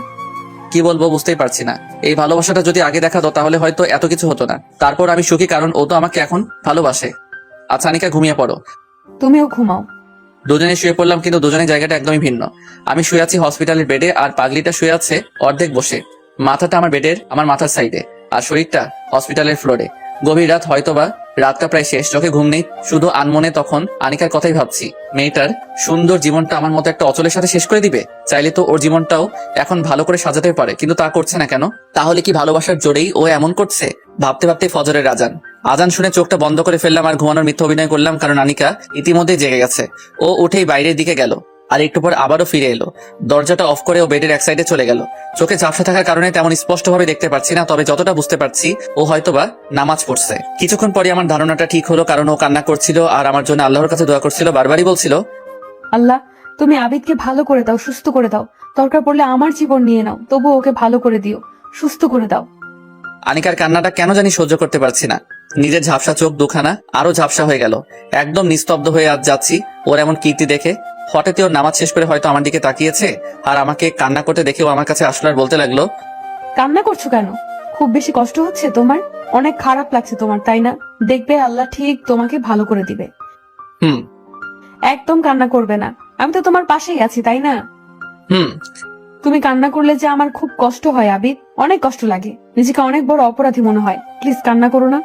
কি বলবো বুঝতেই পারছি না। এই ভালোবাসাটা যদি আগে দেখাতো তাহলে হয়তো এত কিছু হতো না। তারপর আমি সুখী, কারণ ও তো আমাকে এখন ভালোবাসে। আচ্ছা আনিকা, ঘুমিয়ে পড়ো। তুমিও ঘুমাও। দুজনে শুয়ে পড়লাম, কিন্তু দুজনের জায়গাটা একদমই ভিন্ন। আমি শুয়ে আছি হসপিটালের বেডে, আর পাগলিটা শুয়ে আছে অর্ধেক বসে। মাথাটা আমার বেডের আমার মাথার সাইডে, আর শরীরটা হসপিটালের ফ্লোরে। গভীর রাত, হয়তোবা রাতটা প্রায় শেষ, চোখে ঘুম নেই, শুধু আনমনে তখন আনিকার কথাই ভাবছি। মেয়েটার সুন্দর জীবনটা আমার মতো একটা অচলের সাথে শেষ করে দিবে? চাইলে তো ওর জীবনটাও এখন ভালো করে সাজাতে পারে, কিন্তু তা করছে না কেন? তাহলে কি ভালোবাসার জোরেই ও এমন করছে? ভাবতে ভাবতে ফজরের আজান। আজান শুনে চোখটা বন্ধ করে ফেললাম আর ঘুমানোর মিথ্যা অভিনয় করলাম, কারণ আনিকা ইতিমধ্যে জেগে গেছে। ও উঠেই বাইরের দিকে গেল আর একটু পর আবারও ফিরে এলো। দরজাটা অফ করে ও বেডের এক সাইডে চলে গেল। চোখে ঝাপসা থাকার কারণে তেমন স্পষ্টভাবে দেখতে পাচ্ছি না, তবে যতটা বুঝতে পারছি ও হয়তোবা নামাজ পড়ছে। কিছুক্ষণ পরে আমার ধারণাটা ঠিক হলো, কারণ ও কান্না করছিল আর আমার জন্য আল্লাহর কাছে দোয়া করছিল। বারবারই বলছিল, আল্লাহ তুমি আবিদকে ভালো করে দাও, সুস্থ করে দাও, দরকার পড়লে আমার জীবন নিয়ে নাও, তবু ওকে ভালো করে দিও, সুস্থ করে দাও। আনিকার কান্নাটা কেন জানি সহ্য করতে পারছি না। নিজের ঝাপসা চোখ দুখানা আরো ঝাপসা হয়ে গেল। একদম নিস্তব্ধ হয়ে আজ যাচ্ছি ওর এমন কীর্তি দেখে। হঠাৎই ওর নামাজ শেষ করে হয়তো আমার দিকে তাকিয়েছে আর আমাকে কান্না করতে দেখে ও আমার কাছে আসলো আর বলতে লাগলো, কান্না করছো কেন? খুব বেশি কষ্ট হচ্ছে তোমার? অনেক খারাপ লাগছে তোমার, তাই না? দেখবে আল্লাহ ঠিক তোমাকে ভালো করে দিবে। হুম একদম কান্না করবে না, আমি তো তোমার পাশেই আছি, তাই না? হুম তুমি কান্না করলে যে আমার খুব কষ্ট হয় আবিদ, অনেক কষ্ট লাগে, নিজেকে অনেক বড় অপরাধী মনে হয়। প্লিজ কান্না করো না।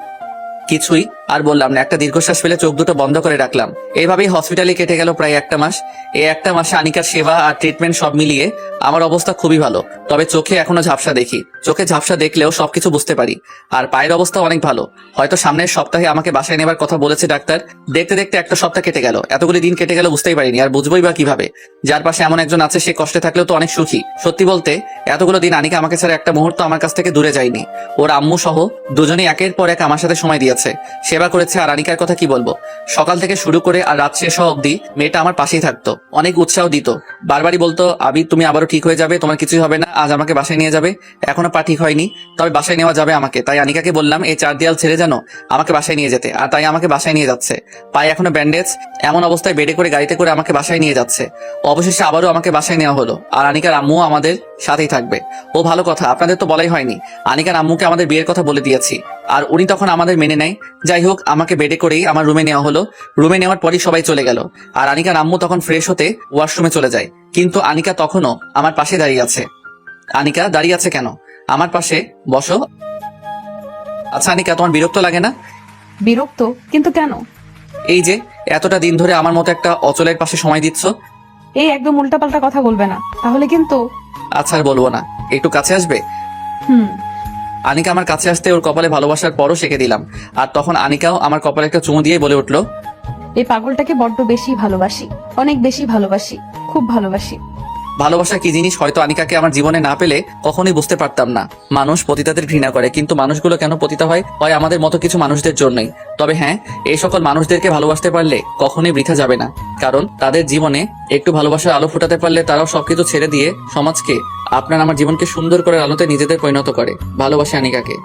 কিছুই আর বললাম না, একটা দীর্ঘশ্বাস ফেলে চোখ দুটো বন্ধ করে রাখলাম। এইভাবেই হসপিটালে কেটে গেল প্রায় একটা মাস। এই একটা মাসে আনিকার সেবা আর ট্রিটমেন্ট সব মিলিয়ে আমার অবস্থা খুবই ভালো। তবে চোখে এখনো ঝাপসা দেখি। চোখে ঝাপসা দেখলেও সবকিছু বুঝতে পারি। আর পায়ের অবস্থা অনেক ভালো। হয়তো সামনের সপ্তাহে আমাকে বাসায় নেবার কথা বলেছে ডাক্তার। দেখতে দেখতে একটা সপ্তাহ কেটে গেল। এতগুলি দিন কেটে গেল বুঝতেই পারিনি, আর বুঝবোই বা কিভাবে? যার পাশে এমন একজন আছে সে কষ্টে থাকলেও তো অনেক সুখী। সত্যি বলতে এতগুলো দিন আনিকা আমাকে ছাড়া একটা মুহূর্ত আমার কাছ থেকে দূরে যায়নি। ওর আম্মু সহ দুজনেই একের পর এক আমার সাথে সময় দিয়েছে, সেবা করেছে। আর আনিকার কথা কি বলবো, সকাল থেকে শুরু করে আর রাত শেষ হওয়া অব্দি মেয়েটা আমার পাশেই থাকতো, অনেক উৎসাহ দিত। বারবারই বলতো, আবিদ তুমি আবারও ঠিক হয়ে যাবে, তোমার কিছুই হবে না, আজ আমাকে বাসায় নিয়ে যাবে। এখনো পা ঠিক হয়নি, তবে বাসায় নেওয়া যাবে আমাকে। তাই আনিকাকে বললাম এই 4 দেয়াল ছেড়ে জানো আমাকে বাসায় নিয়ে যেতে, আর তাই আমাকে বাসায় নিয়ে যাচ্ছে। পায়ে এখনো ব্যান্ডেজ, এমন অবস্থায় বেডে করে গাড়িতে করে আমাকে বাসায় নিয়ে যাচ্ছে। অবশেষে আবারও আমাকে বাসায় নেওয়া হলো। আর আনিকার আম্মু আমাদের সাথেই থাকবে। ও ভালো কথা, আপনাদের তো বলাই হয়নি, আনিকার আম্মুকে আমাদের বিয়ের কথা বলে দিয়েছি, আর উনি তখন আমাদের মেনে নেয়। যাই হোক, আমাকে বেডে করেই আমার রুমে নেওয়া হলো। রুমে নেওয়ার পরই সবাই চলে গেল, আর আনিকার আম্মু তখন ফ্রেশ হতে ওয়াশরুমে চলে যায়। কিন্তু আনিকা তখনও আমার পাশে দাঁড়িয়ে আছে। আনিকা দাঁড়িয়ে আছে কেন? আমার পাশে বসো। আচ্ছা আনিকা, তোমার বিরক্ত লাগে না? বিরক্ত? কিন্তু কেন? এই যে এতটা দিন ধরে আমার মতো একটা অচলের পাশে সময় দিচ্ছ। এই একদম উল্টাপাল্টা কথা বলবে না, তাহলে কিন্তু। আচ্ছা আর বলবো না, একটু কাছে আসবে? হুম। আনিকা আমার কাছে আসতে ওর কপালে ভালোবাসার পরও শেখে দিলাম। আর তখন আনিকাও আমার কপালে একটা চুমু দিয়ে বলে উঠলো, এই পাগলটাকে বড্ড বেশি ভালোবাসি, অনেক বেশি ভালোবাসি, খুব ভালোবাসি। ভালোবাসা কি জিনিস হয়তো আনিকাকে আমার জীবনে না পেলে কখনোই বুঝতে পারতাম না। মানুষ পতিতাদের ঘৃণা করে, কিন্তু মানুষগুলো কেন পতিতা হয় আমাদের মতো কিছু মানুষদের জন্যই। তবে হ্যাঁ, এই সকল মানুষদেরকে ভালোবাসতে পারলে কখনোই বৃথা যাবে না, কারণ তাদের জীবনে একটু ভালোবাসার আলো ফোটাতে পারলে তারাও সবকিছু ছেড়ে দিয়ে সমাজকে, আপনার আমার জীবনকে সুন্দর করে আলোতে নিজেদের পরিণত করে। ভালোবাসে আনিকাকে।